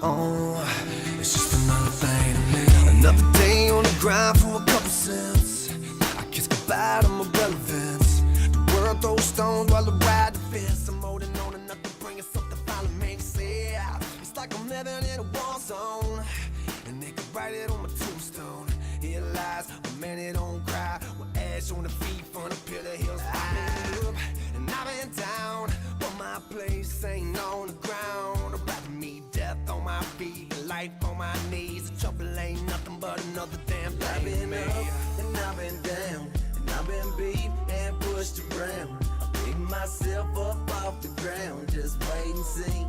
Oh, it's just another thing to me. Another day on the grind for a couple cents. I kiss goodbye to my relevance. The world throws stones while I ride the fence. I'm holding on to nothing, bringing something finally makes sense. It's like I'm living in a war zone, and they could write it on my tombstone. Here lies a man that don't cry, with ash on the feet from the pit of hills. I've been up and I've been down, but my place ain't on the ground. Wrapping me death on my feet, life on my knees. The trouble ain't nothing but another damn thing. I've been up and I've been down, and I've been beat and pushed around. I pick myself up off the ground, just wait and see.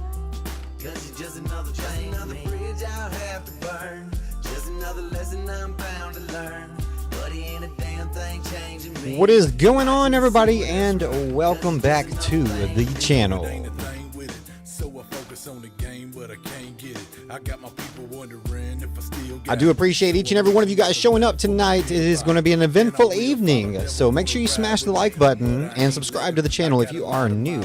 Cause you're just another thing, another bridge I'll have to burn. Just another lesson I'm bound to learn. But he ain't a damn thing changing me. What is going on, everybody, and welcome back to the channel. I do appreciate each and every one of you guys showing up tonight. It is going to be an eventful evening, so make sure you smash the like button and subscribe to the channel if you are new.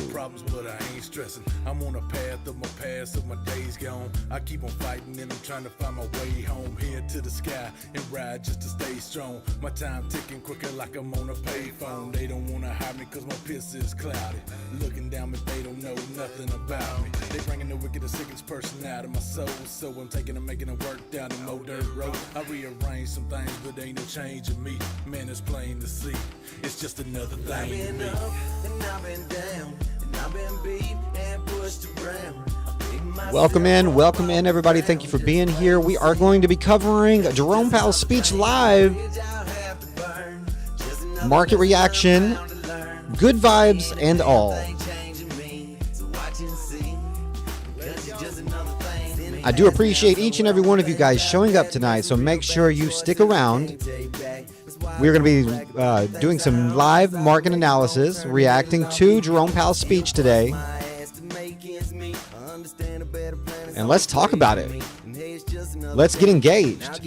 I'm on a path of my past, of my days gone. I keep on fighting and I'm trying to find my way home. Head to the sky and ride just to stay strong. My time ticking quicker like I'm on a payphone. They don't wanna hire me cause my piss is cloudy. Looking down but they don't know nothing about me. They bringing the wickedest, sickest person out of my soul. So I'm taking and making it work down the Mo Dirt Road. I rearrange some things but ain't no change in me. Man, it's plain to see, it's just another thing. I've been up and I've been down, and I've been beat and pushed around. Welcome in, everybody. Thank you for being here. We are going to be covering Jerome Powell's speech live, market reaction, good vibes, and all. I do appreciate each and every one of you guys showing up tonight, so make sure you stick around. We're going to be doing some live market analysis, reacting to Jerome Powell's speech today. And let's talk about it. Let's get engaged.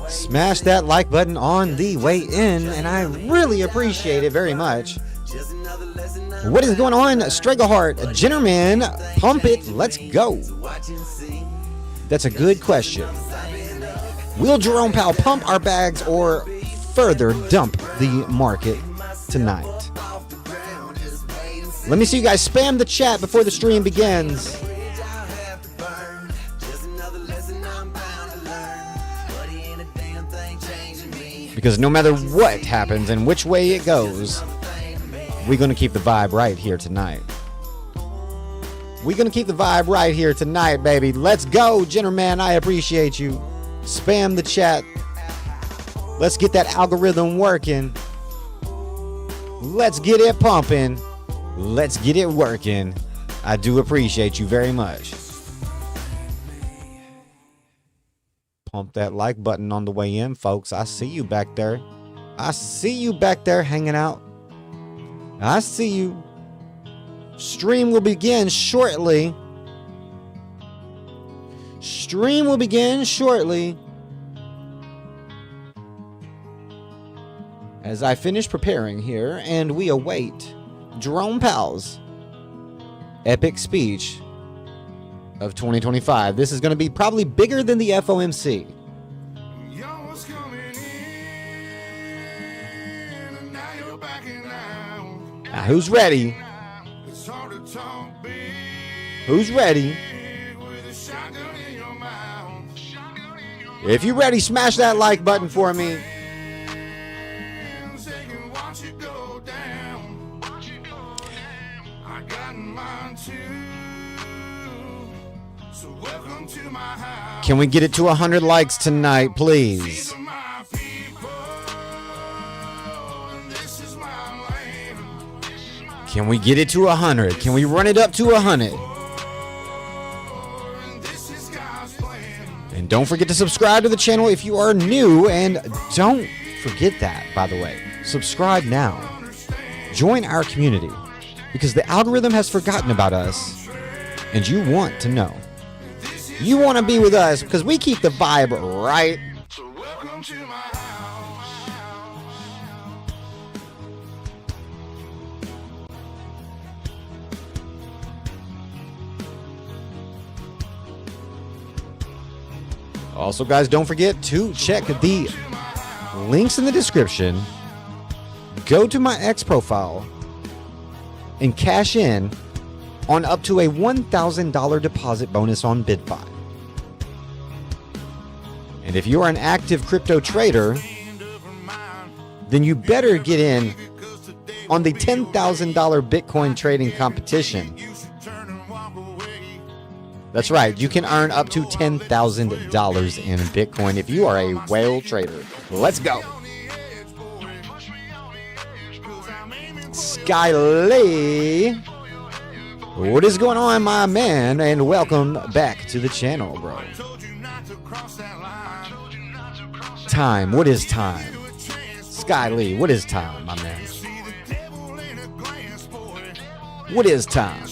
Smash that like button on the way in, and I really appreciate it very much. What is going on, Stragahart, Jennerman? Pump it, let's go. That's a good question. Will Jerome Powell pump our bags or further dump the market tonight? Let me see you guys spam the chat before the stream begins. Because no matter what happens and which way it goes, we're going to keep the vibe right here tonight. We're going to keep the vibe right here tonight, baby. Let's go, Jennerman. I appreciate you. Spam the chat. Let's get that algorithm working. Let's get it pumping. Let's get it working. I do appreciate you very much. Pump that like button on the way in, folks. I see you back there. I see you back there hanging out. I see you. Stream will begin shortly. Stream will begin shortly. As I finish preparing here and we await Jerome Powell's epic speech of 2025. This is going to be probably bigger than the FOMC. Now, who's ready? Who's ready? If you're ready, smash that like button for me. Can we get it to 100 likes tonight, please? Can we get it to 100? Can we run it up to 100? And don't forget to subscribe to the channel if you are new. And don't forget that, by the way. Subscribe now. Join our community. Because the algorithm has forgotten about us. and you want to know. You want to be with us because we keep the vibe right. So welcome to my house. Also, guys, don't forget to check the links in the description. Go to my X profile and cash in on up to a $1,000 deposit bonus on BitFi. And if you are an active crypto trader, then you better get in on the $10,000 Bitcoin trading competition. That's right, you can earn up to $10,000 in Bitcoin if you are a whale trader. Let's go. Skyly, what is going on, my man? And welcome back to the channel, bro. Time, what is time? Skyly, what is time, my man? What is time?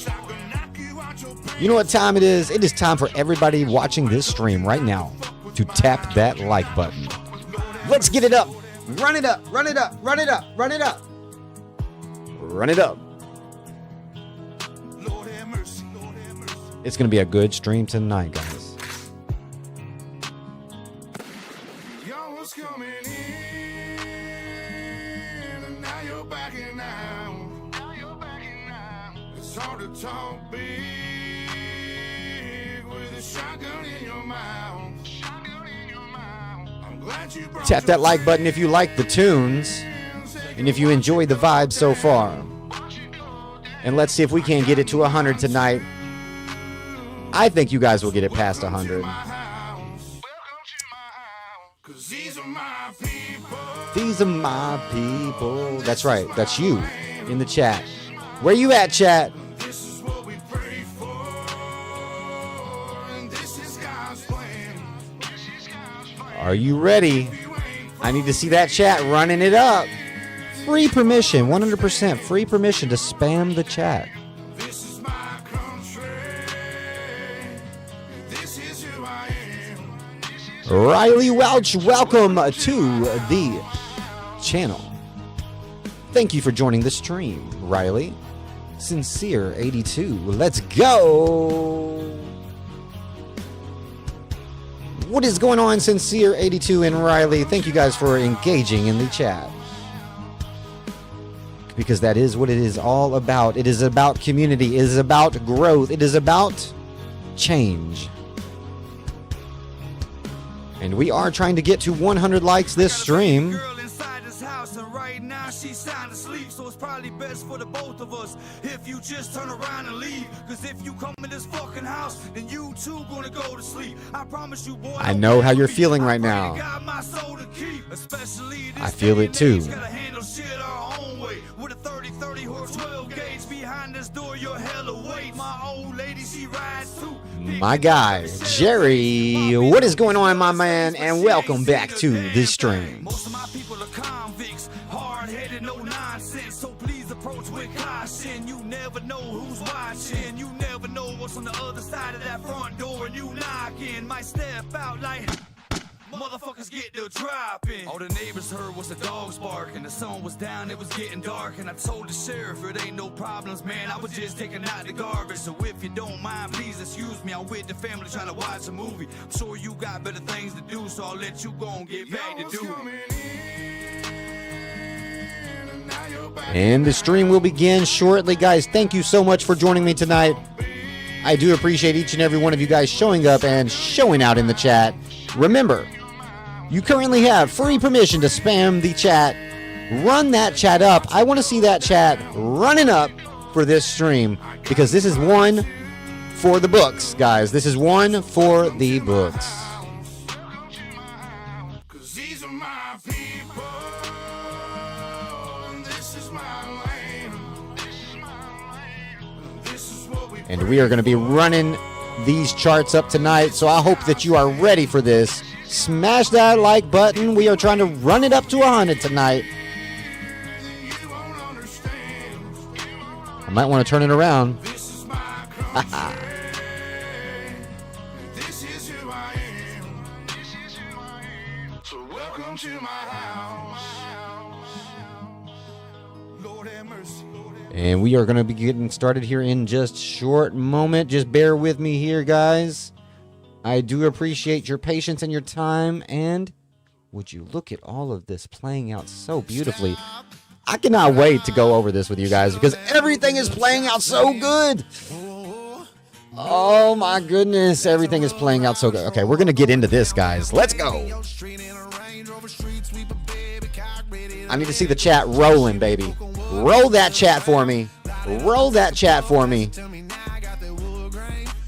You know what time it is? It is time for everybody watching this stream right now to tap that like button. Let's get it up. Run it up. Run it up. Run it up. Run it up. Run it up. It's going to be a good stream tonight, guys. Y'all was coming in, and now you're backing out. It's hard to talk big with a shotgun in your mouth. I'm glad you brought Tap that like button if you like the tunes and if you enjoyed the vibe so far. And let's see if we can't get it to 100 tonight. I think you guys will get it past 100. These are my people. That's right. That's you in the chat. Where you at, chat? Are you ready? I need to see that chat running it up. Free permission, 100% free permission to spam the chat. Riley Welch, welcome to the channel. Thank you for joining the stream, Riley. Sincere 82, let's go. What is going on, Sincere 82 and Riley? Thank you guys for engaging in the chat. Because that is what it is all about. It is about community. It is about growth. It is about change. And we are trying to get to 100 likes this stream. Right now she's sound asleep, so it's probably best for the both of us if you just turn around and leave. Cause if you come in this fucking house, then you too gonna go to sleep. I promise you, boy. I know how you're feeling right now. I feel it too. With a 30 or 12 gauge behind this door, your hell awaits. My old lady, she rides too. My guy, Jerry, what is going on, my man? And welcome back to the stream. Most of my people are convicts, hard-headed, no nonsense. So please approach with caution. You never know who's watching. You never know what's on the other side of that front door. And you knocking, might step out like... Motherfuckers get the dropping. All the neighbors heard was the dogs barking. The sun was down, it was getting dark. And I told the sheriff, it ain't no problems, man. I was just taking out the garbage. So if you don't mind, please excuse me. I'm with the family trying to watch a movie. I'm sure you got better things to do, so I'll let you go and get back to do it. And the stream will begin shortly, guys. Thank you so much for joining me tonight. I do appreciate each and every one of you guys showing up and showing out in the chat. Remember, you currently have free permission to spam the chat. Run that chat up. I want to see that chat running up for this stream because this is one for the books, guys. This is one for the books. And we are going to be running these charts up tonight, so I hope that you are ready for this. Smash that like button. We are trying to run it up to 100 tonight. I might want to turn it around. come to my house. Lord have mercy. And we are going to be getting started here in just a short moment. Just bear with me here, guys. I do appreciate your patience and your time. And would you look at all of this playing out so beautifully? I cannot wait to go over this with you guys because everything is playing out so good. Oh my goodness, everything is playing out so good. Okay, we're going to get into this, guys. Let's go. I need to see the chat rolling, baby. Roll that chat for me. Roll that chat for me.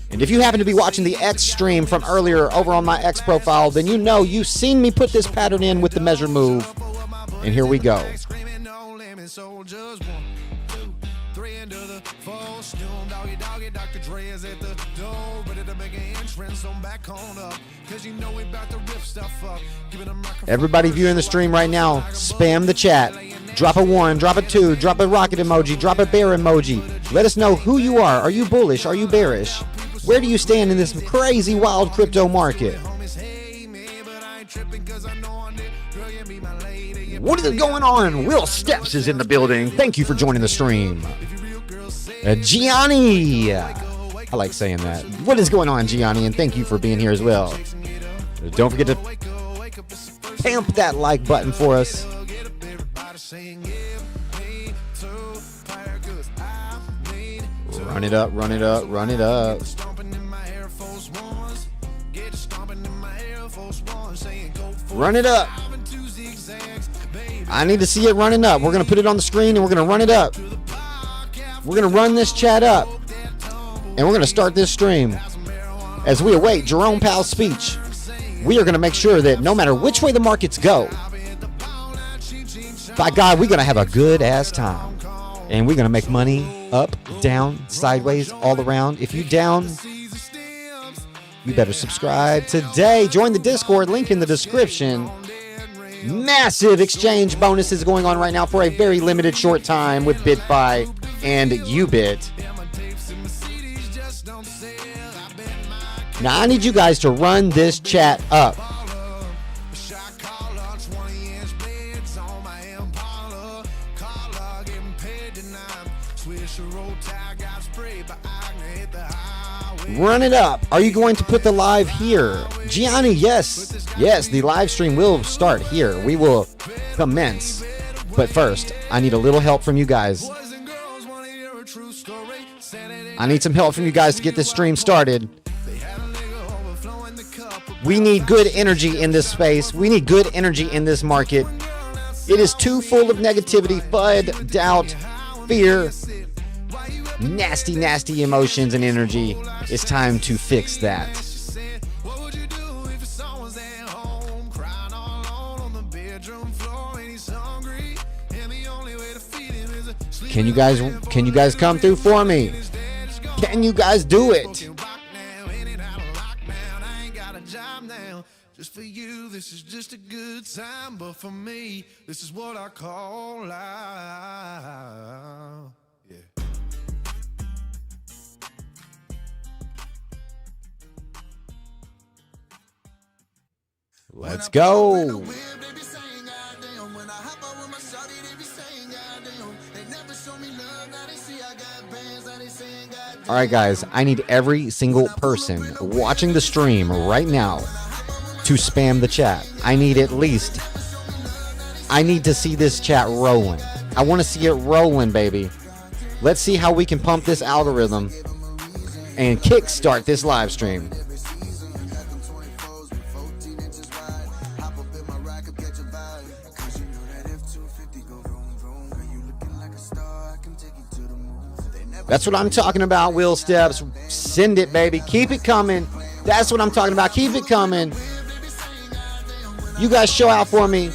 And if you happen to be watching the X stream from earlier over on my X profile, then you know you've seen me put this pattern in with the measure move. And here we go. Everybody viewing the stream right now, spam the chat. Drop a 1, drop a 2, drop a rocket emoji, drop a bear emoji. Let us know who you are. Are you bullish? Are you bearish? Where do you stand in this crazy wild crypto market? What is going on? Will Steps is in the building. Thank you for joining the stream. Gianni. I like saying that. What is going on, Gianni? And thank you for being here as well. Don't forget to pamp that like button for us. Run it up, run it up, run it up. Run it up. I need to see it running up. We're going to put it on the screen and we're going to run it up. We're going to run this chat up. And we're going to start this stream. As we await Jerome Powell's speech, we are going to make sure that no matter which way the markets go, by God, we're going to have a good ass time. And we're going to make money up, down, sideways, all around. If you down, you better subscribe today. Join the Discord, link in the description. Massive exchange bonuses going on right now for a very limited short time with BitFi and Ubit. Now I need you guys to run this chat up. Run it up. Are you going to put the live here? Gianni, yes. Yes, the live stream will start here. We will commence. But first, I need a little help from you guys. I need some help from you guys to get this stream started. We need good energy in this space. We need good energy in this market. It is too full of negativity, FUD, doubt, fear, nasty, nasty emotions and energy. It's time to fix that. Can you guys come through for me? Can you guys do it? Just for you, this is just a good time, but for me, this is what I call life. Yeah. Let's go. All right, guys, I need every single person watching the stream right now to spam the chat. I need to see this chat rolling. I want to see it rolling, baby. Let's see how we can pump this algorithm and kickstart this live stream. That's what I'm talking about, Will Steps. Send it, baby. Keep it coming. That's what I'm talking about. Keep it coming. You guys show out for me.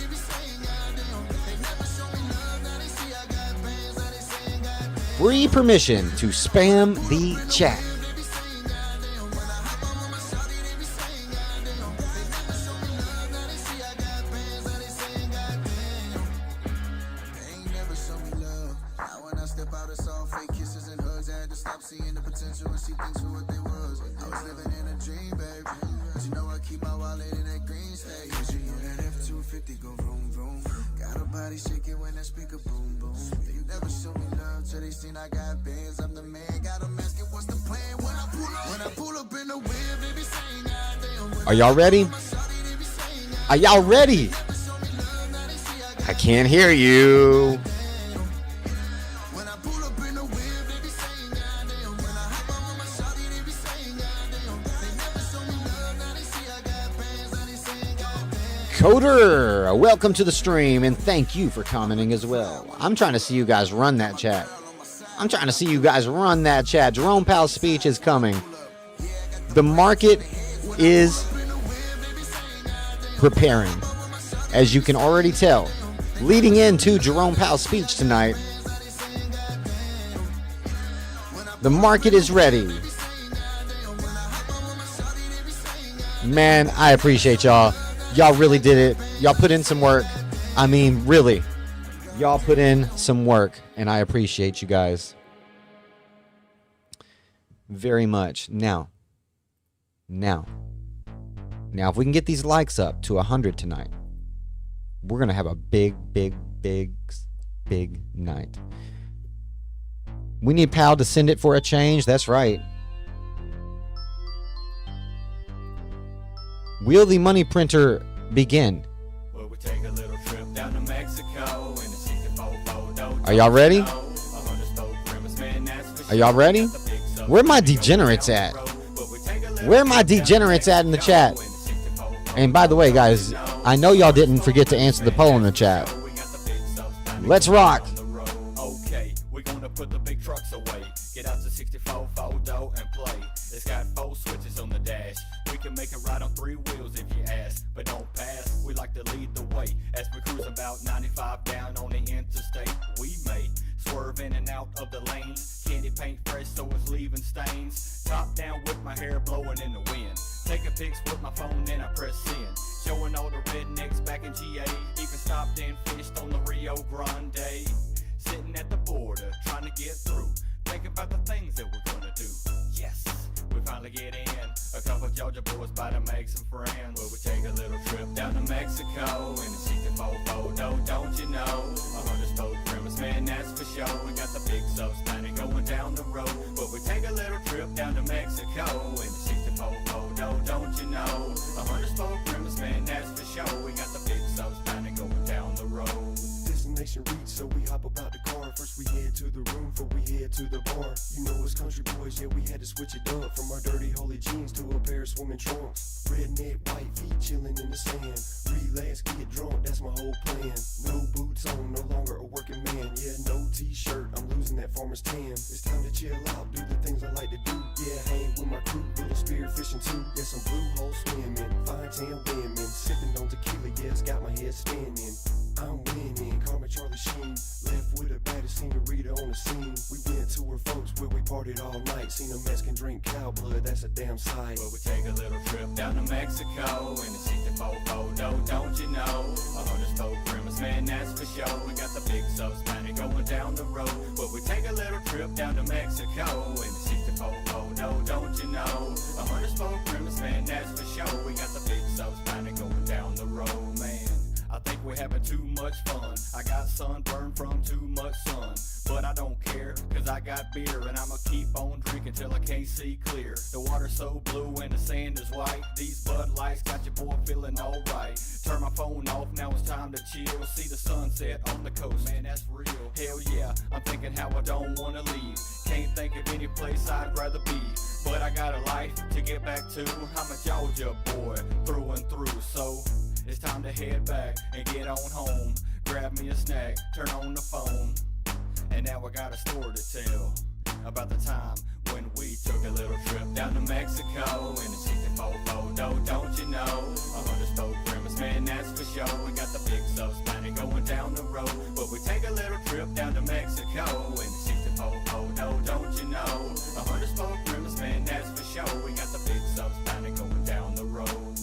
Free permission to spam the chat. You know I keep my wallet in that green state. Cause you know that F-250 go vroom vroom. Got a body shaking when that speaker boom boom. You never show me love till they seen I got bands. I'm the man, got them asking what's the plan. When I pull up in the whip, they be saying goddamn. Are y'all ready? Are y'all ready? I can't hear you. Coder, welcome to the stream, and thank you for commenting as well. I'm trying to see you guys run that chat. Jerome Powell's speech is coming. The market is preparing, as you can already tell. Leading into Jerome Powell's speech tonight, the market is ready. Man, I appreciate y'all. Y'all really did it. Y'all put in some work. I mean, really. Y'all put in some work, and I appreciate you guys very much. Now, if we can get these likes up to 100 tonight, we're going to have a big night. We need Powell to send it for a change. That's right. Will the money printer begin? Are y'all ready? Are y'all ready? Where my degenerates at? Where my degenerates at in the chat? And by the way, guys, I know y'all didn't forget to answer the poll in the chat. Let's rock. Okay, we're gonna put the big trucks away. Get out to 64 photo and play. It's got 4 switches on the dash. We can make it ride on 3 wheels if you ask, but don't pass. We like to lead the way as we cruise about 95 down on the interstate. We may swerve in and out of the lanes. Candy paint fresh so it's leaving stains. Top down with my hair blowing in the wind. Taking pics with my phone and I press send. Showing all the rednecks back in GA. Even stopped and fished on the Rio Grande. Sitting at the border trying to get through. Thinking about the things that we're gonna do. Yes, we finally get in. A couple Georgia boys by to make some friends. Well, we take a little trip down to Mexico in the 64 photo, don't you know? 100 spoke premise, man, that's for sure. We got the big subs standing going down the road. But we take a little trip down to Mexico in the 64 photo, don't you know? 100 spoke premise, man, that's for sure. We got the big subs standing going down the road. Destination reach, so we hop about the car. First we head to the room, before we head to the bar. You know us country boys, yeah, we had to switch it up. From our dirty holy jeans to a pair of swimming trunks. Redneck white feet chilling in the sand. Relax, get drunk, that's my whole plan. No boots on, no longer a working man. Yeah, no t-shirt, I'm losing that farmer's tan. It's time to chill out, do the things I like to do. Yeah, hang with my crew, little spear fishing too. Yeah, some blue hole swimming, fine tan women. Sipping on tequila, yeah, it's got my head spinning. I'm winning, Carmen Charlie Sheen. Left with a baddest senorita on the scene. We went to her folks where we partied all night. Seen a Mexican drink cow blood, that's a damn sight. Well, we take a little trip down to Mexico in the 64 photo, don't you know? 100 spoke premise, man, that's for sure. We got the big subs standing going down the road. Well, we take a little trip down to Mexico in the 64 photo, don't you know? 100 spoke premise, man, that's for sure. We got the big subs standing going down the road, man. I think we're having too much fun. I got sunburned from too much sun. But I don't care, cause I got beer. And I'ma keep on drinking till I can't see clear. The water's so blue and the sand is white. These Bud Lights got your boy feeling alright. Turn my phone off, now it's time to chill. See the sunset on the coast, man, that's real. Hell yeah, I'm thinking how I don't wanna leave. Can't think of any place I'd rather be. But I got a life to get back to. I'm a Georgia boy, through and through. So it's time to head back and get on home. Grab me a snack, turn on the phone. And now I got a story to tell about the time when we took a little trip down to Mexico in the 64 photo, don't you know? 100 spoke premise, man, that's for sure. We got the big subs planning going down the road. But we take a little trip down to Mexico in the 64 photo, don't you know? 100 spoke premise, man, that's for sure. We got the big subs planning going down the road.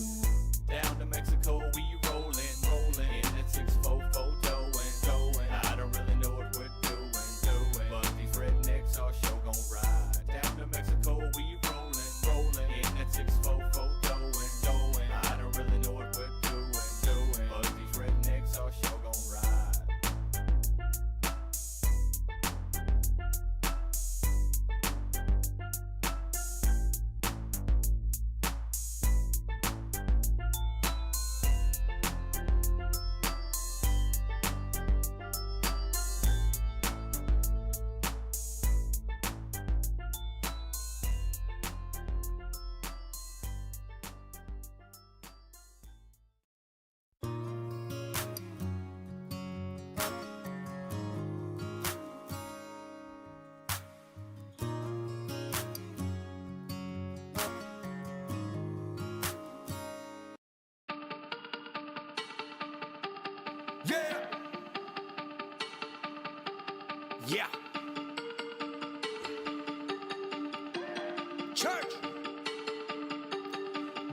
Down to Mexico, we rollin', in that 6-4 photo and going. I don't really know what we're doing, but these rednecks are sure gon' ride. Down to Mexico, we rollin', in that 6-4 photo and Yeah. Church.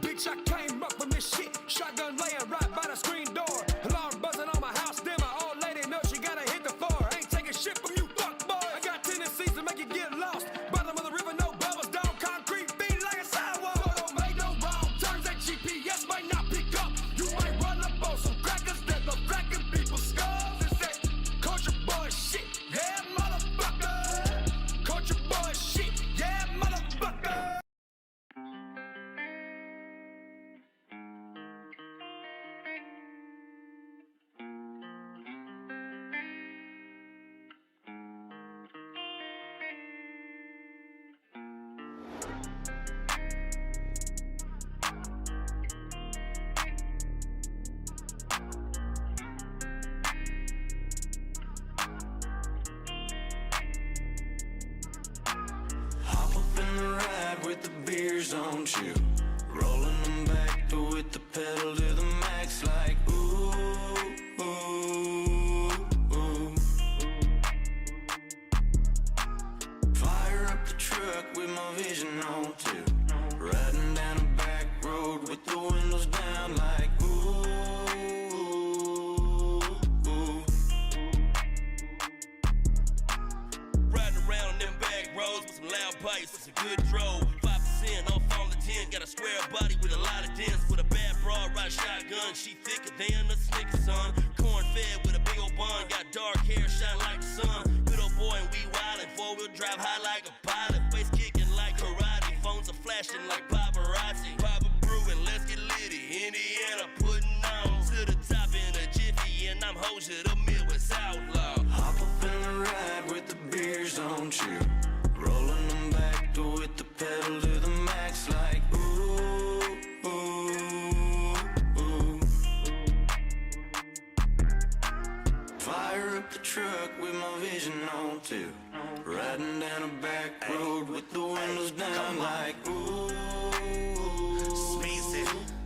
Bitch, I came up from this shit. Shotgun laying right by the screen door. Alarm buzzing on my house. Then my old lady knows she gotta hit the floor. Ain't taking shit from you, fuck boy. I got tendencies to make you get lost. Bottom of the river, no bubbles down. Concrete beat like a sidewalk. So don't make no wrong turns. That GPS might not pick up. You might run up on some crackers that look cracking people's skulls. It's that culture boy shit. Yeah, motherfucker. Culture boy shit. Yeah, motherfucker. Hop up in the ride with the beers on chill. Rolling them back to with the pedal to the max like ooh, ooh, ooh. Fire up the truck with my vision on too. Riding down the back road with the windows down like ooh, ooh. Riding around them back roads with some loud pipes, with some good drove. 5% off on the 10, got a square body with a lot of dents. With a bad broad, ride shotgun, she thicker than a Snickers, son. Corn fed with a big old bun, got dark hair, shine like the sun. Good old boy and we wildin', 4-wheel drive high like a pilot. Face kicking like karate, phones are flashing like paparazzi. Papa brewing, let's get litty. Indiana putting on to the top in a jiffy, and I'm Hozier, the Midwest outlaw. Hop up in the ride with the beers on chill. Rolling them back to with the pedal to the max like ooh, ooh, ooh. Fire up the truck with my vision on too. Riding down a back road with the windows down like ooh,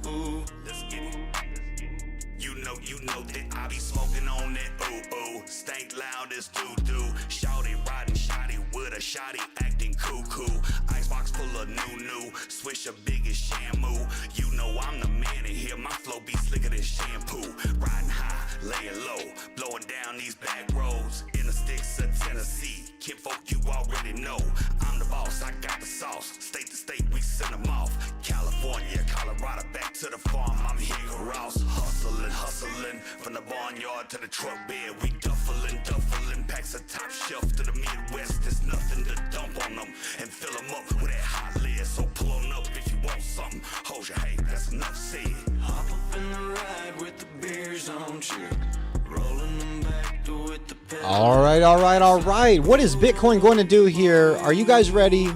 ooh. Let's get it. You know that I be smoking on that ooh ooh. Stank loud as doo-doo. Shawty riding shotty with a shotty acting cuckoo. Icebox full of new. Swisher big as Shamu. You know I'm the man in here. My flow be slicker than shampoo. Riding high, laying low. Blowing down these back roads. In the sticks of Tennessee. Kinfolk you already know. I'm the boss, I got the sauce. State to state, we send them off. California, Colorado, back to the farm. I'm here, Ross. Hustling. From the barnyard to the truck bed. We duffling. Packs a top shelf to the Midwest. There's nothing to dump on them. And fill them up with that hot lead. So pull on up if you want something. Hold your hey, that's enough said. Hop up in the ride with the beers on chill. Rolling them back to with the pedal. All right. What is Bitcoin going to do here? Are you guys ready?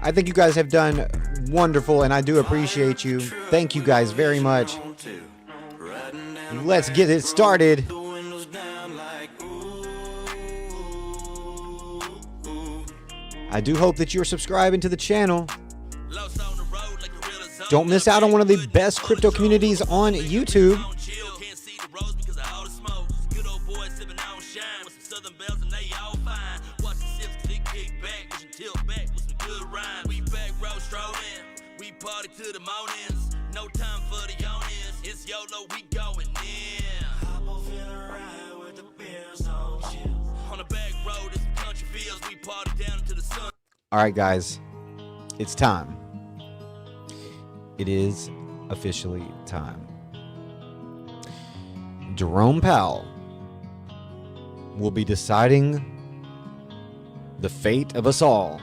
I think you guys have done wonderful, and I do appreciate you. Thank you guys very much. Let's get it started. I do hope that you're subscribing to the channel. Don't miss out on one of the best crypto communities on YouTube. Party to the mornings, no time for the yawns. It's YOLO, we going in. Hop off in a ride with the beers on chill. On the back road, it's some country fields. We party down into the sun. All right, guys, it's time. It is officially time. Jerome Powell will be deciding the fate of us all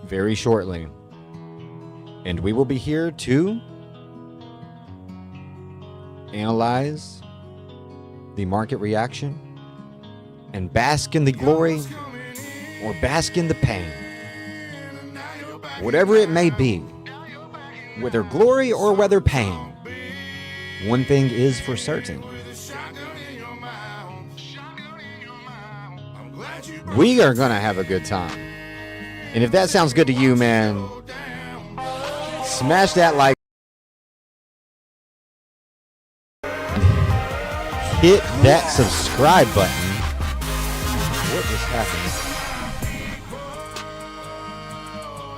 very shortly. And we will be here to analyze the market reaction and bask in the glory or bask in the pain. Whatever it may be, whether glory or whether pain, one thing is for certain. We are going to have a good time. And if that sounds good to you, man, smash that like. hit that subscribe button. What just happened?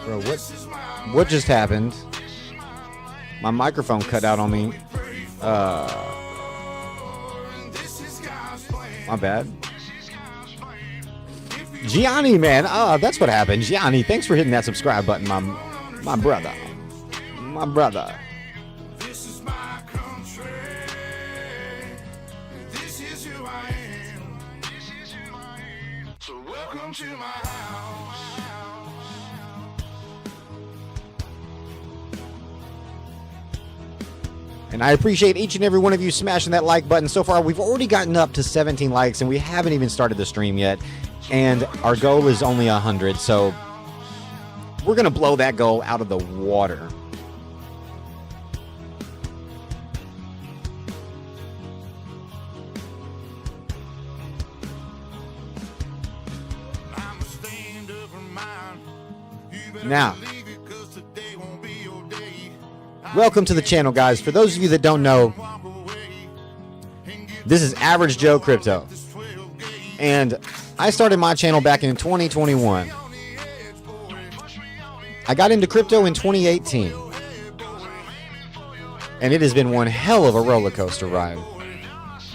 Bro, what just happened? My microphone cut out on me. My bad. Gianni, man. That's what happened. Gianni, thanks for hitting that subscribe button, my brother. My brother. This is my country. This is who I am. So welcome to my house. And I appreciate each and every one of you smashing that like button. So far, we've already gotten up to 17 likes, and we haven't even started the stream yet. And our goal is only 100, so we're going to blow that goal out of the water. Now, welcome to the channel, guys. For those of you that don't know, this is Average Joe Crypto. And I started my channel back in 2021. I got into crypto in 2018. And it has been one hell of a roller coaster ride.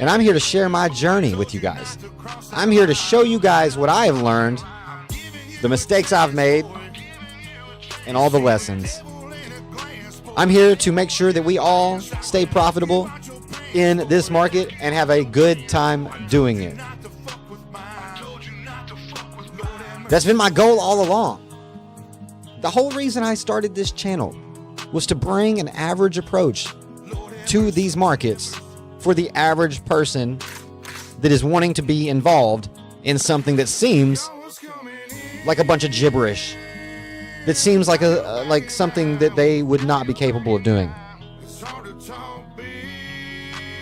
And I'm here to share my journey with you guys. I'm here to show you guys what I have learned, the mistakes I've made, and all the lessons. I'm here to make sure that we all stay profitable in this market and have a good time doing it. That's been my goal all along. The whole reason I started this channel was to bring an average approach to these markets for the average person that is wanting to be involved in something that seems like a bunch of gibberish. That seems like like something that they would not be capable of doing.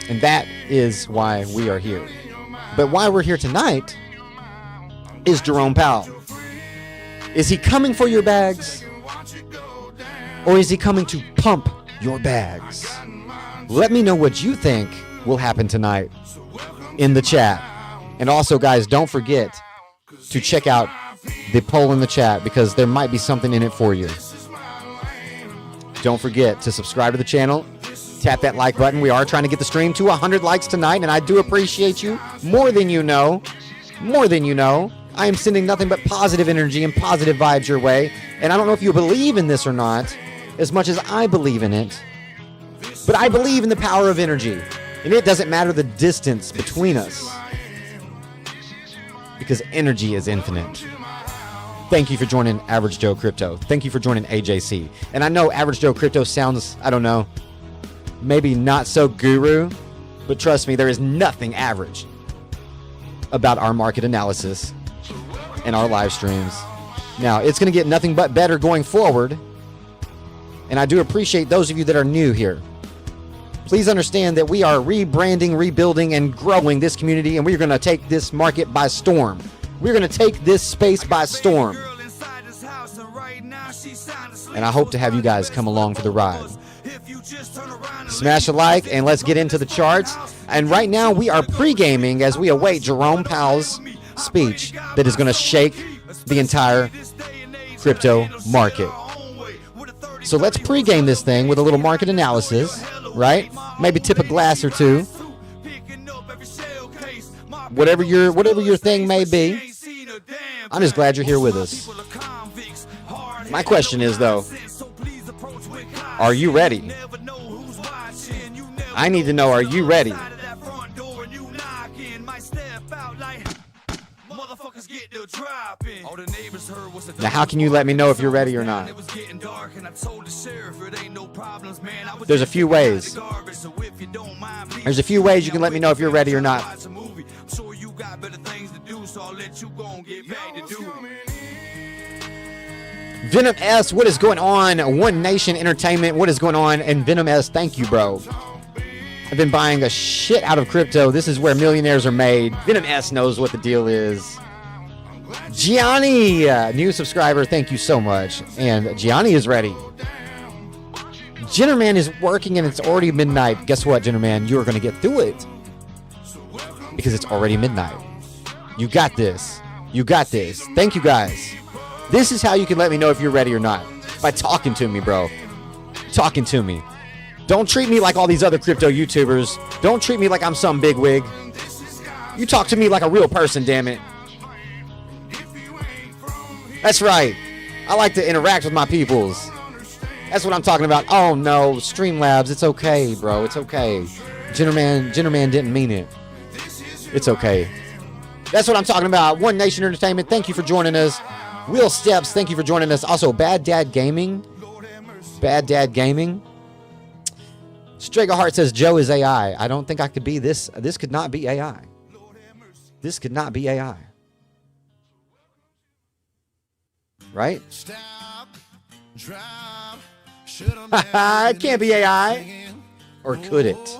And that is why we are here. But why we're here tonight is Jerome Powell. Is he coming for your bags? Or is he coming to pump your bags? Let me know what you think will happen tonight in the chat. And also, guys, don't forget to check out the poll in the chat because there might be something in it for you. Don't forget to subscribe to the channel. Tap that like button. We are trying to get the stream to 100 likes tonight, and I do appreciate you more than you know. More than you know. I am sending nothing but positive energy and positive vibes your way. And I don't know if you believe in this or not as much as I believe in it. But I believe in the power of energy. And it doesn't matter the distance between us. Because energy is infinite. Thank you for joining Average Joe Crypto. Thank you for joining AJC. And I know Average Joe Crypto sounds, I don't know, maybe not so guru, but trust me, there is nothing average about our market analysis and our live streams. Now, it's going to get nothing but better going forward. And I do appreciate those of you that are new here. Please understand that we are rebranding, rebuilding, and growing this community, and we're going to take this market by storm. We're going to take this space by storm. And I hope to have you guys come along for the ride. Smash a like, and let's get into the charts. And right now, we are pre-gaming as we await Jerome Powell's speech that is going to shake the entire crypto market. So let's pre-game this thing with a little market analysis, right? Maybe tip a glass or two. Whatever your thing may be. I'm just glad you're here with us. My question is, though, are you ready? I need to know, are you ready? Now, how can you let me know if you're ready or not? There's a few ways. There's a few ways you can let me know if you're ready or not. Venom S, what is going on? One Nation Entertainment, what is going on? And Venom S, thank you, bro. I've been buying a shit out of crypto. This is where millionaires are made. Venom S knows what the deal is. Gianni, new subscriber, thank you so much. And Gianni is ready. Jennerman is working and it's already midnight. Guess what, Jennerman? You are going to get through it. because it's already midnight. You got this. You got this. Thank you guys. This is how you can let me know if you're ready or not. By talking to me, bro. Talking to me. Don't treat me like all these other crypto YouTubers. Don't treat me like I'm some bigwig. You talk to me like a real person, damn it. That's right. I like to interact with my peoples. That's what I'm talking about. Oh no, Streamlabs, it's okay, bro. It's okay. Jennerman didn't mean it. It's okay. That's what I'm talking about. One Nation Entertainment, thank you for joining us. Will Steps, thank you for joining us. Also, Bad Dad Gaming. Bad Dad Gaming. Strega Heart says Joe is AI. I don't think I could be this. This could not be AI. This could not be AI. Right? It can't be AI. Or could it?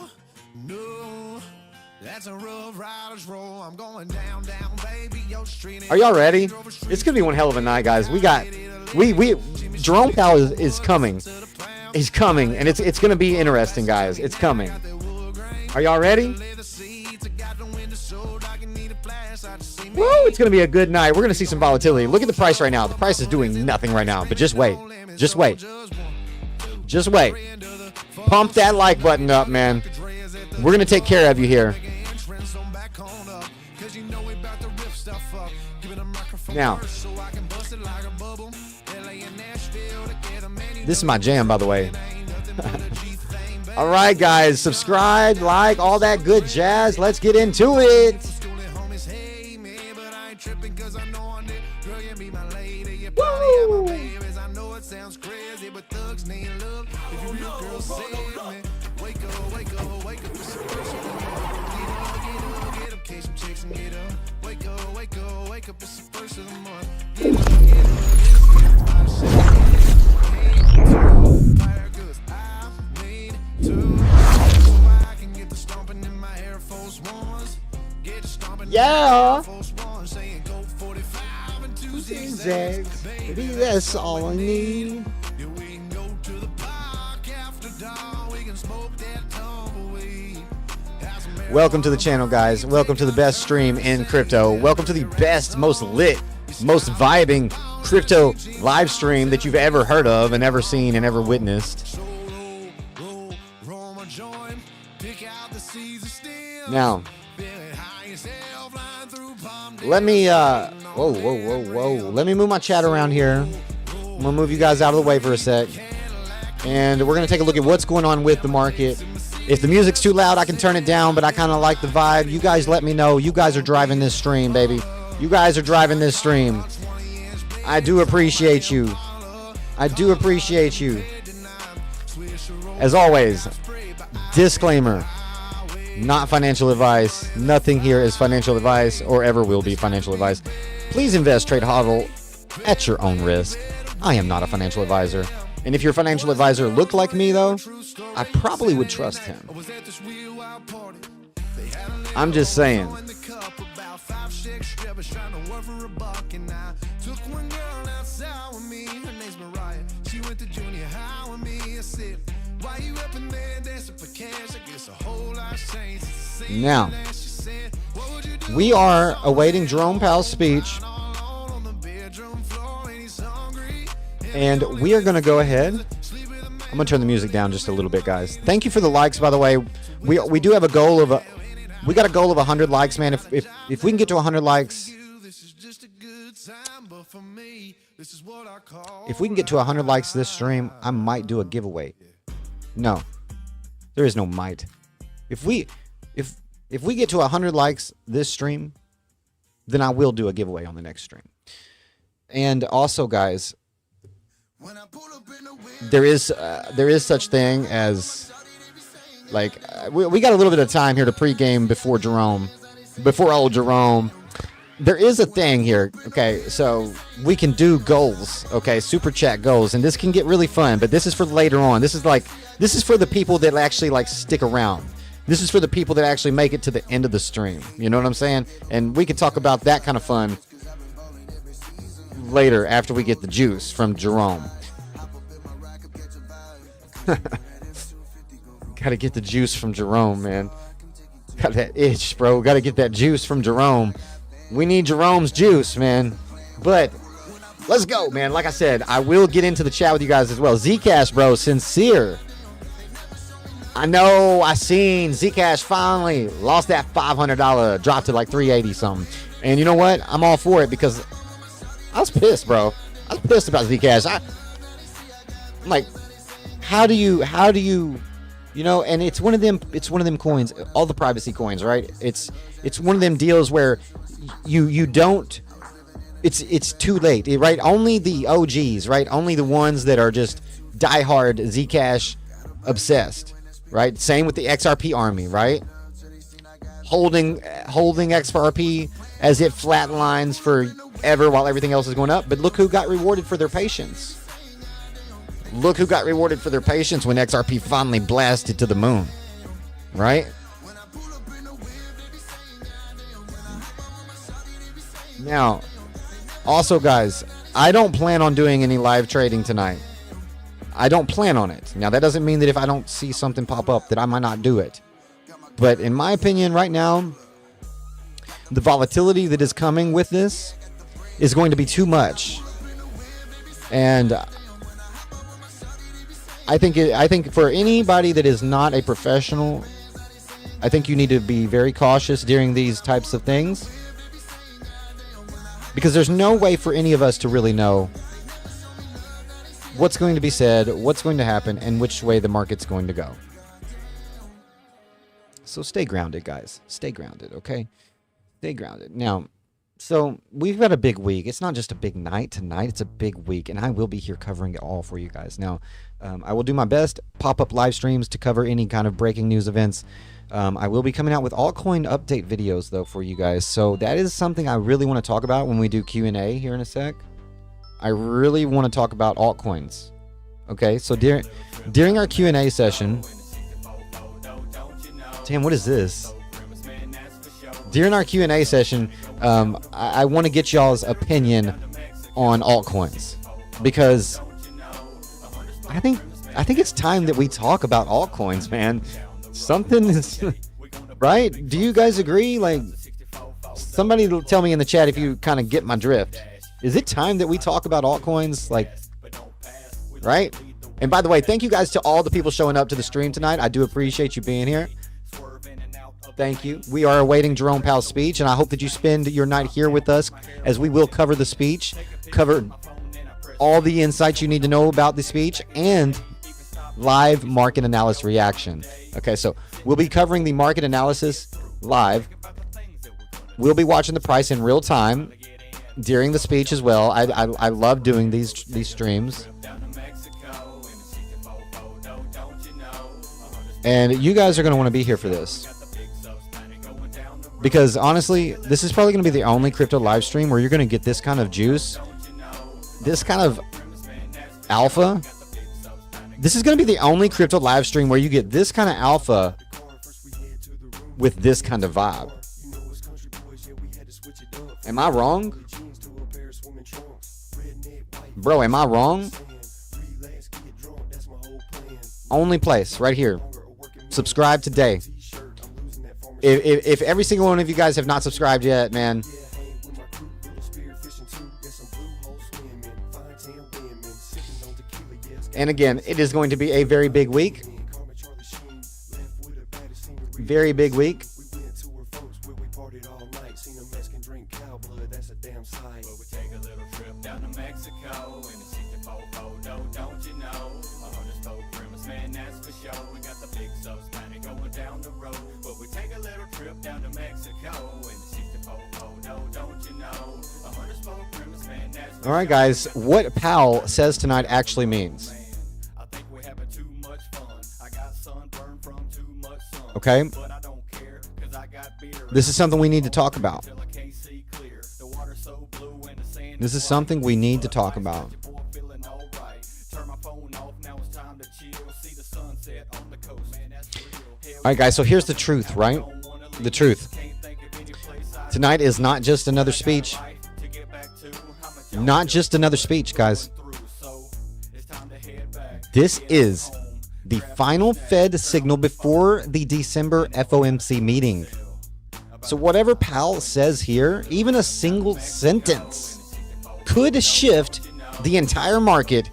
Are y'all ready? It's gonna be one hell of a night, guys. We Jerome Powell is coming. He's coming, and it's gonna be interesting, guys. It's coming. Are y'all ready? Woo! It's gonna be a good night. We're gonna see some volatility. Look at the price right now. The price is doing nothing right now, but just wait. Just wait. Just wait. Pump that like button up, man. We're gonna take care of you here. Now, this is my jam, by the way. All right, guys, subscribe, like, all that good jazz. Let's get into it. Woo! Yeah. Maybe that's all I need. Welcome to the channel, guys. Welcome to the best stream in crypto. Welcome to the best, most lit, most vibing crypto live stream that you've ever heard of and ever seen and ever witnessed. Now, let me whoa. Let me move my chat around here. I'm gonna move you guys out of the way for a sec, and we're gonna take a look at what's going on with the market. If the music's too loud, I can turn it down, but I kind of like the vibe. You guys let me know. You guys are driving this stream, baby. You guys are driving this stream. I do appreciate you. I do appreciate you. As always, disclaimer, not financial advice. Nothing here is financial advice or ever will be financial advice. Please invest, trade, hodl at your own risk. I am not a financial advisor. And if your financial advisor looked like me, though, I probably would trust him. I'm just saying. Now, we are awaiting Jerome Powell's speech. And we are going to go ahead. I'm going to turn the music down just a little bit, guys. Thank you for the likes, by the way. We do have a goal of we got a goal of 100 likes, man. If we can get to 100 likes, if we can get to 100 likes this stream, I might do a giveaway. No, there is no might. If we get to 100 likes this stream, then I will do a giveaway on the next stream. And also, guys, there is such thing as, like, we got a little bit of time here to pregame before old Jerome. There is a thing here, okay, so we can do goals, okay, super chat goals, and this can get really fun, but this is for later on. This is for the people that actually, like, stick around. This is for the people that actually make it to the end of the stream. You know what I'm saying? And we can talk about that kind of fun later after we get the juice from Jerome. Gotta get the juice from Jerome, man. Got that itch, bro. Got to get that juice from Jerome. We need Jerome's juice, man. But let's go, man. Like I said, I will get into the chat with you guys as well. Zcash, bro, sincere. I know I seen Zcash finally lost that $500, dropped to like 380 something. And you know what? I'm all for it because I was pissed, bro. I was pissed about Zcash. I'm like, how do you, you know, and it's one of them coins, all the privacy coins, right? It's one of them deals where you don't, it's too late, right? Only the OGs, right? Only the ones that are just diehard Zcash obsessed, right? Same with the XRP army, right? Holding XRP as it flatlines forever while everything else is going up. But look who got rewarded for their patience. Look who got rewarded for their patience when XRP finally blasted to the moon, right? Now, also, guys, I don't plan on doing any live trading tonight. I don't plan on it. Now, that doesn't mean that if I don't see something pop up that I might not do it. But in my opinion, right now, the volatility that is coming with this is going to be too much. And I think for anybody that is not a professional, I think you need to be very cautious during these types of things. Because there's no way for any of us to really know what's going to be said, what's going to happen, and which way the market's going to go. So stay grounded, guys. Stay grounded, okay? Stay grounded. Now, so we've got a big week. It's not just a big night tonight. It's a big week, and I will be here covering it all for you guys. Now, I will do my best, pop up live streams to cover any kind of breaking news events. I will be coming out with altcoin update videos, though, for you guys. So that is something I really want to talk about when we do Q&A here in a sec. I really want to talk about altcoins. Okay, so during our Q&A session... Damn, what is this? During our Q&A session, I want to get y'all's opinion on altcoins. Because I think it's time that we talk about altcoins, man. Something is right. Do you guys agree? Like, somebody tell me in the chat if you kind of get my drift. Is it time that we talk about altcoins? Like, right? And by the way, thank you guys to all the people showing up to the stream tonight. I do appreciate you being here. Thank you. We are awaiting Jerome Powell's speech, and I hope that you spend your night here with us as we will cover the speech, cover all the insights you need to know about the speech, and live market analysis reaction. Okay, so we'll be covering the market analysis live. We'll be watching the price in real time during the speech as well. I love doing these streams. And you guys are going to want to be here for this. Because honestly, this is probably going to be the only crypto live stream where you're going to get this kind of juice, this kind of alpha. This is going to be the only crypto live stream where you get this kind of alpha with this kind of vibe. Am I wrong? Bro, am I wrong? Only place right here. Subscribe today. If every single one of you guys have not subscribed yet, man. And again, it is going to be a very big week. Very big week. All right, guys, what Powell says tonight actually means. Okay? This is something we need to talk about. This is something we need to talk about. All right, guys, so here's the truth, right? The truth. Tonight is not just another speech. Not just another speech, guys. This is the final Fed signal before the December FOMC meeting. So whatever Powell says here, even a single sentence could shift the entire market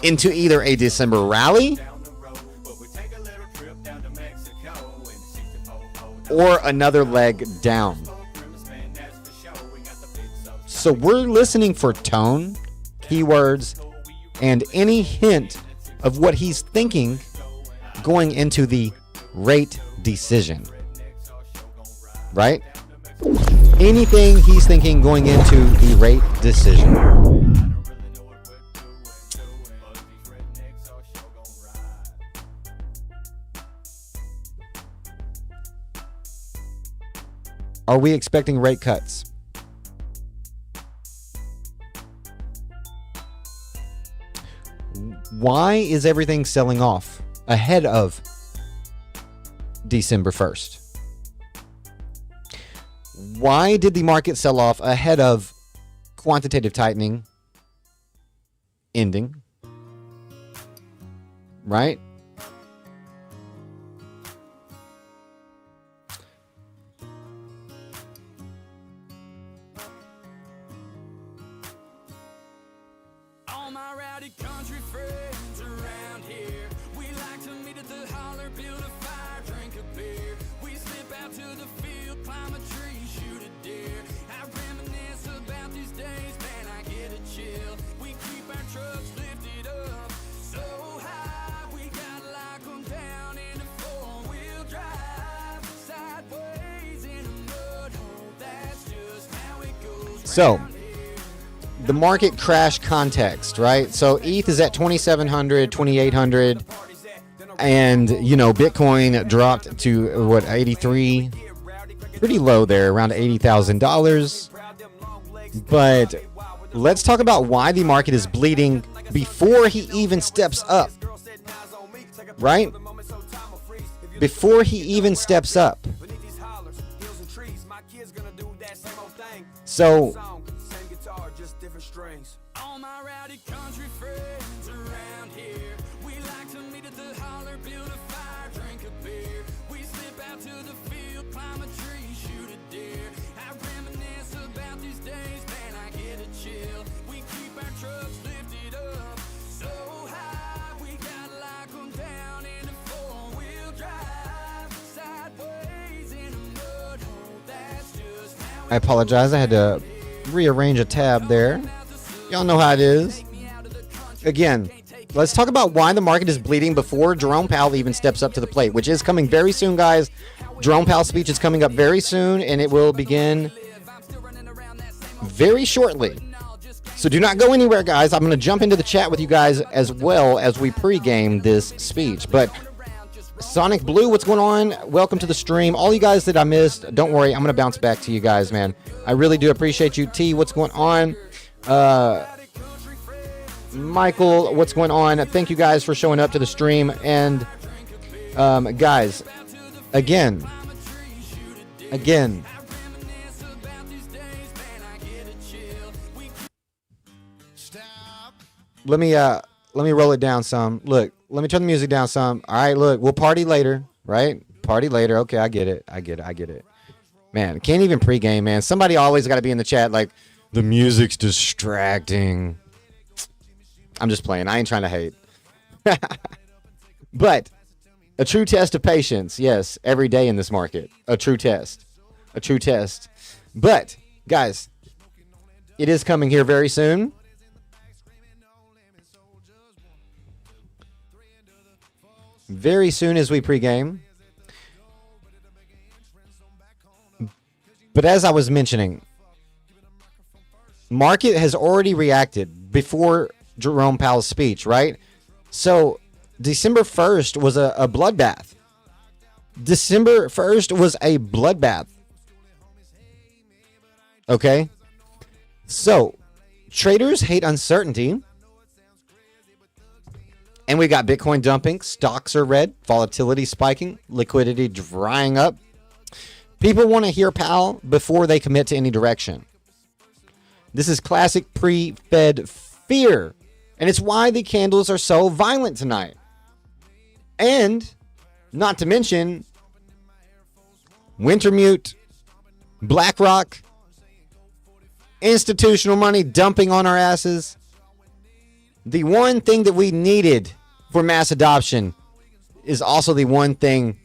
into either a December rally or another leg down. So we're listening for tone, keywords, and any hint of what he's thinking going into the rate decision. Right? Anything he's thinking going into the rate decision. Are we expecting rate cuts? Why is everything selling off ahead of December 1st? Why did the market sell off ahead of quantitative tightening ending? Right? All my rowdy country friends around here, we like to meet at the holler, build a fire, drink a beer. We slip out to the field, climb a tree, shoot a deer. I reminisce about these days, man, I get a chill. We keep our trucks lifted up so high, we gotta lock them down in a four-wheel drive. Sideways in a mud hole, that's just how it goes. So, the market crash context, right? So ETH is at 2,700, 2,800, and Bitcoin dropped to what, 83, pretty low there, around $80,000. But let's talk about why the market is bleeding before he even steps up, right? Before he even steps up. So All my rowdy country friends around here, we like to meet at the holler, build a fire, drink a beer. We slip out to the field, climb a tree, shoot a deer. I reminisce about these days, man, I get a chill. We keep our trucks lifted up so high, we gotta lock them down in a four-wheel drive. Sideways in a mud hole, that's just how I apologize, I had to rearrange a tab there. Y'all know how it is. Again, let's talk about why the market is bleeding before Jerome Powell even steps up to the plate, which is coming very soon, guys. Jerome Powell's speech is coming up very soon, and it will begin very shortly. So do not go anywhere, guys. I'm going to jump into the chat with you guys as well as we pregame this speech. But Sonic Blue, what's going on? Welcome to the stream. All you guys that I missed, don't worry. I'm going to bounce back to you guys, man. I really do appreciate you. T, what's going on? Michael, what's going on? Thank you guys for showing up to the stream. And guys, again, let me roll it down some. Look, let me turn the music down some. All right, look, we'll party later, right? Party later. Okay, I get it. Man, can't even pregame, man. Somebody always got to be in the chat like, the music's distracting. I'm just playing. I ain't trying to hate. But a true test of patience. Yes, every day in this market. A true test. But, guys, it is coming here very soon. Very soon as we pregame. But as I was mentioning, market has already reacted before Jerome Powell's speech, right? So December 1st was a bloodbath. December 1st was a bloodbath. Okay? So traders hate uncertainty. And we got Bitcoin dumping. Stocks are red. Volatility spiking. Liquidity drying up. People want to hear Powell before they commit to any direction. This is classic pre-Fed fear. And it's why the candles are so violent tonight. And not to mention Wintermute, BlackRock, institutional money dumping on our asses. The one thing that we needed for mass adoption is also the one thing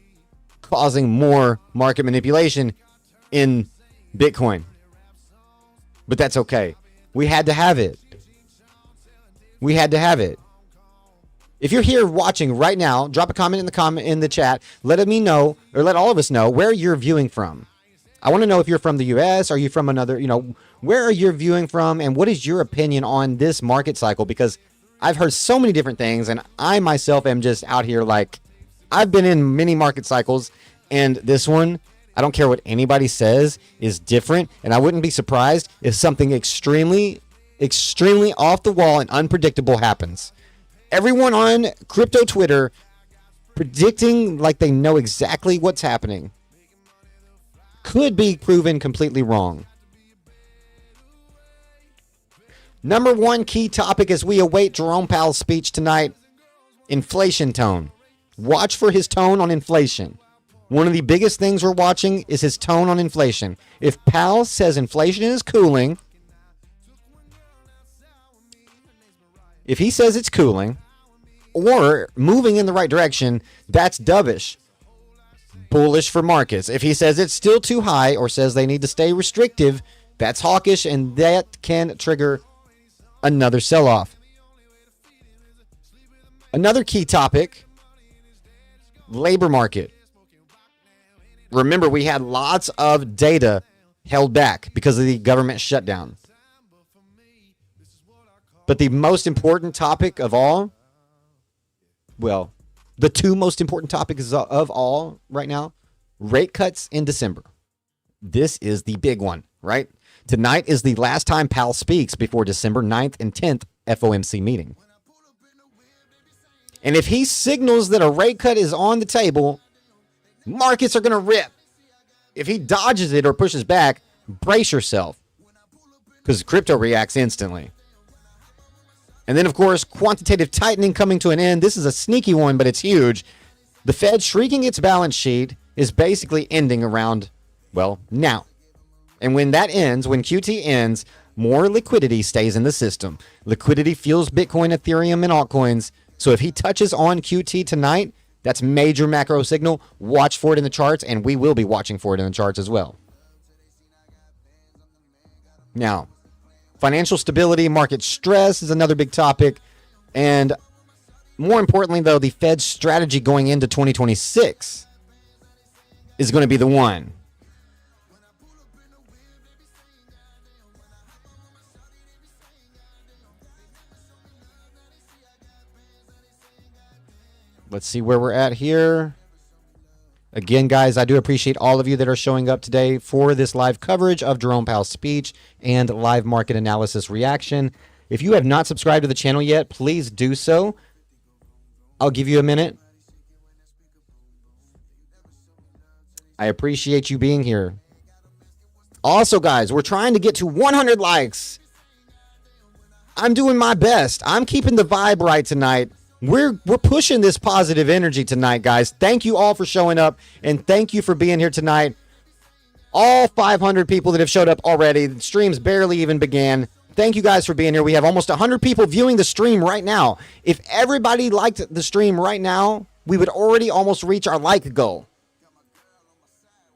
causing more market manipulation in Bitcoin. But that's okay. We had to have it. We had to have it. If you're here watching right now, drop a comment in the chat. Let me know, or let all of us know where you're viewing from. I want to know if you're from the US, are you from another, where are you viewing from, and what is your opinion on this market cycle? Because I've heard so many different things, and I myself am just out here like, I've been in many market cycles, and this one, I don't care what anybody says, is different, and I wouldn't be surprised if something extremely, extremely off the wall and unpredictable happens. Everyone on crypto Twitter predicting like they know exactly what's happening could be proven completely wrong. Number one key topic as we await Jerome Powell's speech tonight, inflation tone. Watch for his tone on inflation. One of the biggest things we're watching is his tone on inflation. If Powell says inflation is cooling, if he says it's cooling or moving in the right direction, that's dovish. Bullish for markets. If he says it's still too high or says they need to stay restrictive, that's hawkish, and that can trigger another sell-off. Another key topic, labor market. Remember, we had lots of data held back because of the government shutdown. But the most important topic of all, well, the two most important topics of all right now, rate cuts in December. This is the big one, right? Tonight is the last time Powell speaks before December 9th and 10th FOMC meeting. And if he signals that a rate cut is on the table, markets are going to rip. If he dodges it or pushes back, brace yourself, because crypto reacts instantly. And then, of course, quantitative tightening coming to an end. This is a sneaky one, but it's huge. The Fed shrinking its balance sheet is basically ending around, well, now. And when that ends, when QT ends, more liquidity stays in the system. Liquidity fuels Bitcoin, Ethereum, and altcoins. So if he touches on QT tonight, that's major macro signal. Watch for it in the charts, and we will be watching for it in the charts as well. Now, financial stability, market stress is another big topic. And more importantly, though, the Fed's strategy going into 2026 is going to be the one. Let's see where we're at here. Again, guys, I do appreciate all of you that are showing up today for this live coverage of Jerome Powell's speech and live market analysis reaction. If you have not subscribed to the channel yet, please do so. I'll give you a minute. I appreciate you being here. Also, guys, we're trying to get to 100 likes. I'm doing my best. I'm keeping the vibe right tonight. We're pushing this positive energy tonight, guys. Thank you all for showing up, and thank you for being here tonight. All 500 people that have showed up already. The stream's barely even began. Thank you guys for being here. We have almost 100 people viewing the stream right now. If everybody liked the stream right now, we would already almost reach our like goal.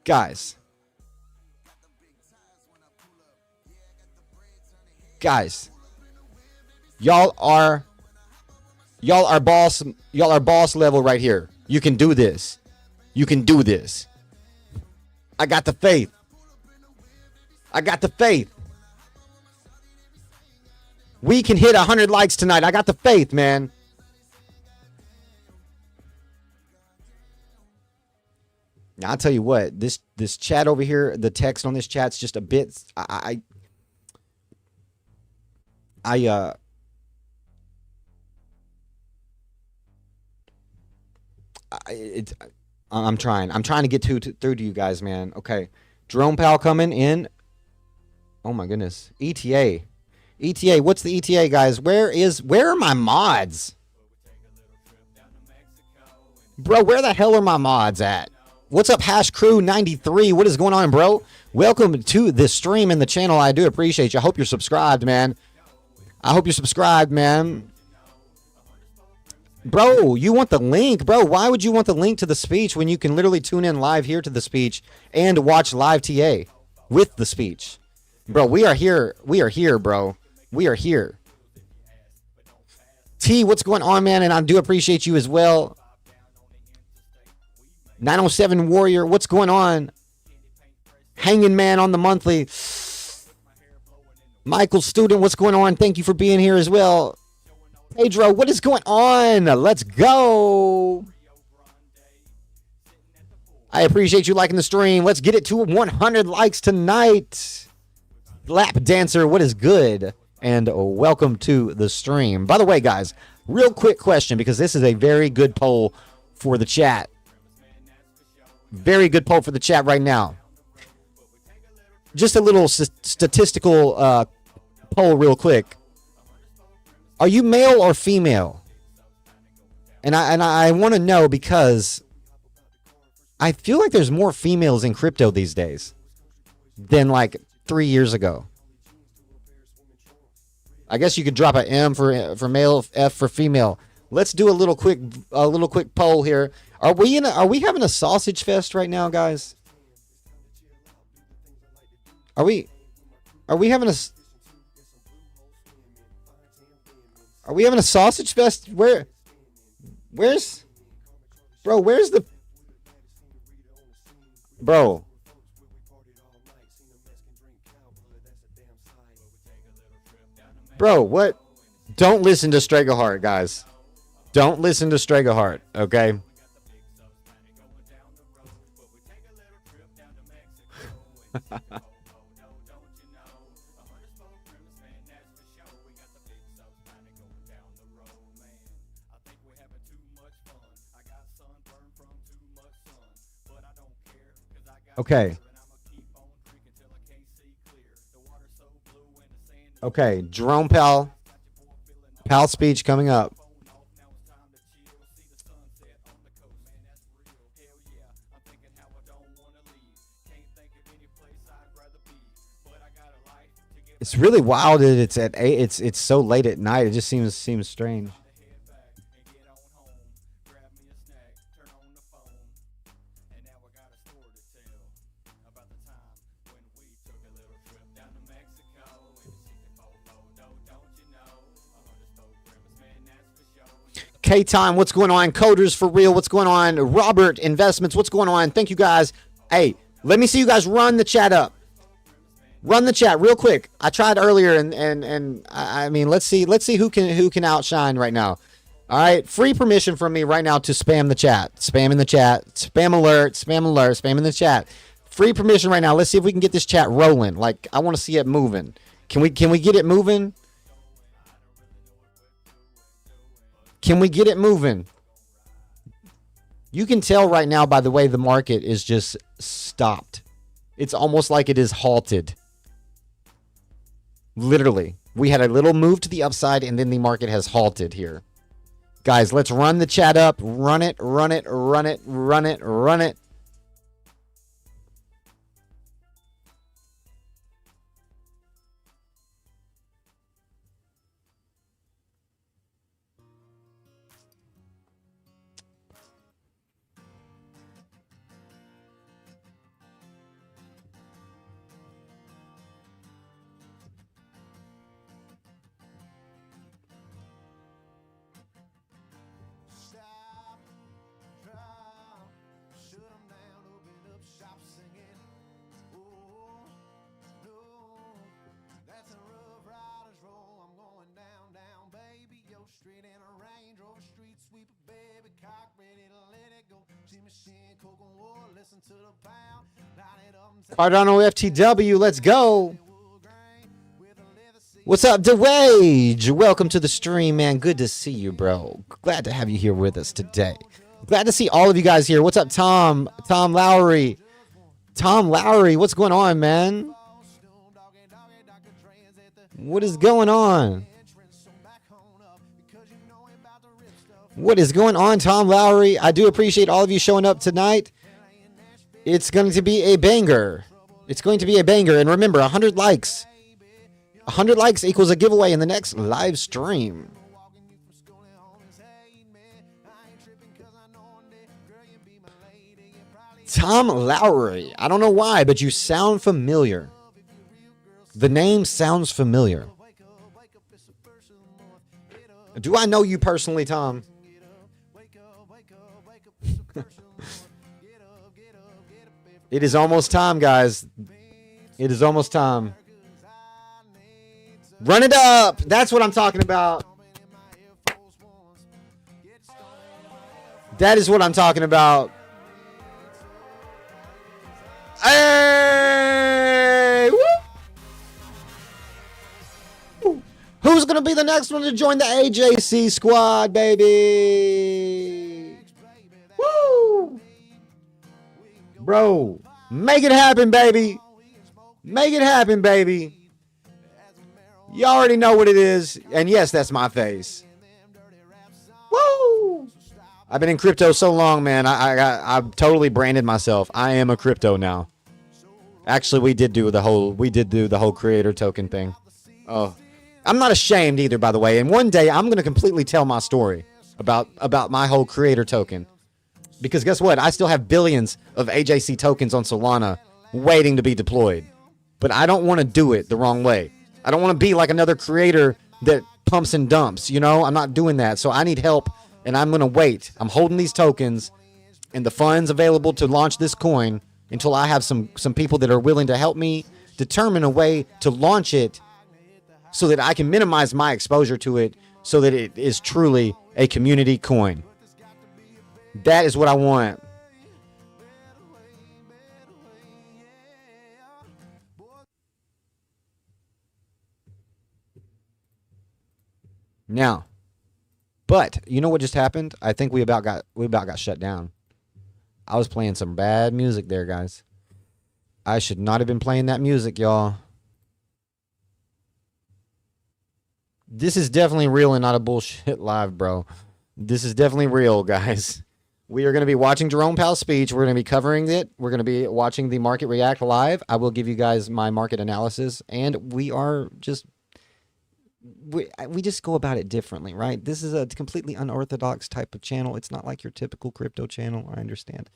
Guys, y'all are boss level right here. You can do this. You can do this. I got the faith. I got the faith. We can hit 100 likes tonight. I got the faith, man. Now, I'll tell you what, this chat over here, the text on this chat's just a bit, I'm trying to get through to you guys, man. Okay. Jerome Powell coming in. Oh my goodness. ETA. What's the ETA, guys? Where are my mods? Bro, where the hell are my mods at? What's up, Hash Crew 93? What is going on, bro? Welcome to the stream and the channel. I do appreciate you. I hope you're subscribed, man. I hope you're subscribed, man. Bro, you want the link, bro? Why would you want the link to the speech when you can literally tune in live here to the speech and watch live TA with the speech? Bro, we are here. We are here, bro. We are here. T, what's going on, man? And I do appreciate you as well. 907 Warrior, what's going on? Hanging Man on the monthly. Michael Student, what's going on? Thank you for being here as well. Pedro, what is going on? Let's go. I appreciate you liking the stream. Let's get it to 100 likes tonight. Lap Dancer, what is good? And welcome to the stream. By the way, guys, real quick question, because this is a very good poll for the chat. Very good poll for the chat right now. Just a little statistical poll real quick. Are you male or female? And I want to know because I feel like there's more females in crypto these days than like 3 years ago. I guess you could drop an M for male, F for female. Let's do a little quick poll here. Are we having a sausage fest right now, guys? Are we having a sausage fest? Where's the bro? Bro, what? Don't listen to Stregohart, guys. Don't listen to Stregohart, okay? Okay. Okay, Jerome Powell. Powell speech coming up. It's really wild that it's at 8. It's so late at night. It just seems strange. K-Time, what's going on? Coders for real, what's going on? Robert Investments, what's going on? Thank you guys. Hey, let me see you guys run the chat up. Run the chat real quick. I tried earlier, and I mean, let's see who can outshine right now. All right, free permission from me right now to spam the chat. Spam in the chat. Spam alert. Spam in the chat. Free permission right now. Let's see if we can get this chat rolling. Like, I want to see it moving. Can we get it moving? Can we get it moving? You can tell right now by the way the market is just stopped. It's almost like it is halted. Literally. We had a little move to the upside and then the market has halted here. Guys, let's run the chat up. Run it, run it, run it, run it, run it. Cardano FTW, let's go. What's up, DeWage? Welcome to the stream, man. Good to see you, bro. Glad to have you here with us today. Glad to see all of you guys here. What's up, Tom? Tom Lowry. Tom Lowry, what's going on, man? What is going on? What is going on, Tom Lowry? I do appreciate all of you showing up tonight. It's going to be a banger. It's going to be a banger. And remember, 100 likes. 100 likes equals a giveaway in the next live stream. Tom Lowry. I don't know why, but you sound familiar. The name sounds familiar. Do I know you personally, Tom? It is almost time, guys. It is almost time. Run it up. That's what I'm talking about. That is what I'm talking about. Hey! Woo! Who's going to be the next one to join the AJC squad, baby? Woo! Bro, make it happen, baby. Make it happen, baby. You already know what it is. And yes, that's my face. Woo! I've been in crypto so long, man. I've totally branded myself. I am a crypto now. Actually, we did do the whole creator token thing. Oh, I'm not ashamed either, by the way. And one day I'm going to completely tell my story about my whole creator token. Because guess what? I still have billions of AJC tokens on Solana waiting to be deployed. But I don't want to do it the wrong way. I don't want to be like another creator that pumps and dumps. You know, I'm not doing that. So I need help, and I'm going to wait. I'm holding these tokens and the funds available to launch this coin until I have some people that are willing to help me determine a way to launch it so that I can minimize my exposure to it so that it is truly a community coin. That is what I want. Now, but you know what just happened? I think we about got shut down. I was playing some bad music there, guys. I should not have been playing that music, y'all. This is definitely real and not a bullshit live, bro. This is definitely real, guys. We are going to be watching Jerome Powell's speech. We're going to be covering it. We're going to be watching the market react live. I will give you guys my market analysis, and we just go about it differently, right? This is a completely unorthodox type of channel. It's not like your typical crypto channel, I understand.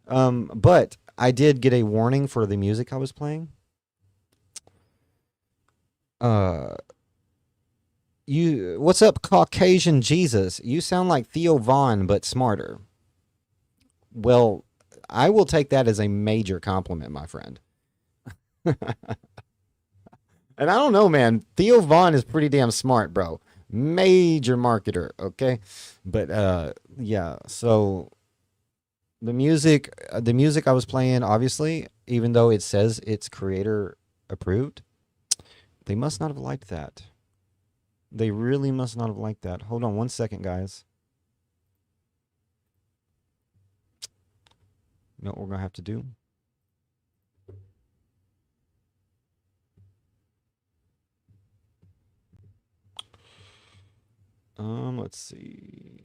But I did get a warning for the music I was playing. What's up, Caucasian Jesus? You sound like Theo Vaughn, but smarter. Well, I will take that as a major compliment, my friend. And I don't know, man. Theo Vaughn is pretty damn smart, bro. Major marketer, okay? But yeah, so the music I was playing, obviously, even though it says it's creator approved, they must not have liked that. They really must not have liked that. Hold on one second, guys. You know what we're going to have to do? Let's see.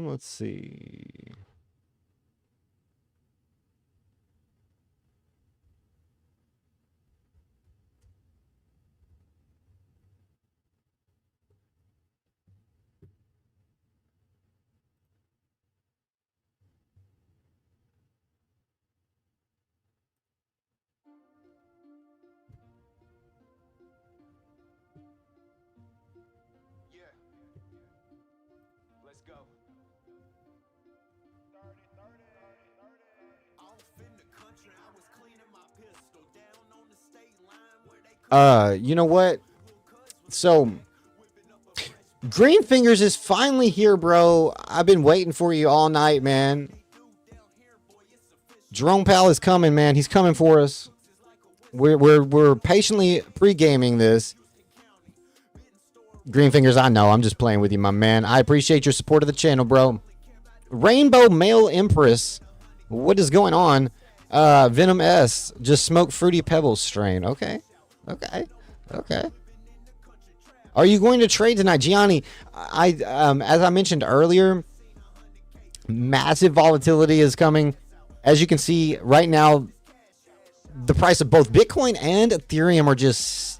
Let's see. Off in the country, I was cleaning my pistol down on the state line where they You know what? So, Green Fingers is finally here, bro. I've been waiting for you all night, man. Jerome Powell is coming, man. He's coming for us. We're patiently pre-gaming this. Green Fingers, I know. I'm just playing with you, my man. I appreciate your support of the channel, bro. Rainbow Male Empress. What is going on? Venom S. Just smoke Fruity Pebbles strain. Okay. Are you going to trade tonight, Gianni? As I mentioned earlier, massive volatility is coming. As you can see right now, the price of both Bitcoin and Ethereum are just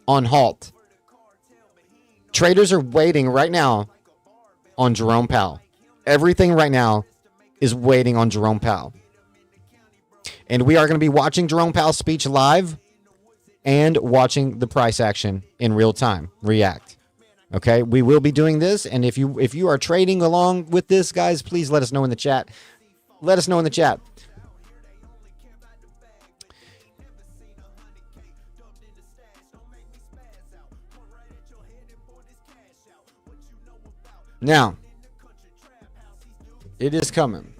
on halt. Traders are waiting right now on Jerome Powell. Everything right now is waiting on Jerome Powell. And we are going to be watching Jerome Powell's speech live and watching the price action in real time react. Okay, we will be doing this, and if you are trading along with this, guys, please let us know in the chat. Let us know in the chat. Now, it is coming.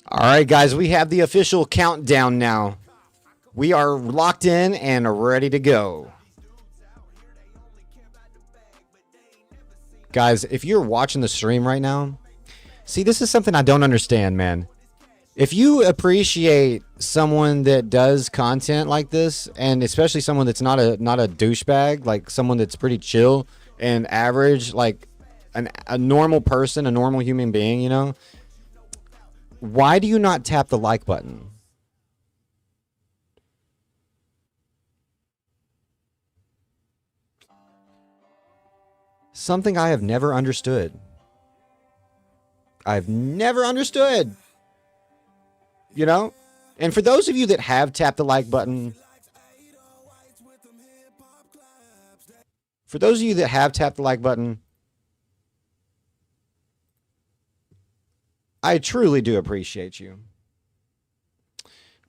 All right, guys, we have the official countdown now. We are locked in and ready to go. Guys, if you're watching the stream right now, see, this is something I don't understand, man. If you appreciate someone that does content like this, and especially someone that's not a douchebag, like someone that's pretty chill and average, like a normal person, a normal human being, you know, why do you not tap the like button? Something I have never understood. I've never understood. You know? And for those of you that have tapped the like button, I truly do appreciate you.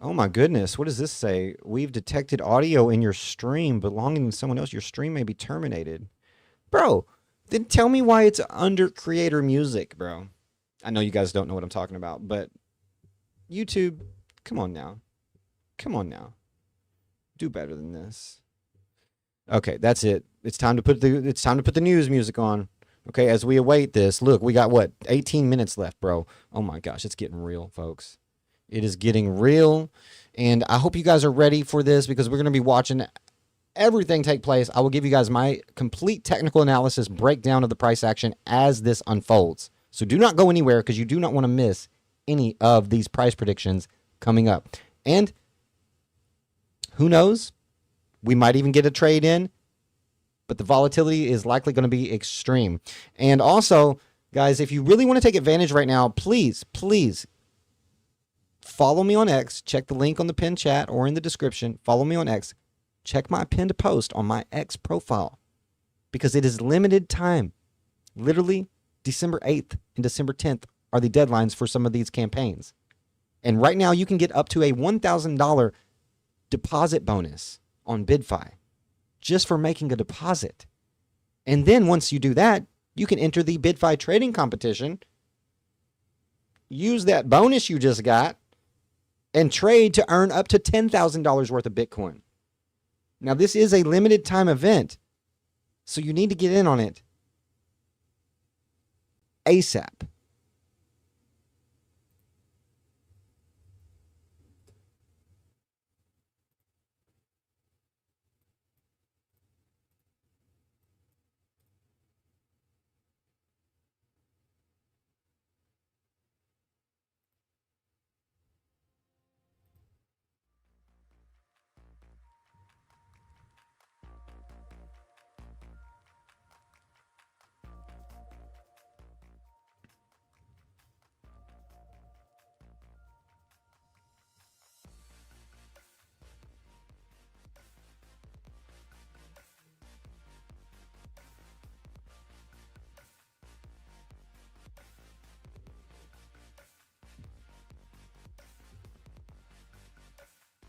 Oh my goodness, what does this say? We've detected audio in your stream belonging to someone else. Your stream may be terminated. Bro, then tell me why it's under creator music, bro. I know you guys don't know what I'm talking about, but YouTube, come on now. Come on now. Do better than this. Okay, that's it. It's time to put the news music on. Okay, as we await this, look, we got what? 18 minutes left, bro. Oh my gosh, it's getting real, folks. It is getting real, and I hope you guys are ready for this because we're going to be watching everything take place. I will give you guys my complete technical analysis breakdown of the price action as this unfolds. So do not go anywhere because you do not want to miss any of these price predictions coming up. And who knows? We might even get a trade in, but the volatility is likely going to be extreme. And also, guys, if you really want to take advantage right now, please follow me on X. Check the link on the pinned chat or in the description. Follow me on X. Check my pinned post on my X profile because it is limited time. Literally, December 8th and December 10th are the deadlines for some of these campaigns. And right now you can get up to a $1,000 deposit bonus on BidFi just for making a deposit. And then once you do that, you can enter the BidFi trading competition, use that bonus you just got, and trade to earn up to $10,000 worth of Bitcoin. Now, this is a limited time event, so you need to get in on it ASAP.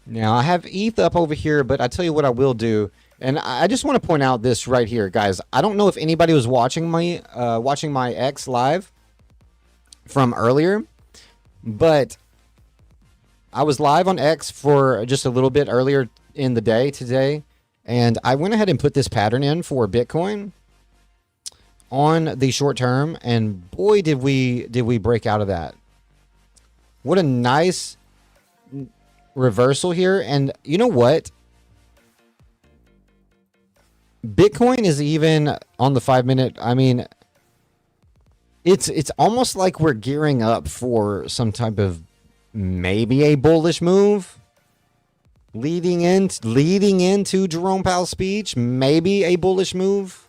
Now, I have ETH up over here, but I tell you what I will do. And I just want to point out this right here, guys. I don't know if anybody was watching my X live from earlier, but I was live on X for just a little bit earlier in the day today, and I went ahead and put this pattern in for Bitcoin on the short term, and boy, did we break out of that. What a nice reversal here. And you know what? Bitcoin is even on the 5-minute. I mean, it's almost like we're gearing up for some type of maybe a bullish move leading into Jerome Powell's speech, maybe a bullish move.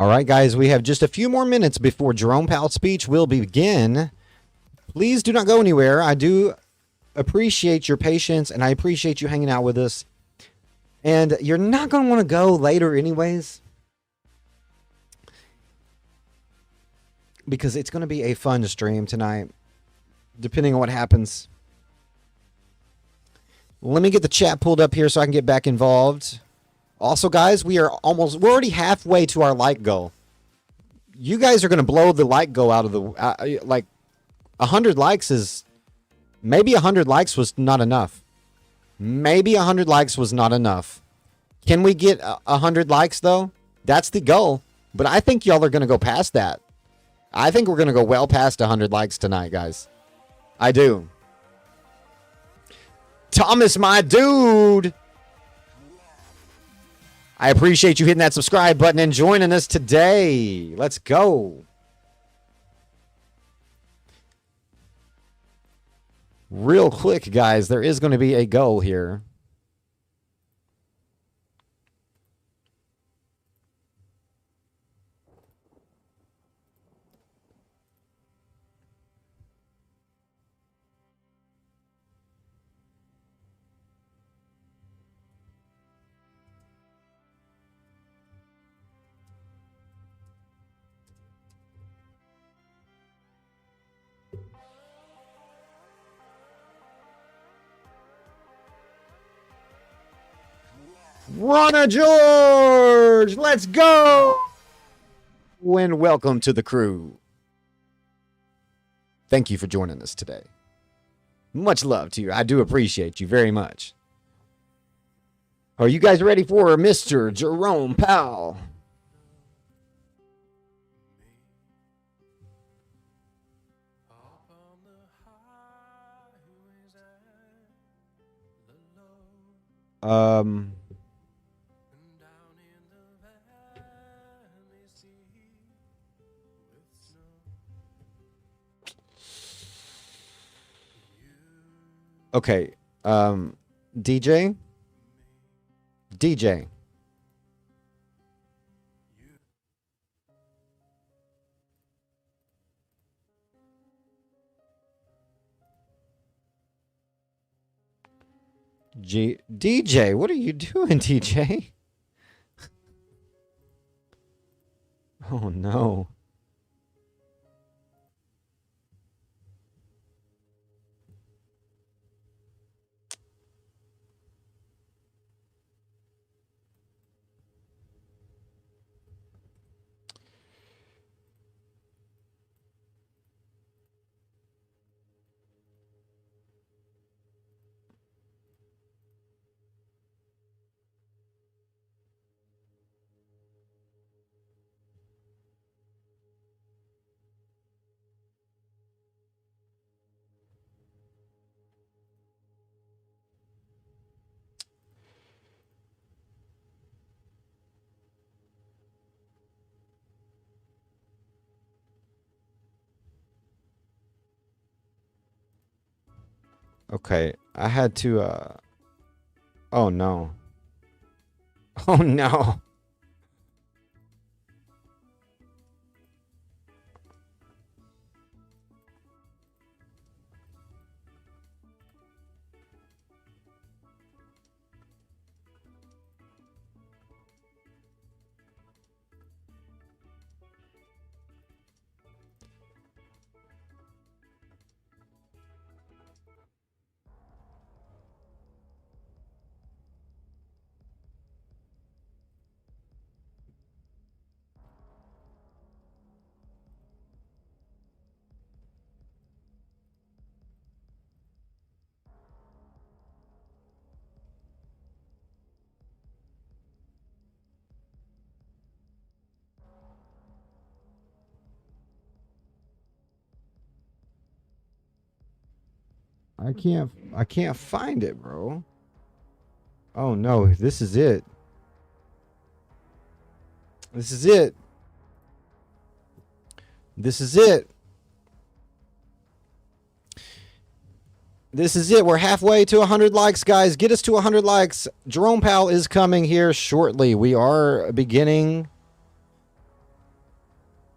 All right, guys, we have just a few more minutes before Jerome Powell's speech will begin. Please do not go anywhere. I do appreciate your patience, and I appreciate you hanging out with us. And you're not going to want to go later anyways, because it's going to be a fun stream tonight, depending on what happens. Let me get the chat pulled up here so I can get back involved. Also, guys, we're already halfway to our like goal. You guys are going to blow the like goal out of the, 100 likes is, maybe 100 likes was not enough. Maybe 100 likes was not enough. Can we get 100 likes, though? That's the goal. But I think y'all are going to go past that. I think we're going to go well past 100 likes tonight, guys. I do. Thomas, my dude. I appreciate you hitting that subscribe button and joining us today. Let's go. Real quick, guys, there is going to be a goal here. Ronna George, let's go. And welcome to the crew. Thank you for joining us today. Much love to you. I do appreciate you very much. Are you guys ready for Mr. Jerome Powell? Okay. DJ. DJ. DJ, what are you doing, DJ? Oh no. Okay, I had to oh no. Oh no. I can't find it, bro. Oh no, this is it. This is it. This is it. This is it. We're halfway to 100 likes, guys. Get us to 100 likes. Jerome Powell is coming here shortly. We are beginning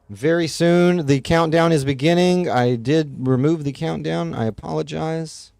very soon. The countdown is beginning. I did remove the countdown. I apologize.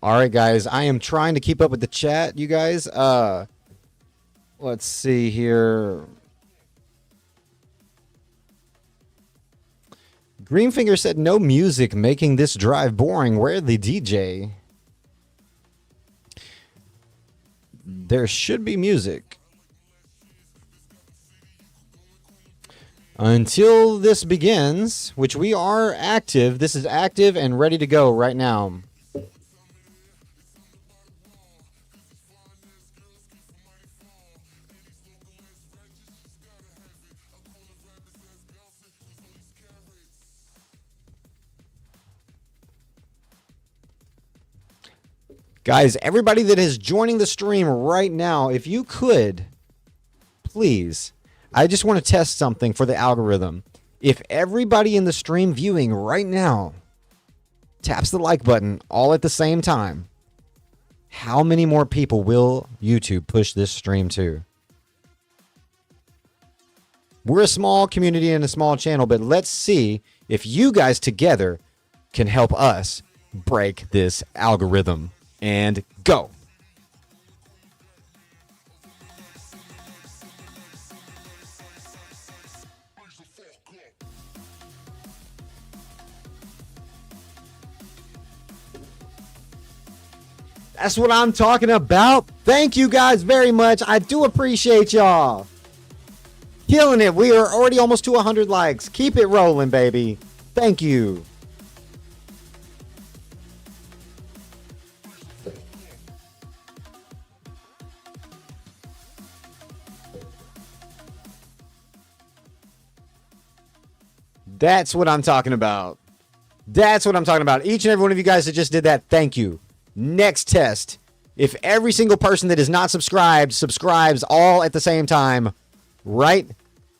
All right, guys. I am trying to keep up with the chat, you guys. Let's see here. Greenfinger said, no music, making this drive boring. Where the DJ? There should be music. Until this begins, which we are active. This is active and ready to go right now. Guys, everybody that is joining the stream right now, if you could, please, I just want to test something for the algorithm. If everybody in the stream viewing right now taps the like button all at the same time, how many more people will YouTube push this stream to? We're a small community and a small channel, but let's see if you guys together can help us break this algorithm. And go. That's what I'm talking about. Thank you guys very much. I do appreciate y'all. Killing it. We are already almost to 100 likes. Keep it rolling, baby. Thank you. That's what I'm talking about. That's what I'm talking about. Each and every one of you guys that just did that, thank you. Next test. If every single person that is not subscribed subscribes all at the same time right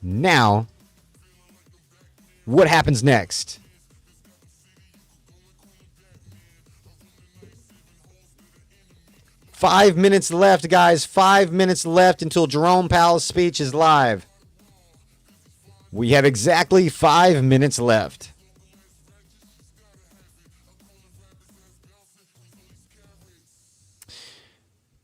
now, what happens next? Five minutes left, guys. 5 minutes left until Jerome Powell's speech is live. We have exactly 5 minutes left.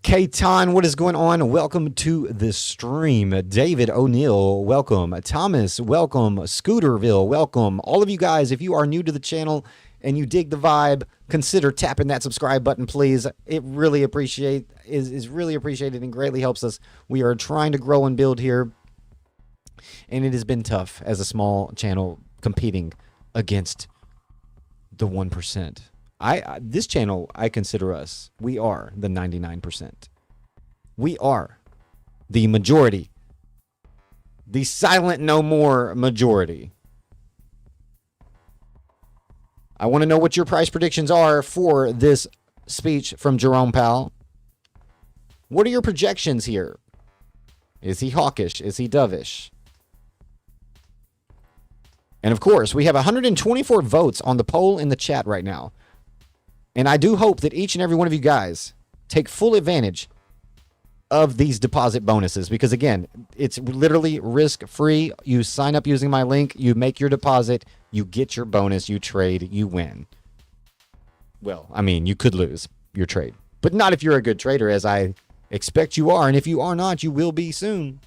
Katan, what is going on? Welcome to the stream. David O'Neill, welcome. Thomas, welcome. Scooterville, welcome. All of you guys, if you are new to the channel and you dig the vibe, consider tapping that subscribe button, please. It really is really appreciated and greatly helps us. We are trying to grow and build here. And it has been tough as a small channel competing against the 1%. This channel, I consider us, we are the 99%. We are the majority. The silent no more majority. I want to know what your price predictions are for this speech from Jerome Powell. What are your projections here? Is he hawkish? Is he dovish? And of course, we have 124 votes on the poll in the chat right now. And I do hope that each and every one of you guys take full advantage of these deposit bonuses. Because again, it's literally risk-free. You sign up using my link, you make your deposit, you get your bonus, you trade, you win. Well, I mean, you could lose your trade. But not if you're a good trader, as I expect you are. And if you are not, you will be soon.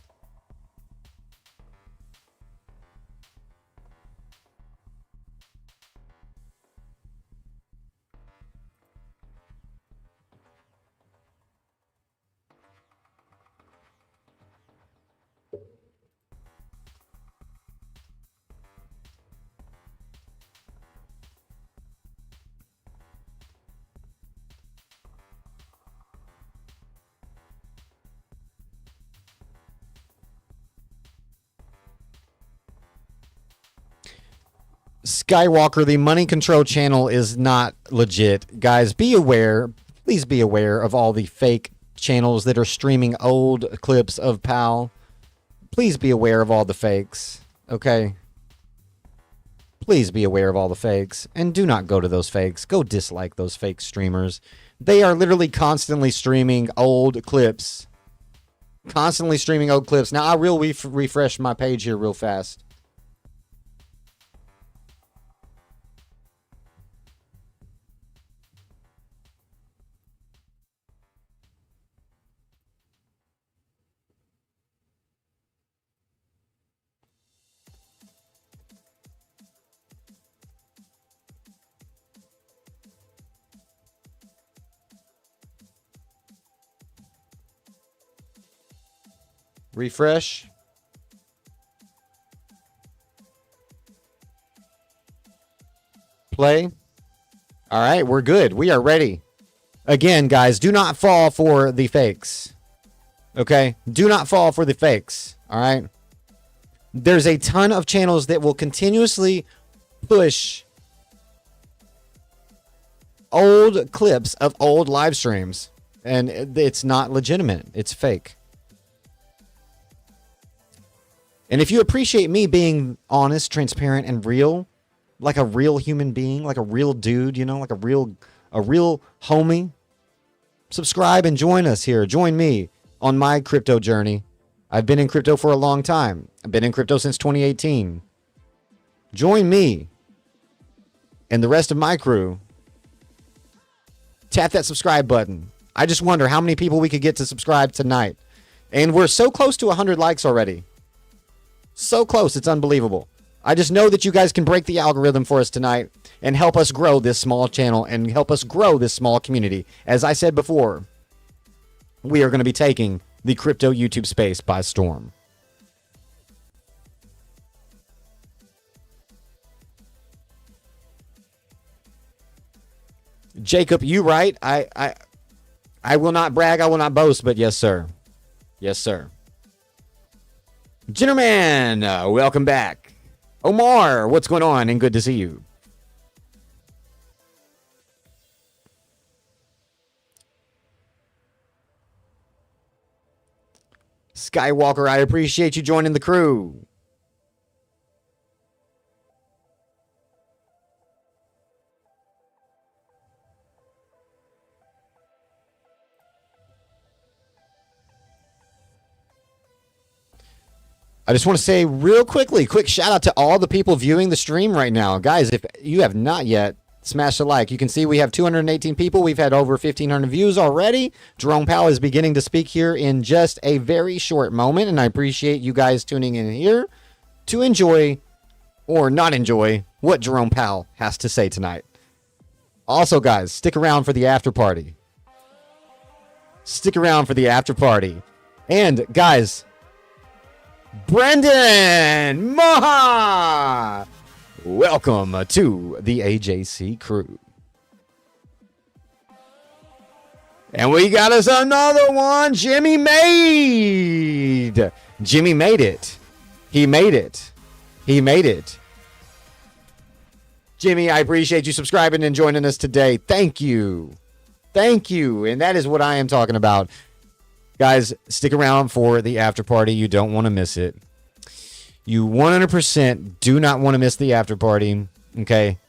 Skywalker, the money control channel is not legit. Guys, be aware. Please be aware of all the fake channels that are streaming old clips of Powell. Please be aware of all the fakes, okay? Please be aware of all the fakes. And do not go to those fakes. Go dislike those fake streamers. They are literally constantly streaming old clips. Constantly streaming old clips. Now, I will refresh my page here real fast. Refresh. Play. All right, we're good. We are ready. Again, guys, do not fall for the fakes. Okay? Do not fall for the fakes. All right? There's a ton of channels that will continuously push old clips of old live streams, and it's not legitimate. It's fake. And if you appreciate me being honest, transparent, and real, like a real human being, like a real dude, you know, like a real homie, subscribe and join us here. Join me on my crypto journey. I've been in crypto for a long time. I've been in crypto since 2018. Join me and the rest of my crew. Tap that subscribe button. I just wonder how many people we could get to subscribe tonight. And we're so close to 100 likes already. So close, it's unbelievable. I just know that you guys can break the algorithm for us tonight and help us grow this small channel and help us grow this small community. As I said before, we are going to be taking the crypto YouTube space by storm. Jacob, you right. I will not brag, I will not boast, but yes, sir. Yes, sir. Gentlemen, welcome back. Omar, what's going on? And good to see you. Skywalker, I appreciate you joining the crew. I just want to say real quickly, quick shout out to all the people viewing the stream right now. Guys, if you have not yet, smash the like. You can see we have 218 people. We've had over 1,500 views already. Jerome Powell is beginning to speak here in just a very short moment, and I appreciate you guys tuning in here to enjoy or not enjoy what Jerome Powell has to say tonight. Also, guys, stick around for the after party. Stick around for the after party. And, guys, Brendan Maha, welcome to the AJC crew. And we got us another one. Jimmy made it. He made it. Jimmy, I appreciate you subscribing and joining us today. Thank you. And that is what I am talking about. Guys, stick around for the after party. You don't want to miss it. You 100% do not want to miss the after party. Okay.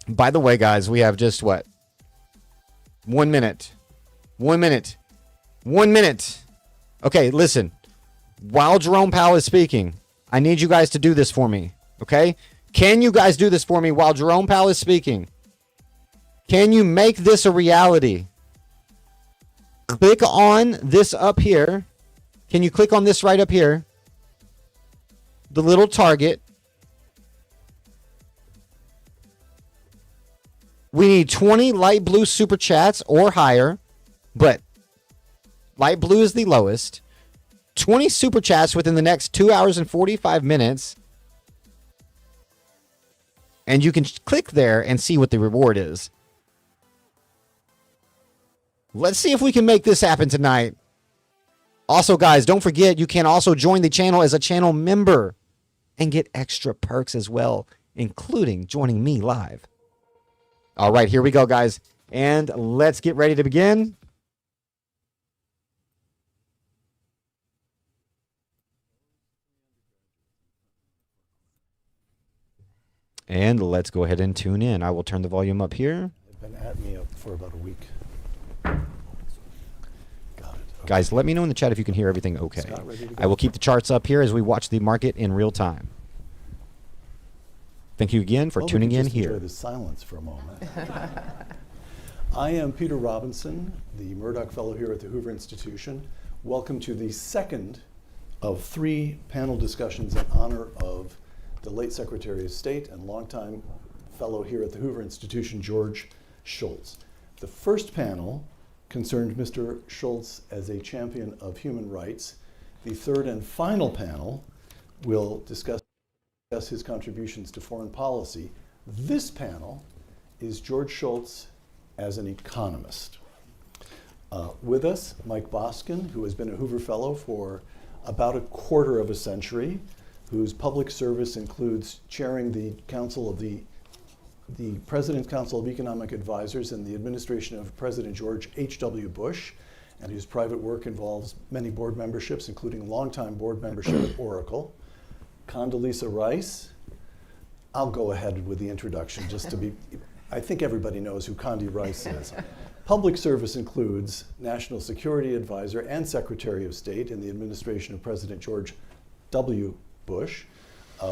By the way, guys, we have just what? 1 minute. 1 minute. 1 minute. Okay, listen. While Jerome Powell is speaking, I need you guys to do this for me. Okay? Can you guys do this for me while Jerome Powell is speaking? Can you make this a reality? Click on this up here. Can you click on this right up here? The little target. We need 20 light blue super chats or higher, but light blue is the lowest. 20 super chats within the next 2 hours and 45 minutes. And you can click there and see what the reward is. Let's see if we can make this happen tonight. Also, guys, don't forget, you can also join the channel as a channel member and get extra perks as well, including joining me live. All right, here we go, guys. And let's get ready to begin. And let's go ahead and tune in. I will turn the volume up here. They've been at me up for about a week. Got it. Okay. Guys, let me know in the chat if you can hear everything okay. Scott, ready to go? I will keep the charts up here as we watch the market in real time. Thank you again for Well, we tuning can in just here. Enjoy the silence for a moment. I am Peter Robinson, the Murdoch Fellow here at the Hoover Institution. Welcome to the second of 3 panel discussions in honor of the late Secretary of State and longtime fellow here at the Hoover Institution, George Shultz. The first panel concerned Mr. Shultz as a champion of human rights The third and final panel will discuss his contributions to foreign policy. This panel is George Shultz as an economist. With us, Mike Boskin, who has been a Hoover Fellow for about a quarter of a century, whose public service includes chairing the Council of the President's Council of Economic Advisors in the administration of President George H.W. Bush, and whose private work involves many board memberships, including longtime board membership at Oracle. Condoleezza Rice. I'll go ahead with the introduction just to be, I think everybody knows who Condi Rice is. Public service includes National Security Advisor and Secretary of State in the administration of President George W. Bush.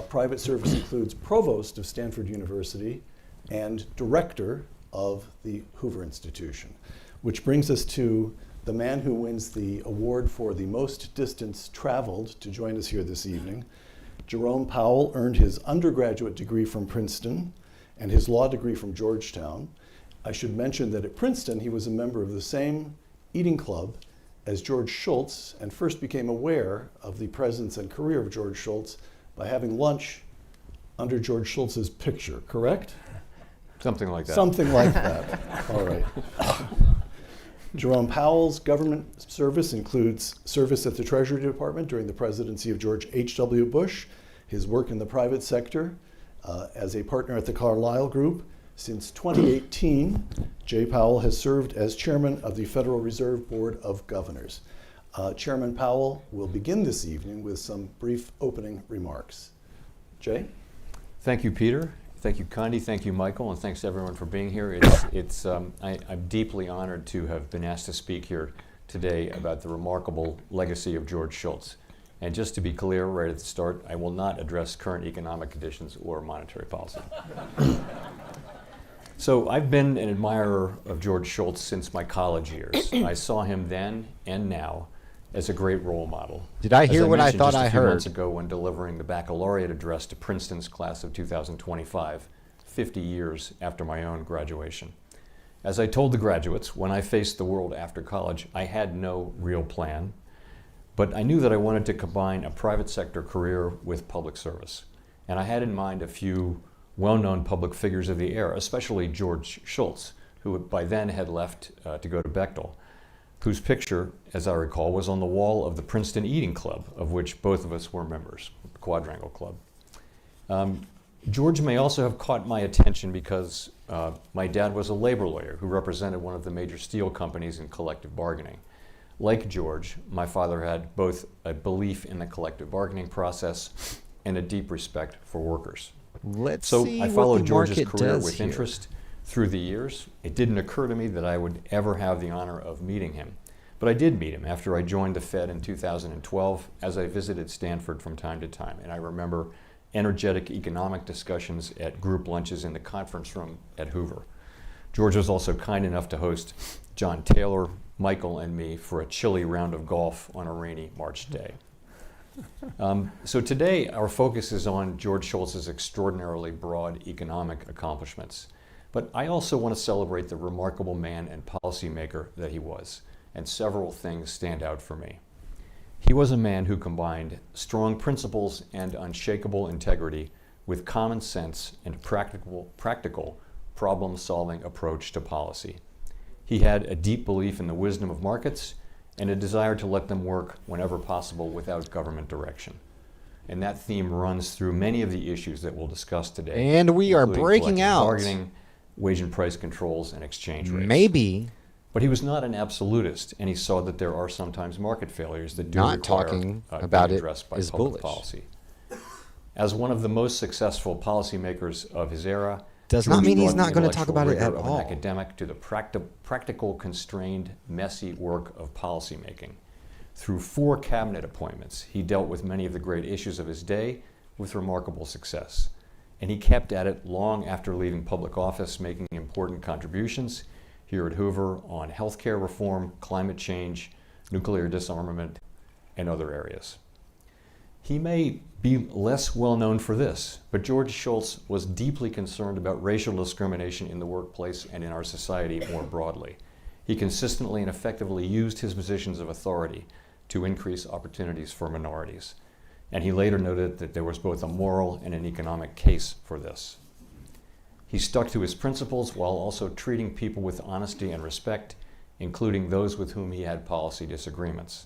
Private service includes Provost of Stanford University and Director of the Hoover Institution. Which brings us to the man who wins the award for the most distance traveled to join us here this evening. Jerome Powell earned his undergraduate degree from Princeton and his law degree from Georgetown. I should mention that at Princeton, he was a member of the same eating club as George Shultz and first became aware of the presence and career of George Shultz by having lunch under George Shultz's picture, correct? Something like that. Something like that. All right. Jerome Powell's government service includes service at the Treasury Department during the presidency of George H.W. Bush, his work in the private sector as a partner at the Carlyle Group. Since 2018, Jay Powell has served as chairman of the Federal Reserve Board of Governors. Chairman Powell will begin this evening with some brief opening remarks. Jay? Thank you, Peter. Thank you, Condi. Thank you, Michael. And thanks to everyone for being here. I'm deeply honored to have been asked to speak here today about the remarkable legacy of George Shultz. And just to be clear right at the start, I will not address current economic conditions or monetary policy. So I've been an admirer of George Shultz since my college years. I saw him then and now as a great role model. Did I hear what I thought I just a few heard? months ago when delivering the baccalaureate address to Princeton's class of 2025, 50 years after my own graduation. As I told the graduates, when I faced the world after college, I had no real plan, but I knew that I wanted to combine a private sector career with public service. And I had in mind a few well-known public figures of the era, especially George Shultz, who by then had left to go to Bechtel, whose picture, as I recall, was on the wall of the Princeton Eating Club, of which both of us were members, the Quadrangle Club. George may also have caught my attention because my dad was a labor lawyer who represented one of the major steel companies in collective bargaining. Like George, my father had both a belief in the collective bargaining process and a deep respect for workers. Let's So see I what followed the George's market career does with here. interest through the years. It didn't occur to me that I would ever have the honor of meeting him. But I did meet him after I joined the Fed in 2012 as I visited Stanford from time to time. And I remember energetic economic discussions at group lunches in the conference room at Hoover. George was also kind enough to host John Taylor, Michael, and me for a chilly round of golf on a rainy March day. So today, our focus is on George Shultz's extraordinarily broad economic accomplishments. But I also want to celebrate the remarkable man and policymaker that he was, and several things stand out for me. He was a man who combined strong principles and unshakable integrity with common sense and practical problem-solving approach to policy. He had a deep belief in the wisdom of markets and a desire to let them work whenever possible without government direction. And that theme runs through many of the issues that we'll discuss today. And we are including breaking collective out. bargaining, wage and price controls, and exchange rates. Maybe But he was not an absolutist, and he saw that there are sometimes market failures that do not require talking being about it addressed by is public bullish. policy. As one of the most successful policymakers of his era, Does not George mean he's brought the not going to talk intellectual about it rigor at of an all. academic to the practical, constrained, messy work of policymaking. Through 4 cabinet appointments, he dealt with many of the great issues of his day with remarkable success. And he kept at it long after leaving public office, making important contributions here at Hoover on healthcare reform, climate change, nuclear disarmament, and other areas. He may be less well known for this, but George Shultz was deeply concerned about racial discrimination in the workplace and in our society more broadly. He consistently and effectively used his positions of authority to increase opportunities for minorities. And he later noted that there was both a moral and an economic case for this. He stuck to his principles while also treating people with honesty and respect, including those with whom he had policy disagreements.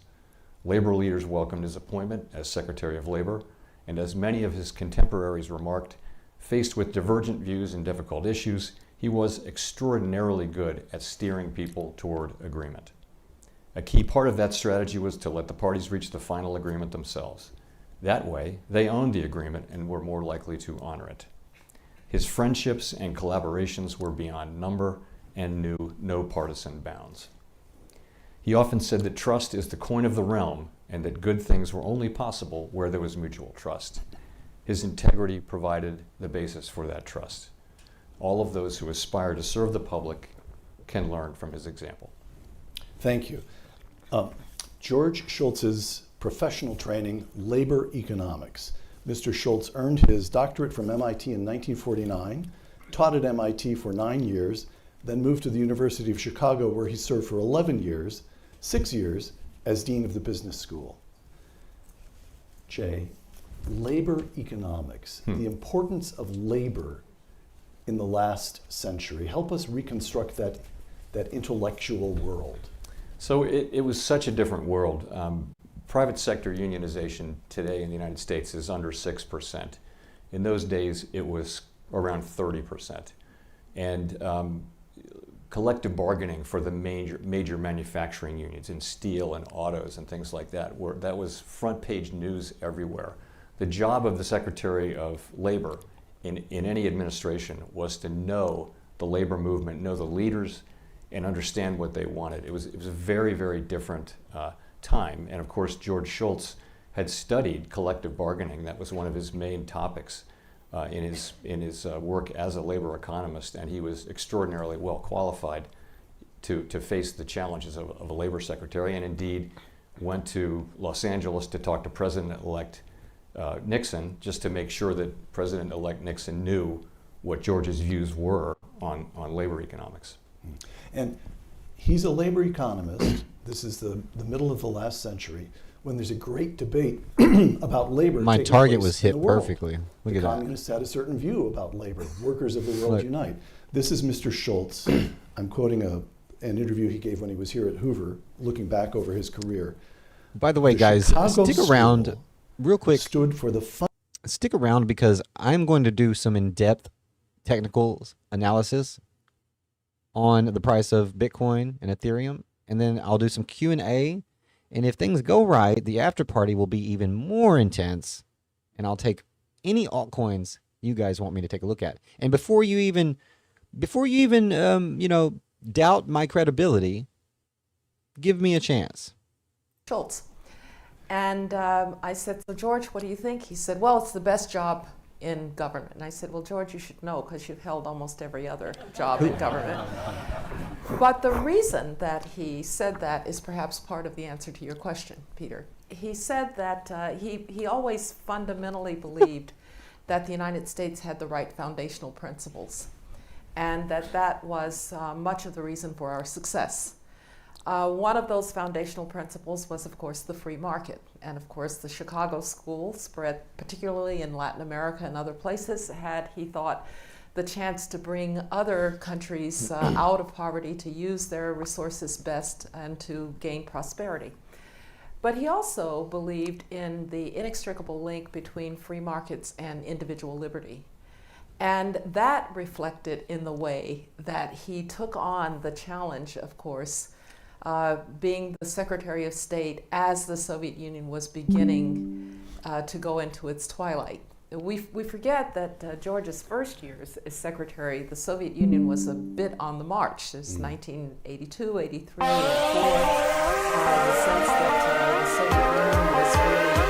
Labor leaders welcomed his appointment as Secretary of Labor, and as many of his contemporaries remarked, faced with divergent views and difficult issues, he was extraordinarily good at steering people toward agreement. A key part of that strategy was to let the parties reach the final agreement themselves. That way, they owned the agreement and were more likely to honor it. His friendships and collaborations were beyond number and knew no partisan bounds. He often said that trust is the coin of the realm and that good things were only possible where there was mutual trust. His integrity provided the basis for that trust. All of those who aspire to serve the public can learn from his example. Thank you. George Shultz's professional training, labor economics. Mr. Schultz earned his doctorate from MIT in 1949, taught at MIT for 9 years, then moved to the University of Chicago where he served for 11 years, 6 years as Dean of the Business School. Jay, labor economics, the importance of labor in the last century. Help us reconstruct that intellectual world. So it was such a different world. Private sector unionization today in the United States is under 6%. In those days, it was around 30%. And collective bargaining for the major manufacturing unions in steel and autos and things like that, that was front page news everywhere. The job of the Secretary of Labor in any administration was to know the labor movement, know the leaders, and understand what they wanted. It was a very, very different time. And of course, George Shultz had studied collective bargaining. That was one of his main topics in his work as a labor economist, and he was extraordinarily well qualified to face the challenges of a labor secretary, and indeed went to Los Angeles to talk to President-elect Nixon, just to make sure that President-elect Nixon knew what George's views were on labor economics. And he's a labor economist. This is the middle of the last century, when there's a great debate about labor. My taking target place was in hit the world. perfectly. Look The at that. communists had a certain view about labor. Workers of the world Look. unite. This is Mr. Schultz. I'm quoting an interview he gave when he was here at Hoover, looking back over his career. By the way, The guys, Chicago stick around School real quick. Stood for the fun. Stick around because I'm going to do some in-depth technical analysis on the price of Bitcoin and Ethereum, and then I'll do some Q&A, and if things go right, the after party will be even more intense, and I'll take any altcoins you guys want me to take a look at. And before you even doubt my credibility, give me a chance. Schultz. And I said, so George, what do you think? He said, well, it's the best job in government. And I said, well, George, you should know because you've held almost every other job in government. But the reason that he said that is perhaps part of the answer to your question, Peter. He said that he always fundamentally believed that the United States had the right foundational principles, and that was much of the reason for our success. One of those foundational principles was, of course, the free market. And of course, the Chicago School, spread particularly in Latin America and other places, had, he thought, the chance to bring other countries out of poverty, to use their resources best, and to gain prosperity. But he also believed in the inextricable link between free markets and individual liberty. And that reflected in the way that he took on the challenge, of course, being the Secretary of State as the Soviet Union was beginning to go into its twilight. We forget that George's first years as Secretary, the Soviet Union was a bit on the march. There's 1982, 83, 84, the sense that the Soviet Union was really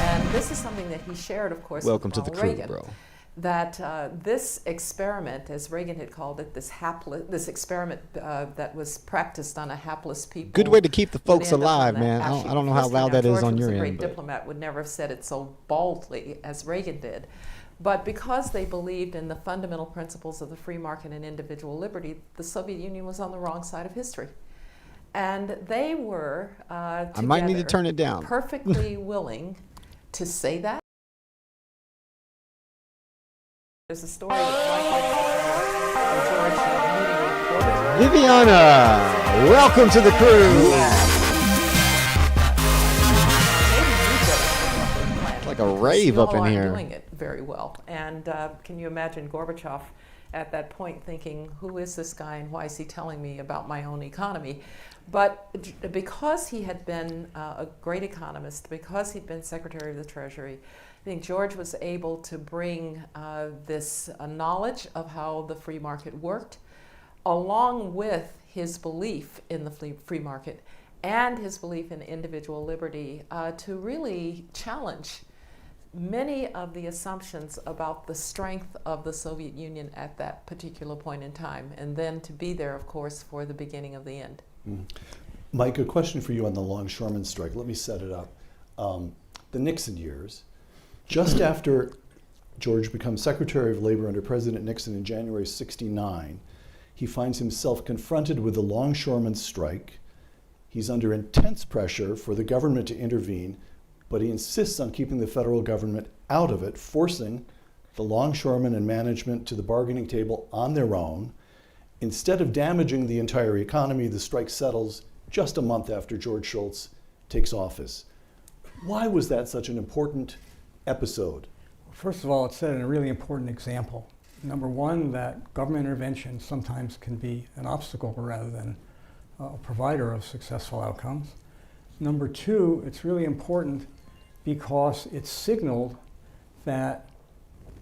And this is something that he shared, of course, Welcome with to the Ronald crew, Reagan. bro. That this experiment, as Reagan had called it, this experiment that was practiced on a hapless people. Good way to keep the folks would end up alive, on that man. ashy I don't know how history. loud Now, that is George on was your a great end. But diplomat, would never have said it so boldly as Reagan did. But because they believed in the fundamental principles of the free market and individual liberty, the Soviet Union was on the wrong side of history. And they were I might need to turn it down. Perfectly willing to say that. There's a story that Viviana, welcome to the crew. It's like a rave up in here. Doing it very well. And can you imagine Gorbachev at that point thinking, who is this guy and why is he telling me about my own economy? But because he had been a great economist, because he'd been Secretary of the Treasury, I think George was able to bring this knowledge of how the free market worked, along with his belief in the free market and his belief in individual liberty, to really challenge many of the assumptions about the strength of the Soviet Union at that particular point in time, and then to be there, of course, for the beginning of the end. Mike, a question for you on the longshoreman strike. Let me set it up. The Nixon years, just after George becomes Secretary of Labor under President Nixon in January '69, he finds himself confronted with the longshoreman strike. He's under intense pressure for the government to intervene, but he insists on keeping the federal government out of it, forcing the longshoremen and management to the bargaining table on their own. Instead of damaging the entire economy, the strike settles just a month after George Shultz takes office. Why was that such an important episode? First of all, it set a really important example. Number one, that government intervention sometimes can be an obstacle rather than a provider of successful outcomes. Number two, it's really important because it signaled that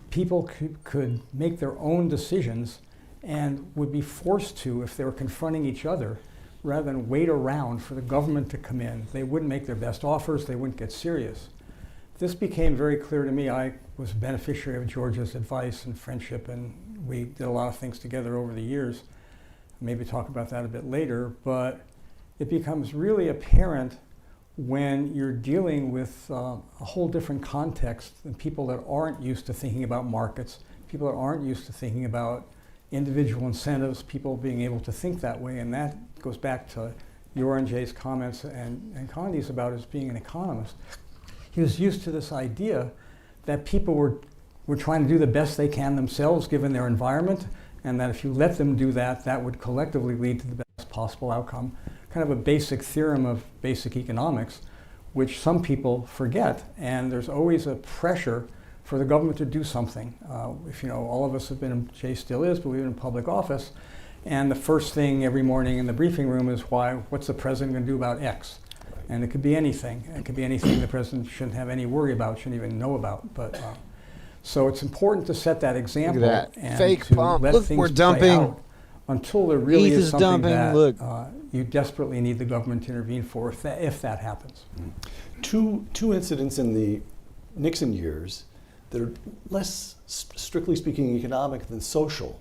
people could make their own decisions and would be forced to if they were confronting each other rather than wait around for the government to come in. They wouldn't make their best offers, they wouldn't get serious. This became very clear to me. I was a beneficiary of George's advice and friendship, and we did a lot of things together over the years. Maybe talk about that a bit later, but it becomes really apparent when you're dealing with a whole different context than people that aren't used to thinking about markets, people that aren't used to thinking about individual incentives, people being able to think that way. And that goes back to your and Jay's comments and Condi's about as being an economist. He was used to this idea that people were trying to do the best they can themselves given their environment, and that if you let them do that, that would collectively lead to the best possible outcome. Kind of a basic theorem of basic economics, which some people forget, and there's always a pressure for the government to do something. If you know, all of us have been, Jay still is, but we've been in public office, and the first thing every morning in the briefing room is what's the president going to do about X? And it could be anything. It could be anything the president shouldn't have any worry about, shouldn't even know about. But so it's important to set that example. Look at that and fake to pump. let Look, things we're play dumping. out until there really ETH is is something dumping. that Look. You desperately need the government to intervene for if that happens. Two incidents in the Nixon years that are less, strictly speaking, economic than social.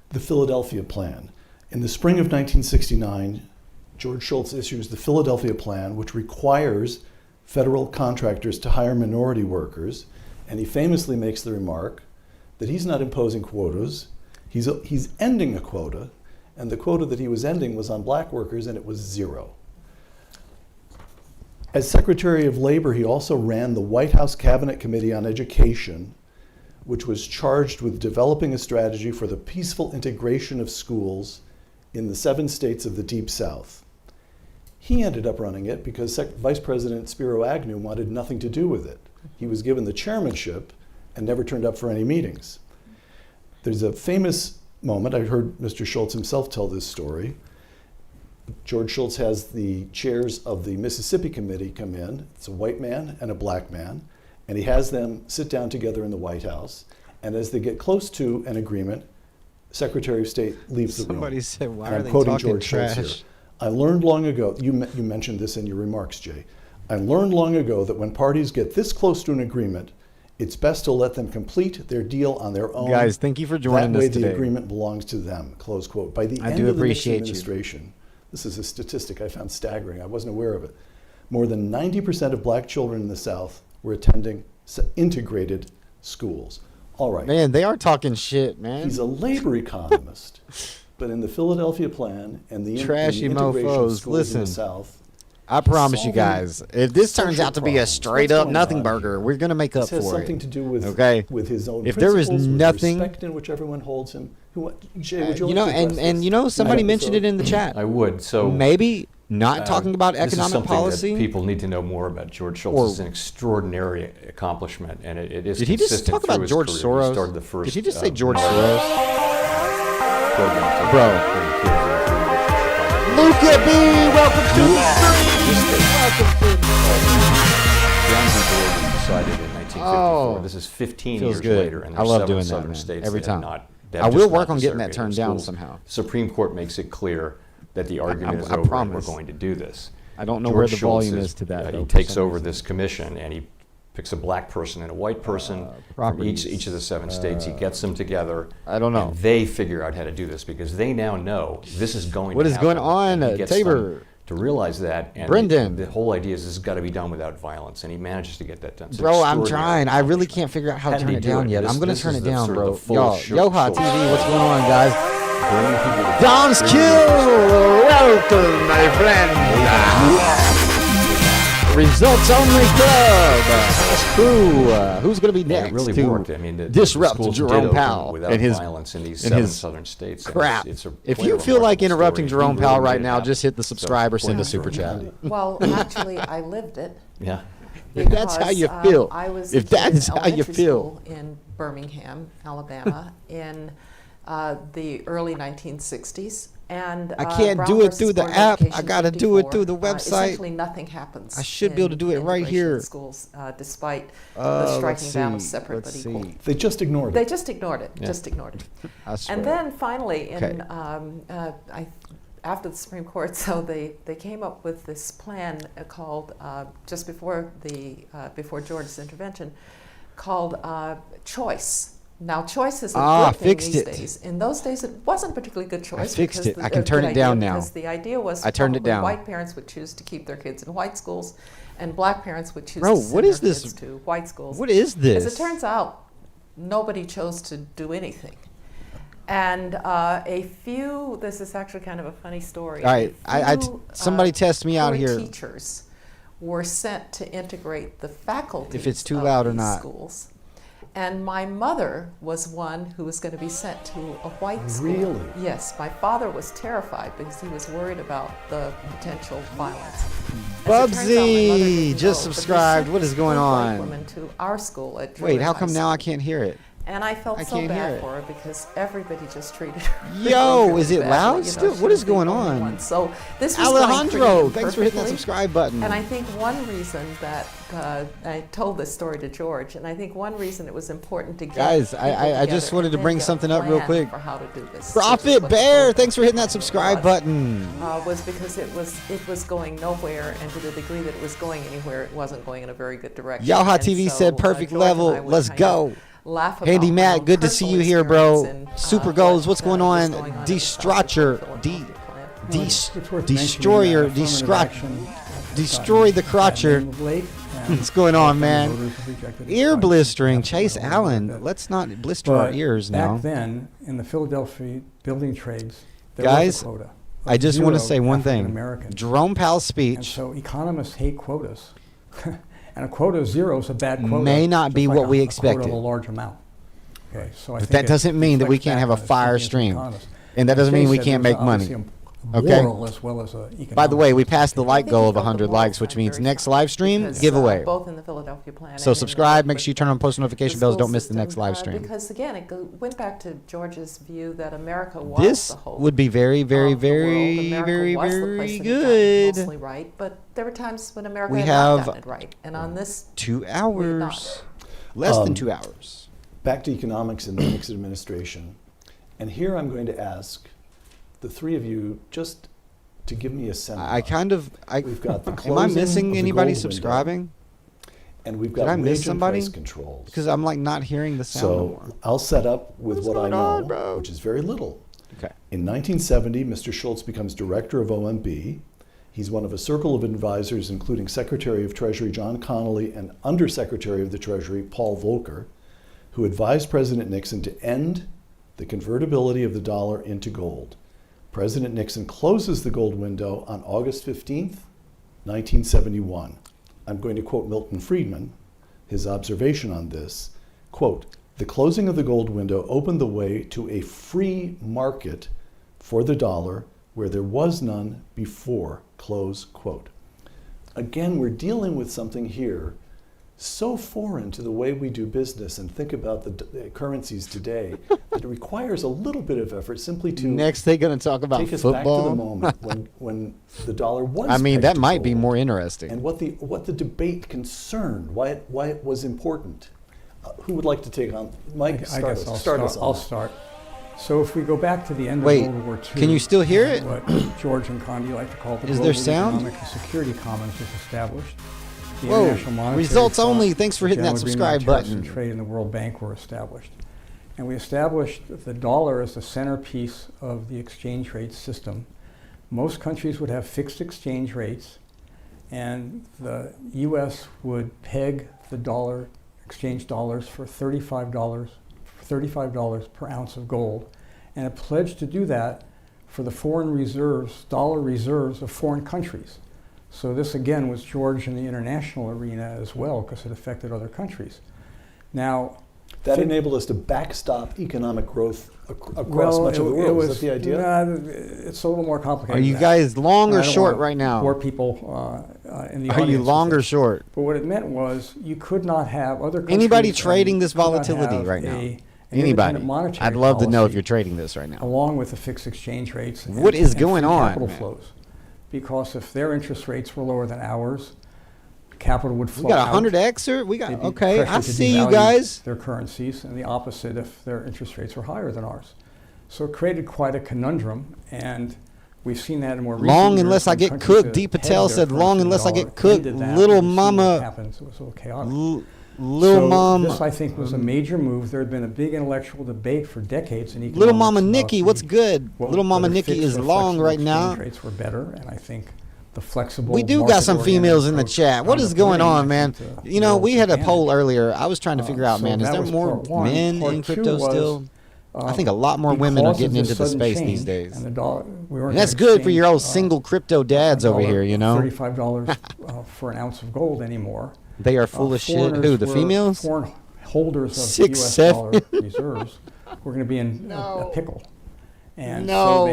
The Philadelphia Plan. In the spring of 1969, George Shultz issues the Philadelphia Plan, which requires federal contractors to hire minority workers, and he famously makes the remark that he's not imposing quotas, he's ending a quota, and the quota that he was ending was on black workers, and it was 0. As Secretary of Labor, he also ran the White House Cabinet Committee on Education, which was charged with developing a strategy for the peaceful integration of schools in the 7 states of the Deep South. He ended up running it because Vice President Spiro Agnew wanted nothing to do with it. He was given the chairmanship and never turned up for any meetings. There's a famous moment, I heard Mr. Shultz himself tell this story. George Shultz has the chairs of the Mississippi Committee come in. It's a white man and a black man, and he has them sit down together in the White House. And as they get close to an agreement, Secretary of State leaves the room. Somebody said, why And are I'm they quoting talking George Shultz trash? here. I learned long ago, you mentioned this in your remarks, Jay. I learned long ago that when parties get this close to an agreement, it's best to let them complete their deal on their own. Guys, thank you for joining that way us today. the agreement belongs to them, close quote. By the I end do of the Nixon appreciate you. administration, this is a statistic I found staggering. I wasn't aware of it. More than 90% of black children in the South were attending integrated schools. All right. Man, they are talking shit, man. He's a labor economist, but in the Philadelphia Plan and the Trashy integration of mofos, schools in listen. the South, I promise you solving guys, if this turns social out to be a problems. straight What's up going nothing on burger, here? we're gonna make up This has for something it. to do with Okay? with his own If there is principles, with nothing, respect in which everyone holds him. Jay, would you you like know, to address and this you know, somebody episode? mentioned it in the chat. I would. So Maybe not talking about this is economic something policy. that people need to know more about. George Schultz Or- is an extraordinary accomplishment, and it is Did he just consistent talk through about his George career. Soros? He started the first, Did he just say George program to Bro. bring kids into Luca B, welcome to the stream. decided in 1954. Oh, This is 15 feels years good. later, and I there's love 7 doing that, southern man. states Every that have time. not. I will work on getting that turned down schools. somehow. Supreme Court makes it clear that the argument is I over and promise. we're going to do this. I don't know George where the Schultz volume is to that, though, he for takes some over reason. this commission and he picks a black person and a white person from properties. each of the 7 states. He gets them together. I don't know. And they figure out how to do this because they now know this is going What to is happen. going on, And he gets Tabor? them to realize that. And Brendan. The whole idea is this has got to be done without violence, and he manages to get that done. It's an Bro, I'm extraordinary trying. I really accomplishment. can't figure out how How to did turn he it do down it? yet. This- I'm gonna this turn is it the down, sort of bro. the full Y'all, show- Yoha show. TV, what's going on, guys? Bringing people together. Dom's Bringing Q, welcome, my friend. Results only club. Who's going to be next? It really to worked. I mean, the disrupt schools did Jerome open Powell without and his violence in these and 7 his southern states. And crap. it's a If quite you a feel like remarkable interrupting story. Jerome He Powell really right did now, happen. just hit the subscribe or So, send a quite super chat. Well, actually, I lived it. Yeah. If that's how you because, feel, I was if a kid that's in how you elementary feel, school in Birmingham, Alabama, in the early 1960s. And I can't Brown do it versus through the Board of app. I Education gotta do it 54, through the website. Essentially, nothing happens. I should be able to do it right integration here. in schools, despite the let's striking down of see, separate let's but equal. see. They just ignored They it. just ignored it. Yeah. Just ignored it. I swear. And then finally, in Okay. after the Supreme Court, so they came up with this plan called just before before George's intervention, called choice. Now, choice is a good thing fixed these it. days. In those days, it wasn't a particularly good choice. fixed because it. I can turn it down now. Because the idea was I turned it probably down. white parents would choose to keep their kids in white schools, and black parents would choose Bro, to send what their is this? kids to white schools. What is this? As it turns out, nobody chose to do anything. And this is actually kind of a funny story. All right, somebody test me out here. Teachers were sent to integrate the faculty If it's too of loud or these not. schools. And my mother was one who was going to be sent to a white school. Really? Yes, my father was terrified because he was worried about the potential violence. As it turns out, my mother Bubsy didn't just go, but they subscribed. sent What is this going poor white on? woman to our school at Wait, Druid how High come now I School. can't hear it? And I felt I so can't hear bad it. for her because everybody just treated her. really, Yo, really is it badly. loud You know, still? she What was is the going only on? one. So this was going Alejandro, pretty thanks for hitting that perfectly. subscribe button. And I think one reason that I told this story to George, and I think one reason it was important to get Guys, people I just together wanted to and bring make a something up real plan quick. for how to do this. which is Profit what the Bear, program thanks for hitting that subscribe was. button. Was because it was going nowhere, and to the degree that it was going anywhere, it wasn't going in a very good direction. Yaha And TV so, said perfect George and level. I would Let's kind go. of laugh about Handy my Matt, own good to see personal you here, bro. experience in, Super Goals, what's going was on? going on in the Destructure, Philadelphia plan. It's worth Destroyer, mentioning that affirmative action Destroy the crotcher. got named late, and What's going on, man? voters have rejected Ear it. blistering, That's Chase what I Allen. wanted. Let's not blister our But ears back now. then, in the Philadelphia building trades, there Guys, was a quota. I just want to Zero say one thing. African-American. Jerome Powell's And speech so economists hate quotas. And a quota of zero is a bad quota. may not just be like what we a expected. quota of a large amount. Okay, so I But think that doesn't mean that we reflects can't back have a on his fire opinion as an stream. economist. And that doesn't Jay mean we said can't there's make money. obviously a Okay? moral as well as a economic. By the way, we passed the I like think goal he of felt the 100 moral likes, which side means very next strongly live stream, because, giveaway. both in the Philadelphia plan So and in subscribe, the- make sure you turn on post notification the bells, school don't miss the next system, live stream. Because again, it went back to George's view that America was This the hope would be very, very, of the world. very, America very, was the very place that had gotten good. mostly right, but there were times when America We had have not gotten it right, and on this 2 we did not. hours. Less than 2 hours. Back to economics in the Nixon administration. And here I'm going to ask the three of you just to give me a sentiment. We've got the am I closing of missing the anybody gold window, subscribing? and we've Did got I miss wage and somebody? price controls. Because I'm like not hearing the sound no So more. I'll set up with What's what I going on, know, bro? which is very little. Okay. In 1970, Mr. Schultz becomes director of OMB. He's one of a circle of advisors, including Secretary of Treasury John Connolly and Undersecretary of the Treasury Paul Volcker, who advised President Nixon to end the convertibility of the dollar into gold. President Nixon closes the gold window on August 15th, 1971. I'm going to quote Milton Friedman, his observation on this, quote, "The closing of the gold window opened the way to a free market for the dollar where there was none before," close quote. Again, we're dealing with something here so foreign to the way we do business and think about the currencies today that it requires a little bit of effort simply to Next, they're going to talk about take us football. back to the moment when the dollar was. I mean, pegged that to might be gold, more interesting. and what the debate concerned, why it was important. Who would like to take on? Mike, I guess I'll start us I'll on. start. So if we go back to the end Wait, of World War II, can you still hear it? What George and Condi like to call the Is Global there sound? Economic and Security Commons was established. The Whoa, International Monetary results Fund, only. Thanks for hitting that General Agreement subscribe on Tariffs button. and Trade and the World Bank were established. And we established the dollar as the centerpiece of the exchange rate system. Most countries would have fixed exchange rates, and the U.S. would peg the dollar, exchange dollars for $35 per ounce of gold, and it pledged to do that for the foreign reserves, dollar reserves of foreign countries. So this again was George in the international arena as well, because it affected other countries. Now, That enabled us to backstop economic growth across much of the world. Is that the idea? It's a little more complicated. Are you than that. guys long or I don't short wanna right now? bore people in the Are you audience long with or this. short? But what it meant was you could not have other countries. Anybody trading this could not volatility have right now? an Anybody? independent monetary I'd love to know if policy you're trading this right now. along with the fixed exchange rates. What is and going free on, Capital man? flows, because if their interest rates were lower than ours, capital would flow We got out. 100x or we got They'd be okay. I pressured to see you devalue guys. their currencies, and the opposite if their interest rates were higher than ours. So it created quite a conundrum, and we've seen that in more recent Long years unless I when get countries cooked. that D. hedged Patel their said, "Long currency in unless I dollar get cooked." ended that, Little and we've seen what mama, happens. It was a little chaotic. little So mama, this, I think, was a major move. There had been a big intellectual debate for decades in economics. little mama about Nikki. What's good? what- Little mama whether Nikki fixed is or long flexible right now. exchange rates were better, and I think the flexible. We do got some market-oriented females in the approach chat. What on is the going plane, on, I man? think, You know, we had a advantage. poll earlier. I was trying to figure out, So man, is that there was more part one. men Part in two crypto was, still? I think a lot more women are because of getting into the sudden space these change days. and the dollar, we weren't And that's gonna good for your old exchange, single crypto dads over dollar- here, you know? $35 for an ounce of gold anymore. They are full of shit. Who, Foreigners the were- females? Foreign holders of 6, U.S. 7. dollar reserves were going to be in a pickle. And No, so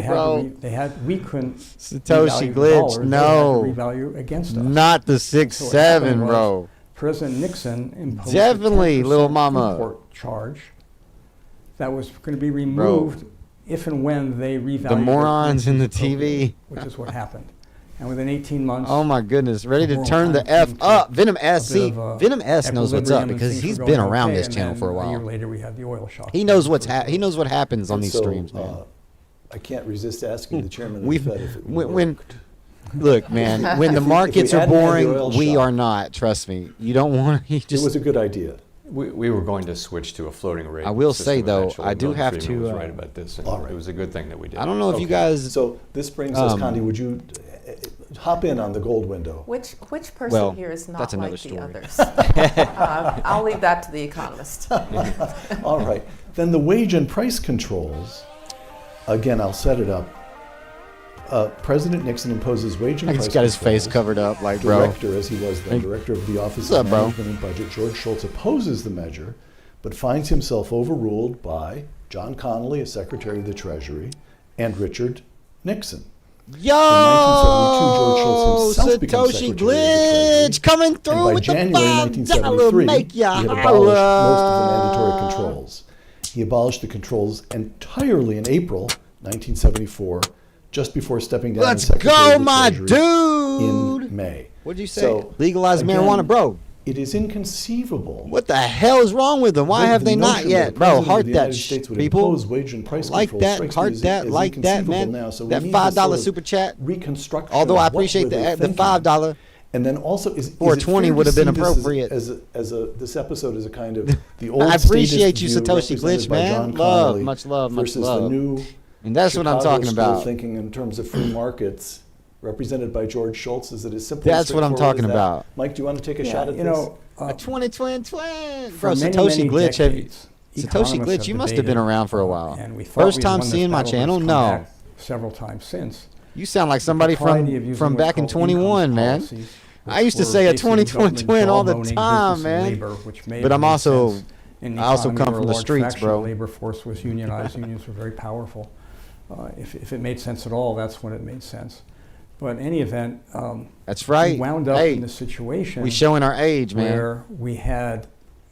they had bro. we couldn't Satoshi revalue the glitch, dollars, they no. had to revalue against us. Not the 6, So what 7, happened was bro. President Nixon imposed Definitely, a 10% little mama. import charge that was going to be removed if and when they revalued The morons in the appropriately, TV. which is what happened. And within 18 months, Oh my goodness, ready to world turn the kind of F came to up. Venom S, a bit see, of a Venom S knows what's up equilibrium and because things he's were been going around okay, this and channel then for a A year while. later, we had the oil shock. He knows he knows what happens on And these so, streams, man. I can't resist asking the chairman of We've- the Fed if it when worked. Look, man, when the If we markets are hadn't had the boring, oil we shock. are not. Trust me. You don't want to. It Just was a good idea. We were going to switch to a floating rate. I will system say, though, eventually. I do Milton have Friedman to, was right about this, and all right. it was a good thing that we did. I don't know if you Okay. guys. So this brings us, Um, Condi, would you hop in on the gold window? Which person Well, here is not that's another like the story. others? I'll leave that to the economist. All right. Then the wage and price controls, again, I'll set it up. President Nixon imposes wage and I price just got his face controls. covered up, like, bro. Director, as he was then, director of the Office What's of up, bro? Management and Budget, George Shultz opposes the measure, but finds himself overruled by John Connally, as Secretary of the Treasury, and Richard Nixon. Yo, 1972, George Schultz himself becomes Satoshi Secretary of the Glitch Treasury. coming And through by with January the $5 1973, make ya he had abolished most of the holla. mandatory controls. He abolished the controls entirely in April 1974, just before stepping down Let's as Secretary go, of the my Treasury dude. in May. What'd you say? So, Legalize again, marijuana, bro. It is inconceivable. What the hell is wrong with them? Why The- have the they not notion yet, that the bro? President of Heart the that, United States would people. impose wage and price Like controls that, strikes me heart as- that, as like that, inconceivable man. now. So we That need to $5 sort of super chat. reconstruction. Although I of what appreciate were they the thinking. $5. And then also, is 420 it fair would to have been see this appropriate. as a this episode is a kind of the old I appreciate statist you, view Satoshi represented Glitch, by man. John Love, Connally much love, much versus love. the new And that's what I'm Chicago talking school about. thinking in terms of free markets, represented by George Schultz. Is it as simple? That's as what I'm straightforward talking as that? about. Mike, do you want to take a Yeah, shot at you this? know, A twin. for Bro, many, Satoshi many Glitch. Have you, decades, Satoshi economists Glitch, you must have been debated, around for a while. and we thought First we'd time won this seeing my battle, but channel? it's come No. back several times since. You sound like somebody propriety of using from what's back in called 21, income man. policies, I used to which say were a basically 2020 government twin all the jawboning time, business and man. labor, which made But I'm no also, sense in the I also economy come where from a the large streets, fraction of bro. the labor force was unionized. Unions were very powerful. If it made sense at all, that's when it made sense. But in any event, That's right. we wound up Hey, in this situation we showing our age, man. where we had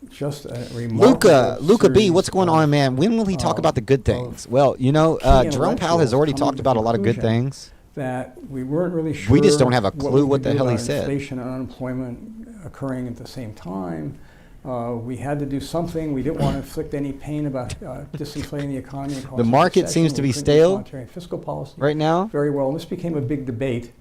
just a remarkable Luca B, series what's going of, on, man? When will he talk about the good things? Well, you know, key Jerome Powell has intellectuals already coming talked to about a the lot of good conclusion things. that we weren't really sure. We just don't have a clue we what could the do hell he about said. Inflation and unemployment occurring at the same time. We had to do something. We didn't want to inflict any pain about disinflating the economy. And The market seems to be stale monetary and fiscal policy right now. very well. And this became a big debate.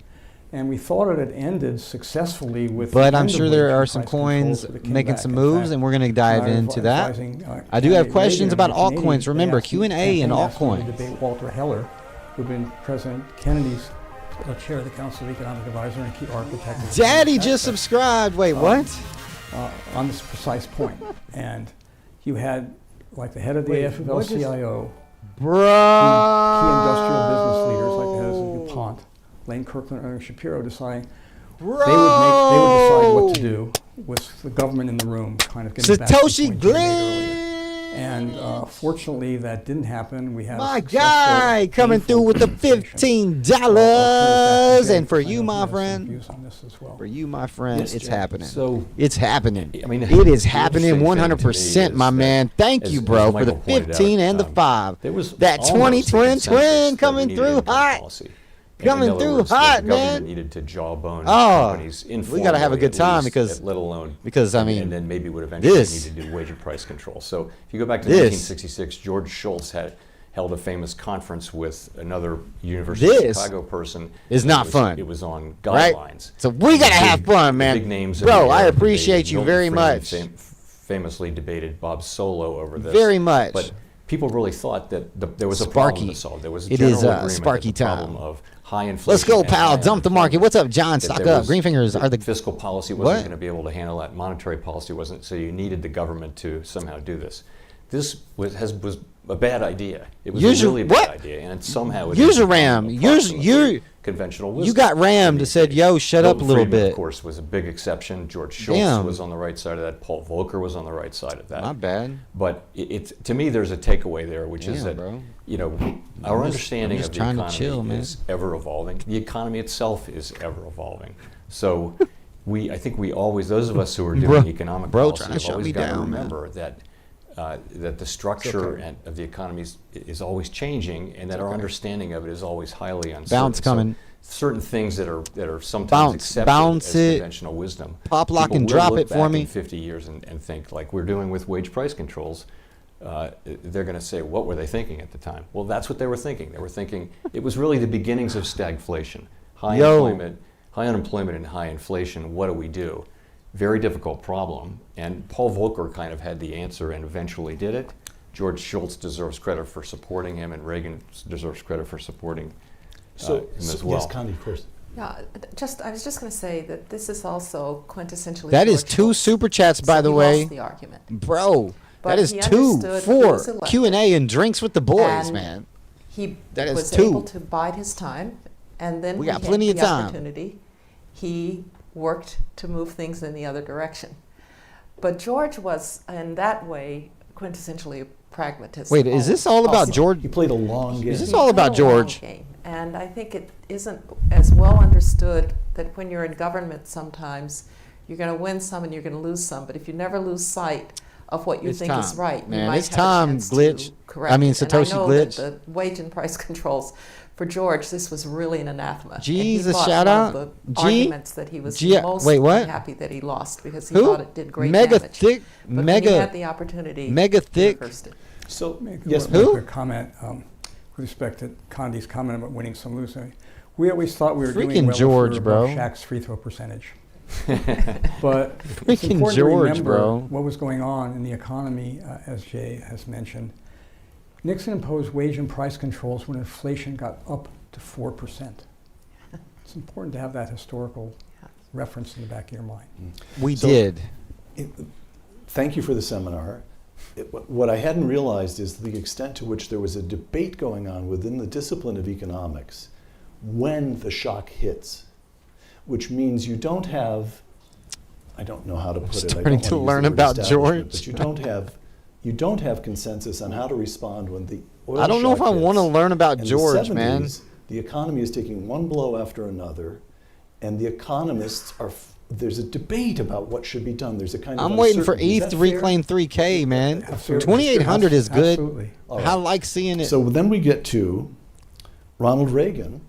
And we thought it had ended successfully with. But the I'm end of sure there wage are and some price controls, coins but it came making back. some In moves, fact, and we're going to dive I was into that. advising, I do have candidate questions Reagan about in the Canadian altcoins. Remember, asked me- Q&A and campaign asked me to altcoins. debate Walter Heller, who'd been President Kennedy's chair of the Council of Economic Advisor and key architect. of the Daddy tax just cut, subscribed. Wait, what? on this precise point. And you had, like the head of the Wait, AFL-CIO, Bro. key industrial business leaders like the heads of DuPont, Lane Kirkland and Ernie Shapiro deciding they would decide what to do with the government in the room, kind of getting back to the Satoshi point you made earlier. Glitch. And fortunately, that didn't happen. We had a My successful, guy coming through with the painful implementation. $15. I'll And for turn it back to Jay, you, who my has some friend, views on this as well. for you, my friend, Yes, it's Jay. happening. So, It's happening. I mean, It is the interesting happening thing to me 100%, is my that, man. Thank as- you, as bro, for Michael the pointed 15 out, and the 5. there was That almost 20 a twin consensus that we coming needed through income hot. policy. Coming in other through words, that hot, the government man. needed to jawbone Oh, companies we gotta have a informally good at time least, because- let alone I mean, and then maybe would eventually this- need to do wage and price control. So if you go back to This- 1966, George Shultz held a famous conference with another University of This Chicago person. is and not it was, fun, It was on right? guidelines. So we gotta The have fun, man. Big names Bro, in the I era appreciate debated. you Milton very Friedman much. Famously debated Bob Solow over this. Very much. But people really thought that there was a Sparky. problem to solve. There was a It general is, agreement Sparky that the time. problem of high inflation. Let's go, and pal. high Dump the market. unemployment, What's up, John? that Stock there up. was- Green fingers are the fiscal policy What? wasn't going to be able to handle that. Monetary policy wasn't. So you needed the government to somehow do this. This was a bad idea. It was User- a really what? bad idea, and somehow it User became ram. approximately conventional wisdom. You got rammed. Said, yo, shut up a Milton little Friedman, bit. Of course, was a big exception. George Shultz Damn. was on the right side of that. Paul Volcker was on the right side of that. My bad. But to me, there's a takeaway there, which is Damn, that bro. our understanding I'm just of the trying to economy chill, man. is ever evolving. The economy itself is ever evolving. So I think we always, those of us who are doing economic bro, policy, trying to have shut always me got to down, man. remember that the structure of the economy is always changing, and that our understanding of it is always highly uncertain. Bounce coming. So certain things that are sometimes Bounce. accepted Bounce as it. conventional wisdom. Pop, lock, people and will drop look it for back me. in 50 years and think, like we're doing with wage price controls, they're going to say, what were they thinking at the time? Well, that's what they were thinking. They were thinking it was really the beginnings of stagflation. High unemployment and high inflation, what do we do? Very difficult problem. And Paul Volcker kind of had the answer and eventually did it. George Shultz deserves credit for supporting him, and Reagan deserves credit for supporting him as well. Yes, Condi, first. Yeah, I was just going to say that this is also quintessentially. That is George 2 Shultz. super chats, by So the he way. lost the argument. Bro, But that is he 2 understood he for was elected. Q&A and drinks with the boys, And man. He That is was 2. able to bide his time, and then We he got had plenty of the time. opportunity. He worked to move things in the other direction. But George was, in that way, quintessentially a pragmatist. Wait, is this all about George? He played a long game. Is this He all played about a long George? game. And I think it isn't as well understood that when you're in government sometimes, you're going to win some and you're going to lose some. But if you never lose sight of what you It's think is time. right, you Man, might it's have time, a chance Glitch. to correct I mean, it. And Satoshi I know Glitch. that the wage and price controls for George, this was really an anathema. And he Jesus, thought shout one out. of the G? arguments that he was G- most wait, what? unhappy that he lost because he Who? thought it did great Mega damage. thick, But when mega- he had the opportunity, mega he thick. reversed it. So, Make yes, one Who? quick comment with respect to Condi's comment about winning some, losing. We always thought we were Freaking doing well George, if we were above bro. Shaq's free throw percentage. But it's Freaking important George, to remember bro. what was going on in the economy, as Jay has mentioned. Nixon imposed wage and price controls when inflation got up to 4%. It's important to have that historical reference in the back of your mind. We So- did. Thank you for the seminar. what I hadn't realized is the extent to which there was a debate going on within the discipline of economics when the shock hits, which means you don't have, I don't know how to put it. Starting to learn about George. But you don't have consensus on how to respond when the oil I don't know if shock I want to hits. learn about In George, the 70s, man. The economy is taking one blow after another, and the economists are. There's a debate about what should be done. There's a kind of I'm waiting for uncertainty. Is ETH that to fair? reclaim 3K, man. Fair? 2,800 is good. Absolutely. All I right. like seeing it. So then we get to Ronald Reagan,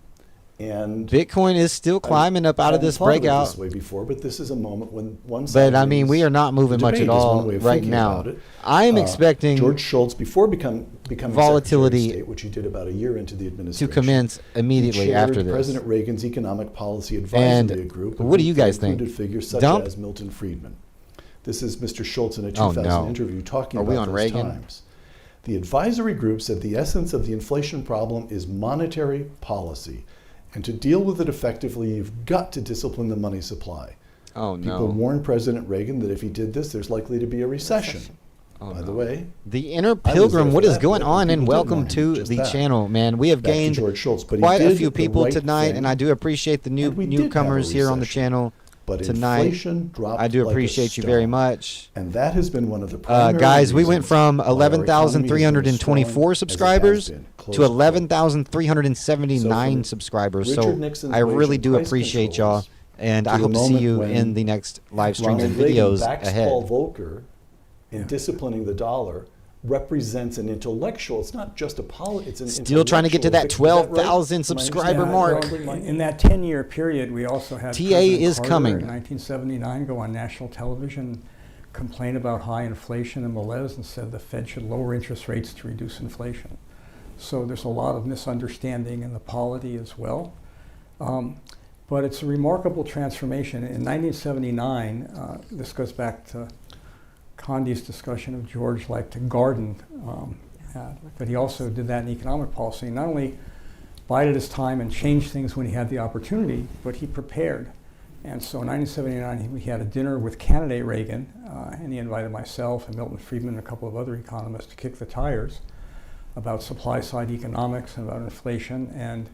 and Bitcoin is still climbing up out of this I hadn't thought breakout. of it this way before, but this is a moment when one side But I mean, wins. we are not moving The much debate at is all one way of right thinking now. about it. I am expecting George Shultz, before becoming volatility Secretary of State, which he did about a year into the to administration, commence immediately he chaired after this. President Reagan's Economic Policy Advisory Group. What do you guys that think? included figures such Dump? as Milton Friedman. This is Mr. Schultz in a Oh, 2000 no. interview talking Are about we on those Reagan? times. The advisory group said the essence of the inflation problem is monetary policy. And to deal with it effectively, you've got to discipline the money supply. Oh, People no. warned President Reagan that if he did this, there's likely to be a recession. Oh, By no. the way, The Inner there Pilgrim, for what is that going bit, on? and And people did welcome want him to just the that. channel, man. We have Back to gained George Shultz, but he quite a did few the people right tonight, thing, and I do appreciate the and we did have a newcomers here on the recession. channel but tonight. inflation dropped I do like a appreciate you very stone. much. And that has been one of the primary Guys, we reasons went from why our economy has been as 11,324 strong as it subscribers has been. Close to quote. 11,379 So from subscribers. Richard So Nixon's I really wage do and price appreciate y'all, controls and to I the hope to see moment you when in the next live streams and Ronald Reagan videos backs ahead. Paul Volcker in disciplining the dollar represents an intellectual. It's not just a it's an Still trying to get to that intellectual victory. Is 12,000 Am I subscriber understanding? mark. Well, in that 10-year period, we also had TA President is Carter coming. in 1979 go on national television, complain about high inflation and malaise, and said the Fed should lower interest rates to reduce inflation. So there's a lot of misunderstanding in the polity as well. But it's a remarkable transformation. In 1979, this goes back to Condi's discussion of George liked to garden, but he also did that in economic policy. Not only bided his time and changed things when he had the opportunity, but he prepared. And so in 1979, we had a dinner with candidate Reagan, and he invited myself and Milton Friedman and a couple of other economists to kick the tires about supply-side economics and about inflation. And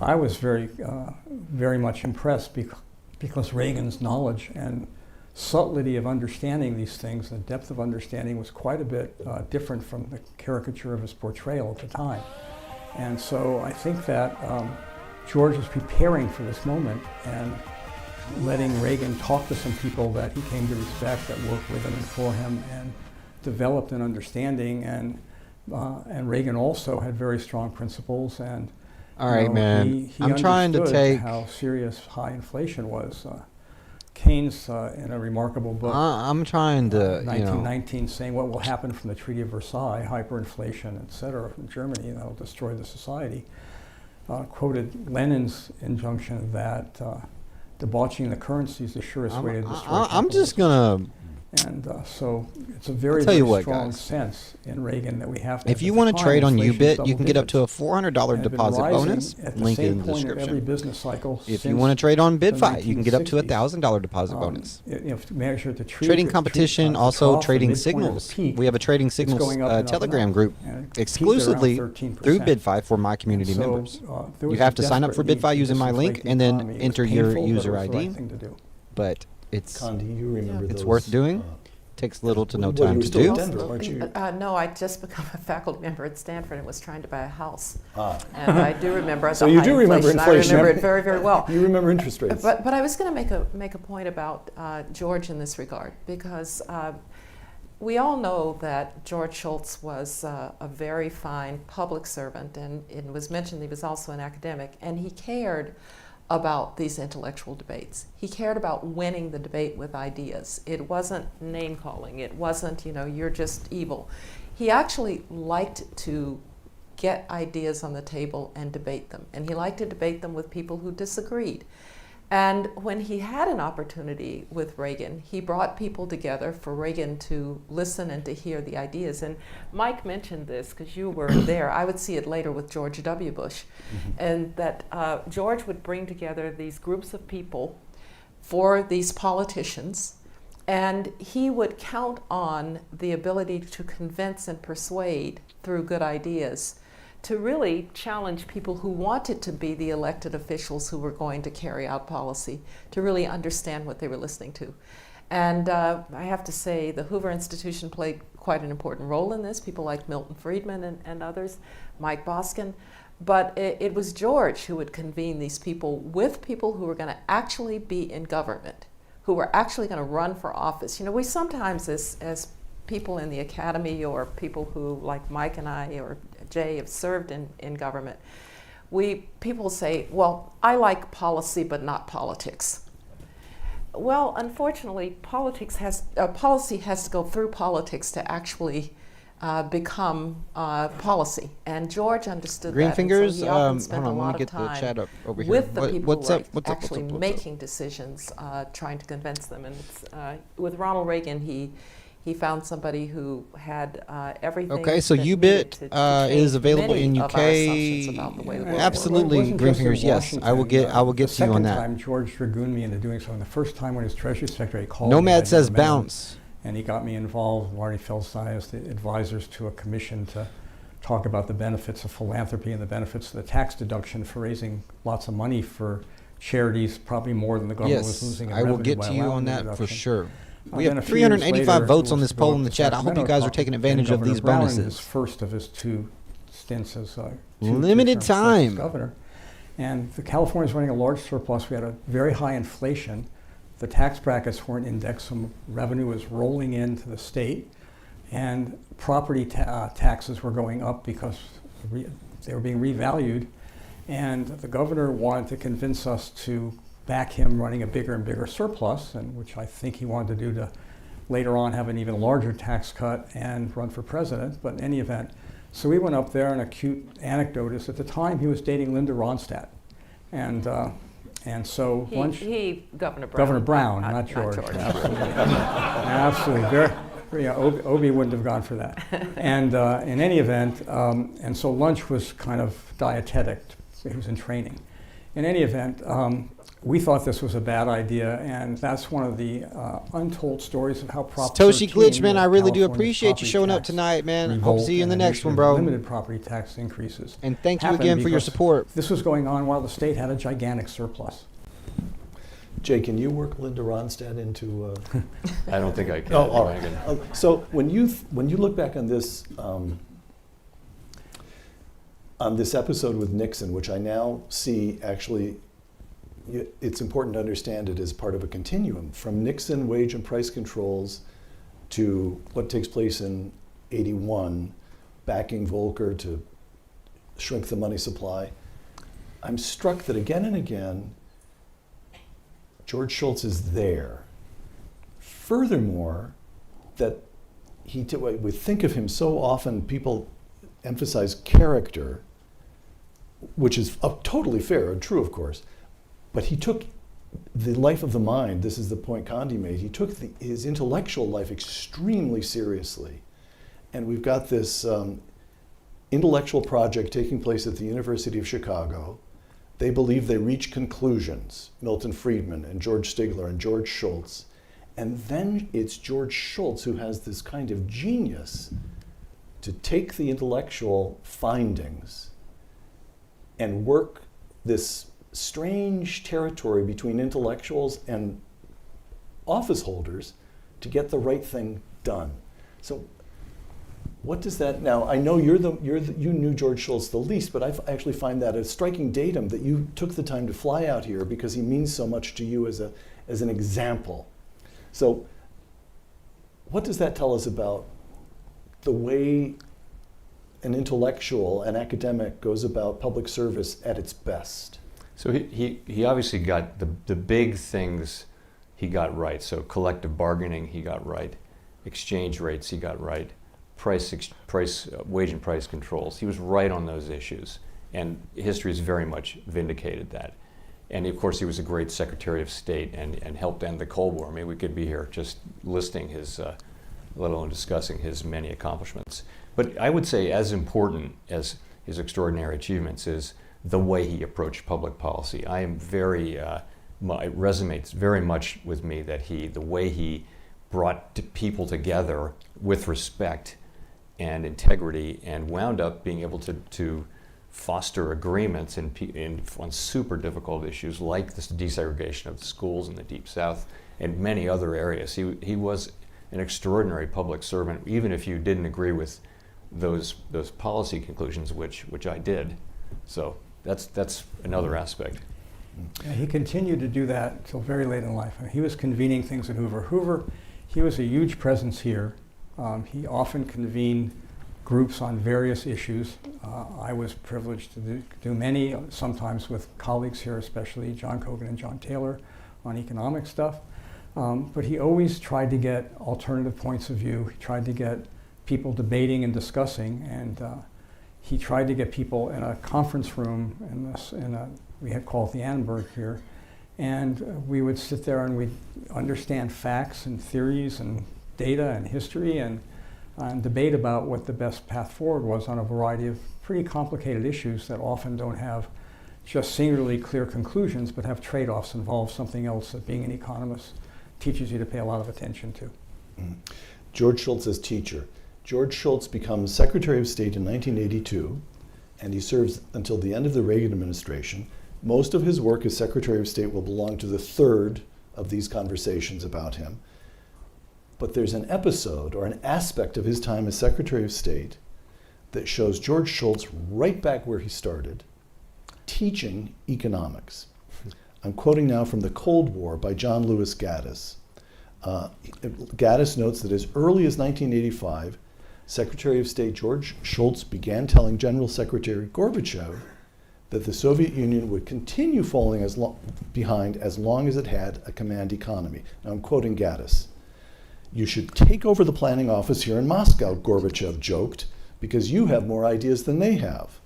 I was very much impressed because Reagan's knowledge and subtlety of understanding these things, the depth of understanding was quite a bit different from the caricature of his portrayal at the time. And so I think that George was preparing for this moment and letting Reagan talk to some people that he came to respect, that worked with him and for him, and developed an understanding. And Reagan also had very strong principles. And All right, man. he I'm trying to understood take. how serious high inflation was. Keynes, in a remarkable book, I'm trying to, 1919, saying what will happen from the Treaty of Versailles, hyperinflation, et cetera, from Germany, and that will destroy the society, quoted Lenin's injunction that debauching the currency is the surest way to destroy I'm just capitalism. gonna. And so it's a very, tell you very what, strong guys. sense in Reagan that we have to. If you want to trade on Ubit, you can get up to a $400 double deposit bonus. at the Link same in the point of every description. business cycle. If you since want to trade on the BitFi, you can get up to a 1960s. $1,000 deposit bonus. If to measure the tree, Trading the competition, the also trough, the trading midpoint of the signals. peak, We have a trading it's signals going up and up and Telegram up, group and it peaked at exclusively around 13%. through BitFi for my community So, members. there You was have a to sign up for desperate need BitFi using my disinflate link the and then economy. It was enter your painful, but it user was the right ID. thing to do. But it's Condi, you remember it's those, worth doing. Takes little to no well, you time were to still in do. Denver, weren't you? No, I just become a faculty member at Stanford and was trying to buy a house. Ah. And I do remember So the you high do remember inflation. inflation. I remember it very, very well. You remember interest rates. But I was going to make a point about George in this regard, because we all know that George Shultz was a very fine public servant, and it was mentioned he was also an academic, and he cared about these intellectual debates. He cared about winning the debate with ideas. It wasn't name calling. It wasn't, you're just evil. He actually liked to get ideas on the table and debate them. And he liked to debate them with people who disagreed. And when he had an opportunity with Reagan, he brought people together for Reagan to listen and to hear the ideas. And Mike mentioned this because you were there. I would see it later with George W. Bush. And that George would bring together these groups of people for these politicians And he would count on the ability to convince and persuade through good ideas to really challenge people who wanted to be the elected officials who were going to carry out policy, to really understand what they were listening to. And I have to say the Hoover Institution played quite an important role in this, people like Milton Friedman and others, Mike Boskin. But it was George who would convene these people with people who were going to actually be in government, who were actually going to run for office. You know, we sometimes, as people in the academy or people who, like Mike and I or Jay, have served in government, people say, well, I like policy but not politics. Well, unfortunately, policy has to go through politics to actually become policy. And George understood Green that. fingers, and so he often spent hold on, a let me lot get of time the chat up over here. with the people What's who up? are What's up? actually What's up? making decisions, trying to convince them. And it's, with Ronald Reagan, he found somebody who had everything. Okay, so that UBIT needed to change is available many in of UK. our assumptions about the way the world Absolutely, works. It wasn't Green just in fingers. Yes, I will get Washington. to you on The that. second time George dragooned me into doing something. The first time when his Treasury Secretary called me, I Nomad didn't says remember, bounce. and he got me involved, Marty Feldstein, as the advisors to a commission to talk about the benefits of philanthropy and the benefits of the tax deduction for raising lots of money for charities, probably more than the government was Yes, losing in I will revenue get by to you allowing on the that for deduction. sure. We Then have a few years 385 later, votes who on was this to poll go in the up to chat. I hope you Sacramento guys are talk, taking then advantage of Governor these Brown, in bonuses. his first of his two stints as Limited terms time. as governor. And California's running a large surplus. We had a very high inflation. The tax brackets weren't indexed, so revenue was rolling into the state. And property taxes were going up because they were being revalued. And the governor wanted to convince us to back him running a bigger and bigger surplus, and which I think he wanted to do to later on have an even larger tax cut and run for president. But in any event, so we went up there, and a cute anecdote is at the time he was dating Linda Ronstadt. And so Governor Brown. Governor Brown, not George. Absolutely. Very, Obi wouldn't have gone for that. And in any event, and so lunch was kind of dietetic. He was in training. In any event, we thought this was a bad idea, and that's one of the untold stories of how Prop Satoshi 13, Glitchman, I really do California's appreciate you property showing up tax tonight, man. Hope to revolt see you in the and next one, initiative bro. Limited property tax increases. And thank you happened again for your because support. This was going on while the state had a gigantic surplus. Jay, can you work Linda Ronstadt into? I don't think I can. Oh, all right. So when you look back on this episode with Nixon, which I now see actually, it's important to understand it as part of a continuum from Nixon wage and price controls to what takes place in '81, backing Volcker to shrink the money supply. I'm struck that again and again, George Shultz is there. Furthermore, that we think of him so often, people emphasize character, which is totally fair and true, of course, but he took the life of the mind, this is the point Condi made, he took his intellectual life extremely seriously. And we've got this intellectual project taking place at the University of Chicago. They believe they reach conclusions, Milton Friedman and George Stigler and George Shultz. And then it's George Shultz who has this kind of genius to take the intellectual findings and work this strange territory between intellectuals and office holders to get the right thing done. So what does that, now I know you knew George Shultz the least, but I actually find that a striking datum that you took the time to fly out here because he means so much to you as an example. So what does that tell us about the way an intellectual, an academic goes about public service at its best? So he obviously got the big things he got right. So collective bargaining he got right, exchange rates he got right, wage and price controls. He was right on those issues, and history has very much vindicated that. And of course, he was a great Secretary of State and helped end the Cold War. I mean, we could be here just listing his, let alone discussing his many accomplishments. But I would say as important as his extraordinary achievements is the way he approached public policy. I am very, it resonates very much with me that the way he brought people together with respect and integrity, and wound up being able to foster agreements on super difficult issues like this desegregation of the schools in the Deep South and many other areas. He was an extraordinary public servant, even if you didn't agree with those policy conclusions, which I did. So that's another aspect. Yeah, he continued to do that until very late in life. I mean, he was convening things at Hoover. He was a huge presence here. He often convened groups on various issues. I was privileged to do many, sometimes with colleagues here, especially John Cogan and John Taylor, on economic stuff. But he always tried to get alternative points of view. He tried to get people debating and discussing, and he tried to get people in a conference room we had called the Annenberg here, and we would sit there and we'd understand facts and theories and data and history and debate about what the best path forward was on a variety of pretty complicated issues that often don't have just singularly clear conclusions, but have trade-offs, involve something else that being an economist teaches you to pay a lot of attention to. George Shultz as teacher. George Shultz becomes Secretary of State in 1982, and he serves until the end of the Reagan administration. Most of his work as Secretary of State will belong to the third of these conversations about him. But there's an episode or an aspect of his time as Secretary of State that shows George Shultz right back where he started, teaching economics. I'm quoting now from The Cold War by John Lewis Gaddis. Gaddis notes that as early as 1985, Secretary of State George Shultz began telling General Secretary Gorbachev that the Soviet Union would continue falling behind as long as it had a command economy. Now I'm quoting Gaddis. "You should take over the planning office here in Moscow," Gorbachev joked, "because you have more ideas than they have."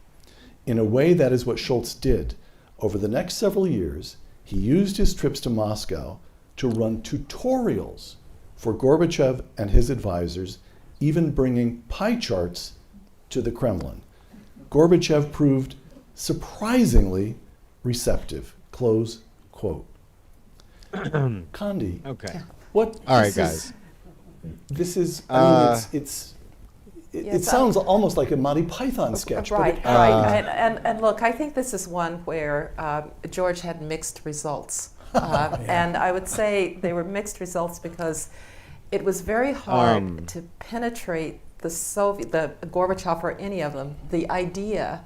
In a way, that is what Shultz did. Over the next several years, he used his trips to Moscow to run tutorials for Gorbachev and his advisors, even bringing pie charts to the Kremlin. Gorbachev proved surprisingly receptive. Close quote. Condi. Okay. What? All right, guys. This is. I mean, it sounds almost like a Monty Python sketch. Right, right. And look, I think this is one where George had mixed results. And I would say they were mixed results because it was very hard to penetrate the Gorbachev or any of them, the idea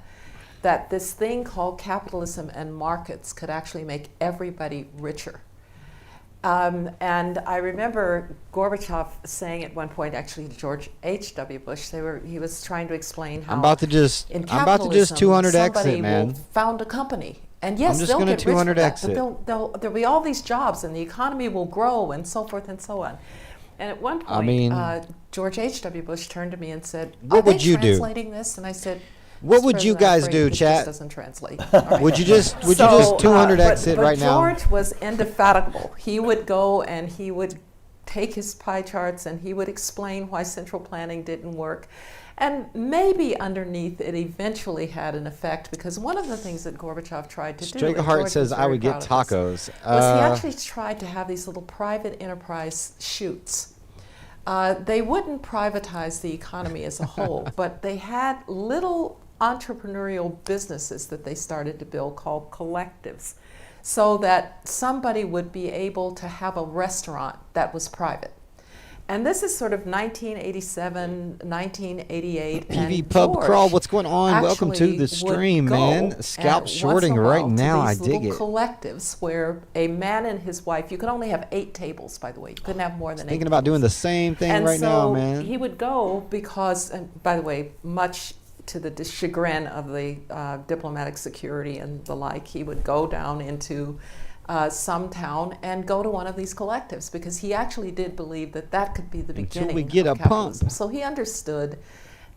that this thing called capitalism and markets could actually make everybody richer. And I remember Gorbachev saying at one point, actually to George H.W. Bush, he was trying to explain how I'm about to just 200 exit, man. Will found a company. And yes, I'm just they'll gonna get rich 200 from that, exit. but there'll be all these jobs and the economy will grow and so forth and so on. And at one point, George H.W. Bush turned to me and said, "What would you do? Translating this?" And I said, "What would you guys do, this chat?" doesn't translate. Right. Would you just 200 exit right now? George was indefatigable. He would go and he would take his pie charts and he would explain why central planning didn't work. And maybe underneath it eventually had an effect, because one of the things that Gorbachev tried to do, Strigahart says I would get tacos. Was he actually tried to have these little private enterprise shoots. They wouldn't privatize the economy as a whole, but they had little entrepreneurial businesses that they started to build called collectives, so that somebody would be able to have a restaurant that was private. And this is sort of 1987, 1988. PV Pub Crawl, what's going on? Welcome to the stream, man. Scalp shorting right now. I dig it. Collectives where a man and his wife, you could only have 8 tables, by the way. You couldn't have more than 8. Thinking about doing the same thing right now, man. And so he would go because, and by the way, much to the chagrin of the diplomatic security and the like, he would go down into some town and go to one of these collectives, because he actually did believe that that could be the beginning Until we get of a capitalism. pump. So he understood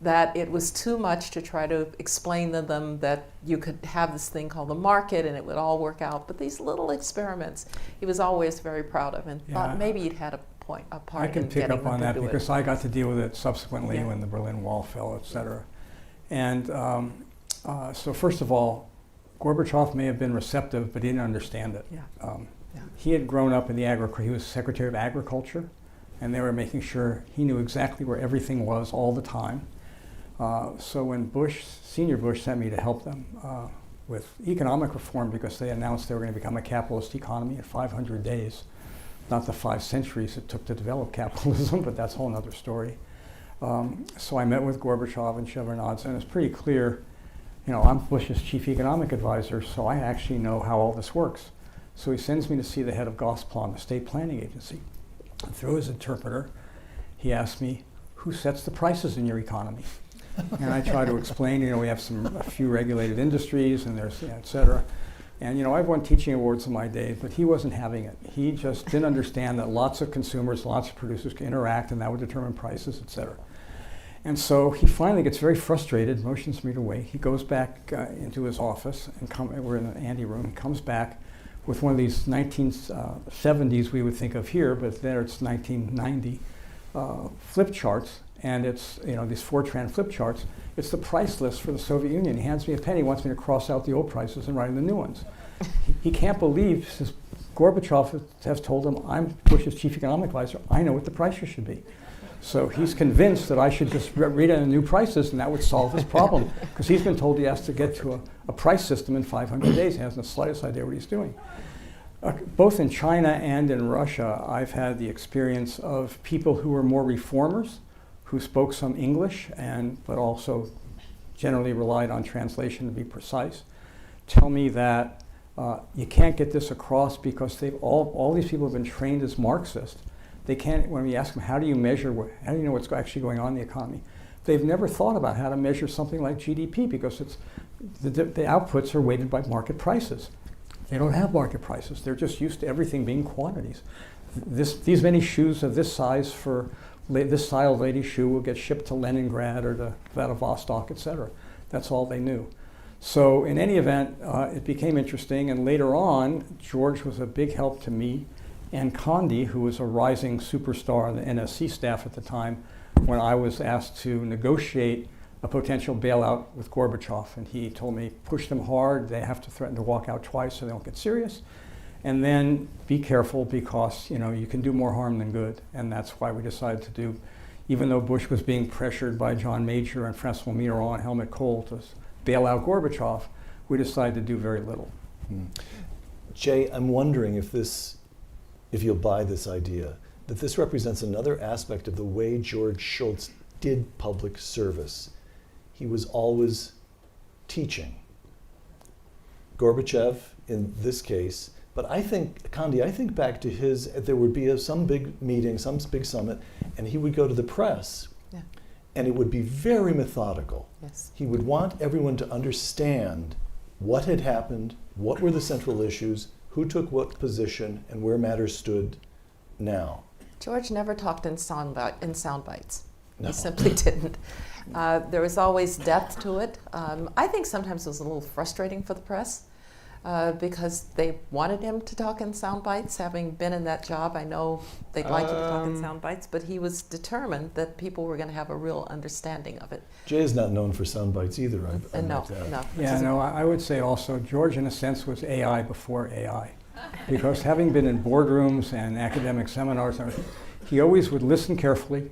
that it was too much to try to explain to them that you could have this thing called the market and it would all work out. But these little experiments, he was always very proud of, and thought maybe he'd had a part in getting them to do it. I can pick up on that because I got to deal with it subsequently when the Berlin Wall fell, et cetera. And so first of all, Gorbachev may have been receptive, but he didn't understand it. He had grown up in the he was Secretary of Agriculture, and they were making sure he knew exactly where everything was all the time. So when Senior Bush sent me to help them with economic reform, because they announced they were going to become a capitalist economy in 500 days, not the 5 centuries it took to develop capitalism, but that's a whole other story. So I met with Gorbachev and Shevardnadze, and it's pretty clear, I'm Bush's chief economic advisor, so I actually know how all this works. So he sends me to see the head of Gosplan, the state planning agency. And through his interpreter, he asked me, who sets the prices in your economy? And I try to explain, we have a few regulated industries, and there's, et cetera. And, I've won teaching awards in my day, but he wasn't having it. He just didn't understand that lots of consumers, lots of producers can interact, and that would determine prices, et cetera. And so he finally gets very frustrated, motions me to wait. He goes back into his office, and we're in the ante room. He comes back with one of these 1970s we would think of here, but there it's 1990 flip charts. And it's, these Fortran flip charts. It's the price list for the Soviet Union. He hands me a pen. He wants me to cross out the old prices and write in the new ones. He can't believe, since Gorbachev has told him, I'm Bush's chief economic advisor, I know what the prices should be. So he's convinced that I should just read out the new prices, and that would solve his problem. Because he's been told he has to get to a price system in 500 days. He hasn't the slightest idea what he's doing. Both in China and in Russia, I've had the experience of people who were more reformers, who spoke some English, but also generally relied on translation to be precise, tell me that you can't get this across because all these people have been trained as Marxists. They can't, when we ask them, how do you know what's actually going on in the economy? They've never thought about how to measure something like GDP, because the outputs are weighted by market prices. They don't have market prices. They're just used to everything being quantities. These many shoes of this size for this style lady shoe will get shipped to Leningrad or to Vladivostok, etc. That's all they knew. So in any event, it became interesting, and later on, George was a big help to me and Condi, who was a rising superstar on the NSC staff at the time, when I was asked to negotiate a potential bailout with Gorbachev. And he told me, push them hard, they have to threaten to walk out twice so they don't get serious. And then be careful, because you can do more harm than good. And that's why we decided to do, even though Bush was being pressured by John Major and Francois Mitterrand and Helmut Kohl to bail out Gorbachev, we decided to do very little. Jay, I'm wondering if you'll buy this idea, that this represents another aspect of the way George Shultz did public service. He was always teaching. Gorbachev, in this case, but I think, Condi, I think back to there would be some big meeting, some big summit, and he would go to the press, and it would be very methodical. Yes. He would want everyone to understand what had happened, what were the central issues, who took what position, and where matters stood now. George never talked in sound bites. No. He simply didn't. There was always depth to it. I think sometimes it was a little frustrating for the press, because they wanted him to talk in sound bites. Having been in that job, I know they'd like him to talk in sound bites, but he was determined that people were going to have a real understanding of it. Jay is not known for sound bites either. No. Yeah, no, I would say also George, in a sense, was AI before AI. Because having been in boardrooms and academic seminars, he always would listen carefully,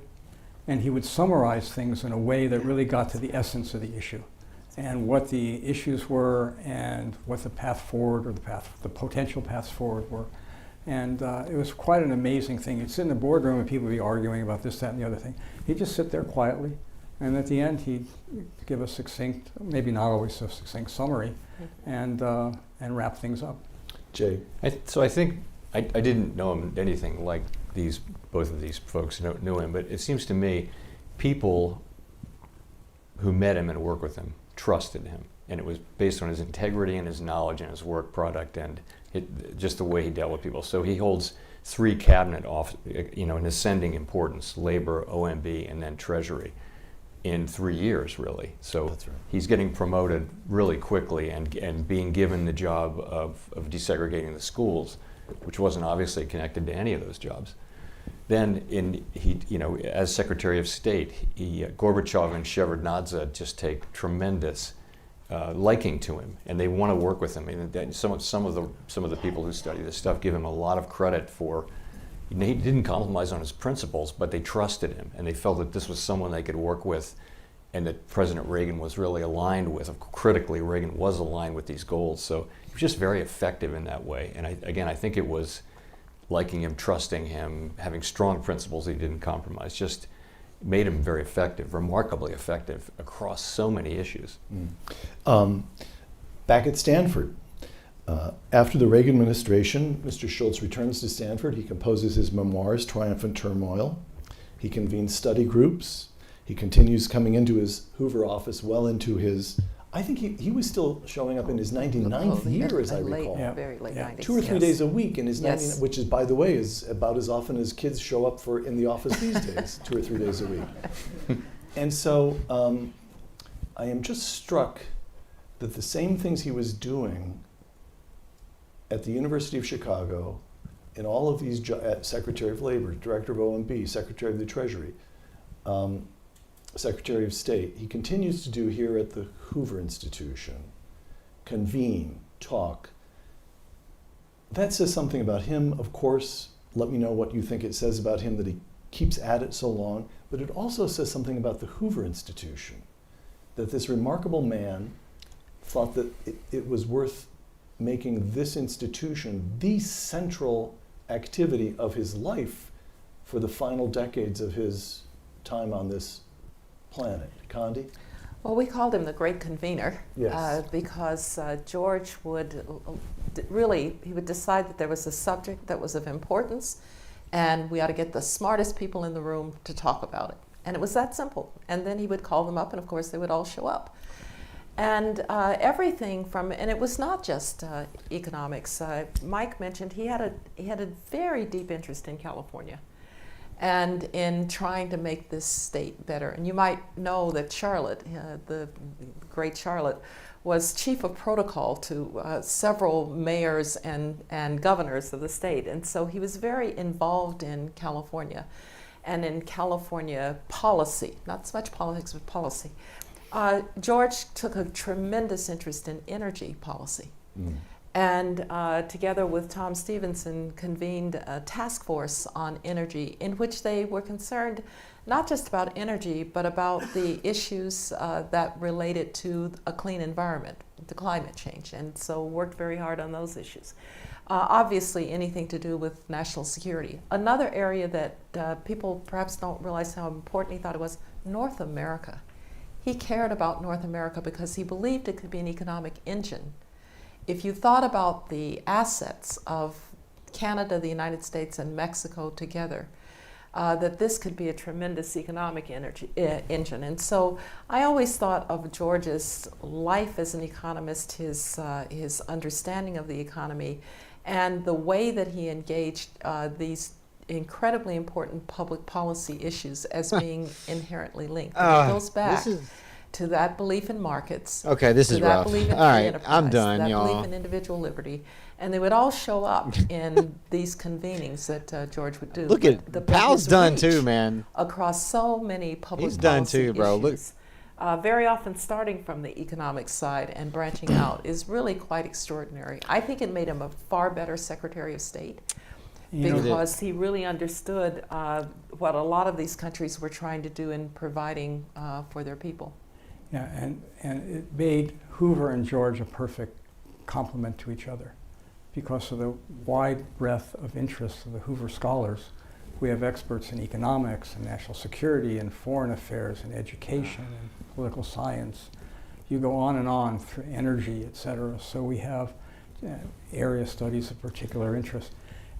and he would summarize things in a way that really got to the essence of the issue, and what the issues were, and what the path forward, or the potential paths forward were. And it was quite an amazing thing. You'd sit in the boardroom and people would be arguing about this, that, and the other thing. He'd just sit there quietly, and at the end he'd give a succinct, maybe not always so succinct, summary, and wrap things up. Jay? So I think, I didn't know him anything like both of these folks knew him, but it seems to me people who met him and worked with him trusted him, and it was based on his integrity and his knowledge and his work product and just the way he dealt with people. So he holds 3 cabinet in ascending importance: labor, OMB, and then Treasury, in 3 years, really. So That's right. He's getting promoted really quickly and being given the job of desegregating the schools, which wasn't obviously connected to any of those jobs. Then, as Secretary of State, Gorbachev and Shevardnadze just take tremendous liking to him, and they want to work with him. And some of the people who study this stuff give him a lot of credit for, he didn't compromise on his principles, but they trusted him, and they felt that this was someone they could work with, and that President Reagan was really aligned with. Critically, Reagan was aligned with these goals, so he was just very effective in that way. And I think it was liking him, trusting him, having strong principles he didn't compromise, just made him very effective, remarkably effective across so many issues. Back at Stanford, after the Reagan administration, Mr. Schultz returns to Stanford. He composes his memoirs, Triumph and Turmoil. He convenes study groups. He continues coming into his Hoover office well into his, I think he was still showing up in his 99th year, as I recall. Very late 90s. 2 or 3 days a week in his 99th, which is, by the way, is about as often as kids show up in the office these days, 2 or 3 days a week. And so I am just struck that the same things he was doing at the University of Chicago, in all of these, Secretary of Labor, Director of OMB, Secretary of the Treasury, Secretary of State, he continues to do here at the Hoover Institution. Convene, talk. That says something about him, of course. Let me know what you think it says about him that he keeps at it so long, but it also says something about the Hoover Institution, that this remarkable man thought that it was worth making this institution the central activity of his life for the final decades of his time on this planet. Condi? Well, we called him the great convener, Yes. because George would he would decide that there was a subject that was of importance, and we ought to get the smartest people in the room to talk about it. And it was that simple. And then he would call them up, and of course they would all show up. And everything from, and it was not just economics. Mike mentioned he had a very deep interest in California and in trying to make this state better. And you might know that Charlotte, the great Charlotte, was chief of protocol to several mayors and governors of the state. And so he was very involved in California and in California policy, not so much politics, but policy. George took a tremendous interest in energy policy. And together with Tom Stevenson convened a task force on energy in which they were concerned not just about energy, but about the issues that related to a clean environment, the climate change, and so worked very hard on those issues. Obviously, anything to do with national security. Another area that people perhaps don't realize how important he thought it was, North America. He cared about North America because he believed it could be an economic engine. If you thought about the assets of Canada, the United States, and Mexico together, that this could be a tremendous economic engine. And so I always thought of George's life as an economist, his understanding of the economy, and the way that he engaged these incredibly important public policy issues as being inherently linked. And it goes back to that belief in markets. Okay, this is rough. Belief in all right, enterprise, I'm done, that y'all. belief in individual liberty. And they would all show up in these convenings that George would do. Look at Powell's done too, man. Across so many public He's done policy too, bro. issues. Very often starting from the economic side and branching out is really quite extraordinary. I think it made him a far better Secretary of State because he really understood what a lot of these countries were trying to do in providing for their people. Yeah, and it made Hoover and George a perfect complement to each other because of the wide breadth of interests of the Hoover scholars. We have experts in economics and national security and foreign affairs and education and political science. You go on through energy, et cetera. So we have area studies of particular interest.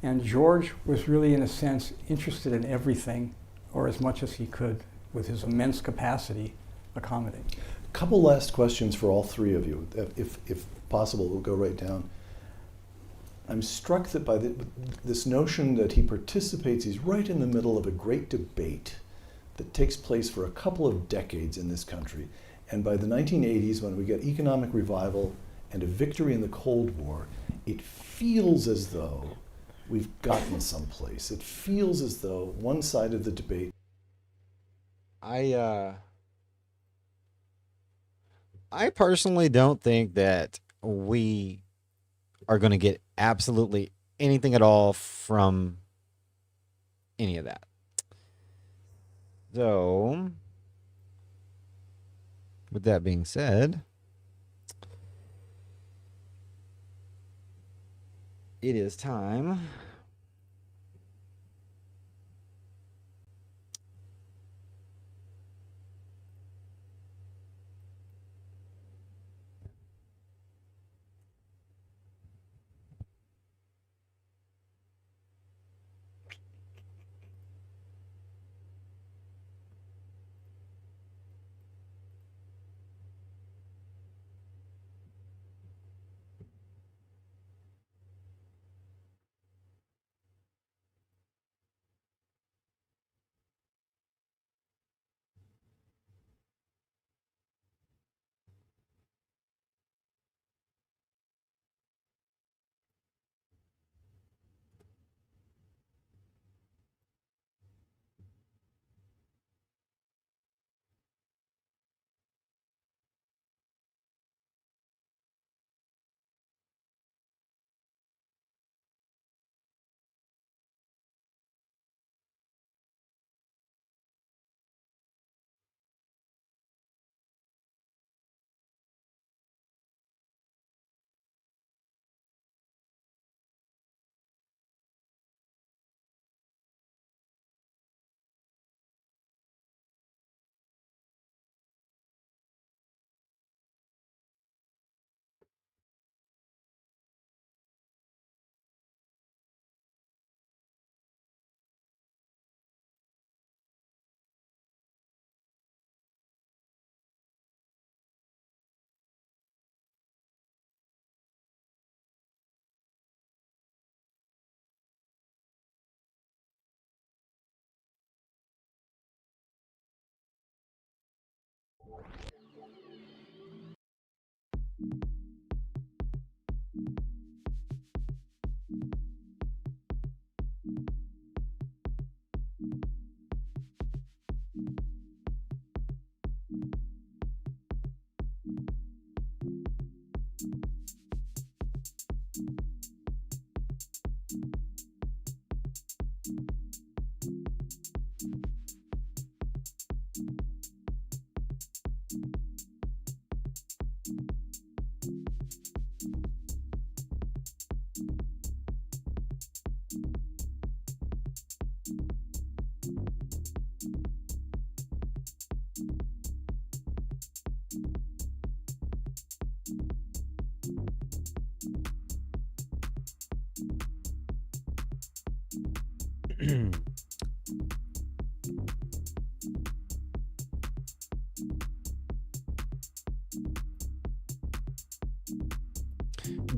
And George was really, in a sense, interested in everything, or as much as he could, with his immense capacity, accommodate. A couple last questions for all three of you. If possible, we'll go right down. I'm struck that by this notion that he participates, he's right in the middle of a great debate that takes place for a couple of decades in this country. And by the 1980s, when we get economic revival and a victory in the Cold War, it feels as though we've gotten someplace. It feels as though one side of the debate. I personally don't think that we are going to get absolutely anything at all from any of that. So, with that being said, it is time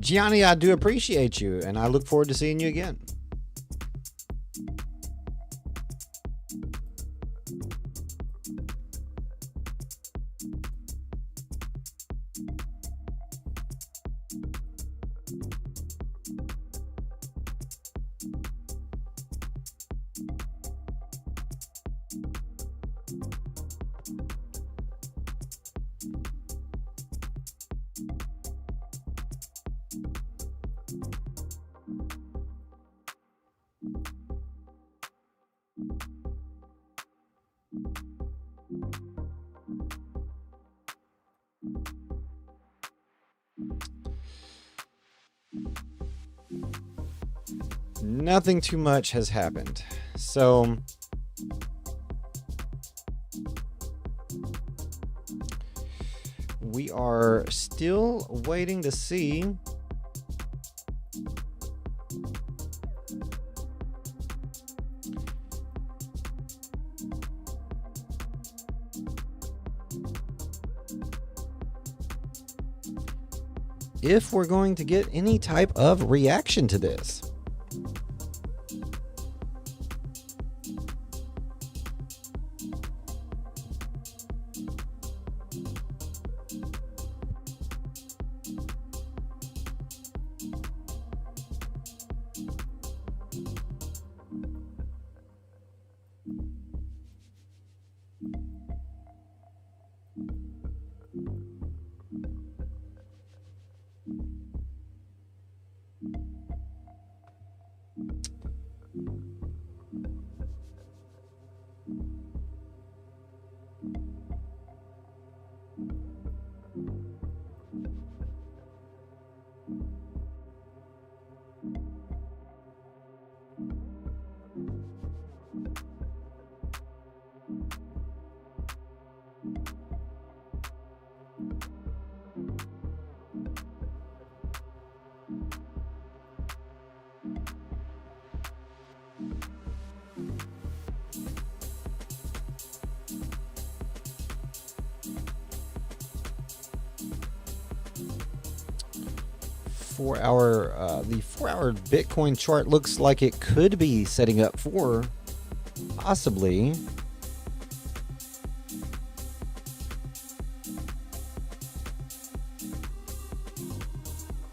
Gianni, I do appreciate you, and I look forward to seeing you again. Nothing too much has happened. So we are still waiting to see if we're going to get any type of reaction to this. the 4-hour Bitcoin chart looks like it could be setting up for possibly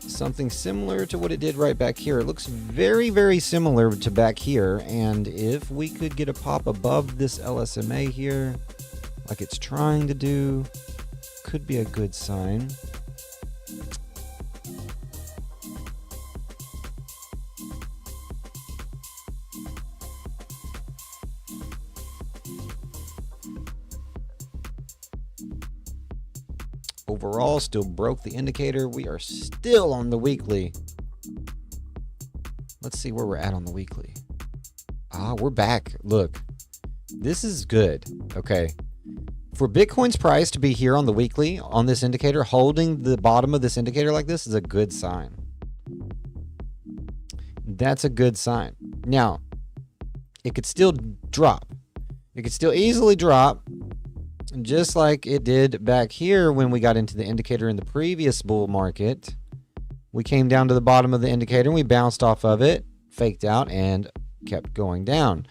something similar to what it did right back here. It looks very, very similar to back here. And if we could get a pop above this LSMA here, like it's trying to do, could be a good sign. Overall, still broke the indicator. We are still on the weekly. Let's see where we're at on the weekly. We're back. Look, this is good. Okay. For Bitcoin's price to be here on the weekly, on this indicator, holding the bottom of this indicator like this is a good sign. That's a good sign. Now, it could still drop. It could still easily drop, just like it did back here when we got into the indicator in the previous bull market. We came down to the bottom of the indicator and we bounced off of it, faked out, and kept going down.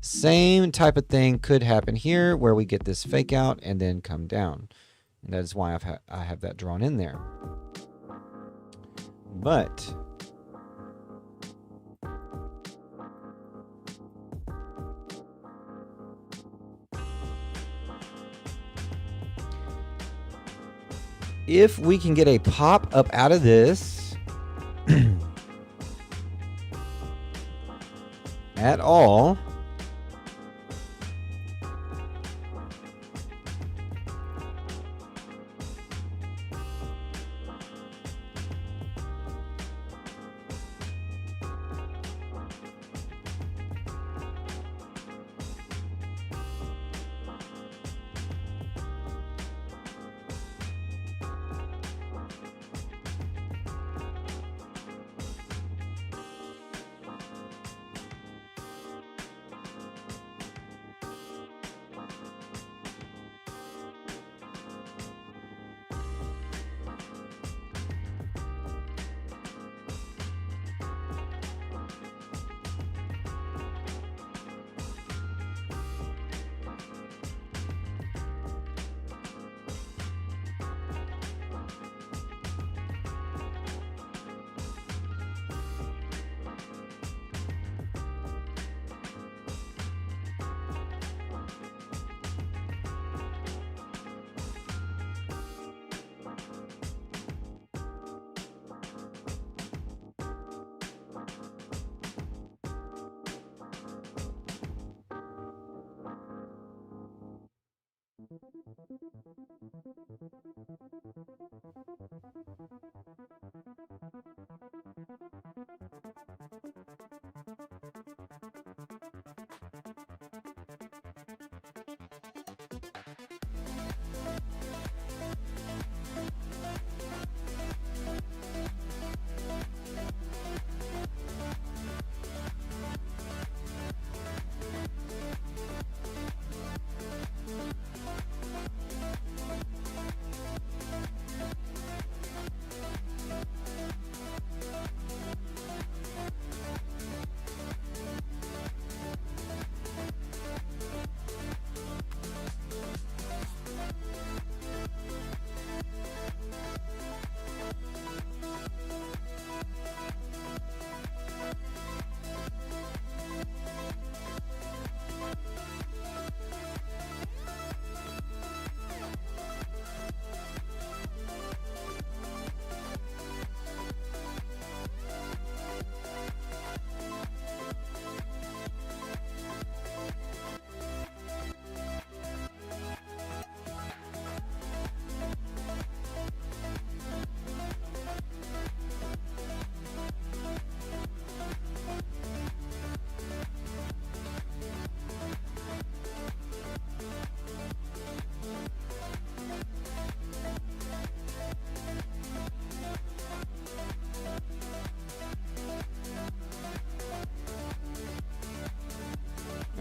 Same type of thing could happen here where we get this fake out and then come down. And that is why I have that drawn in there. But if we can get a pop up out of this at all,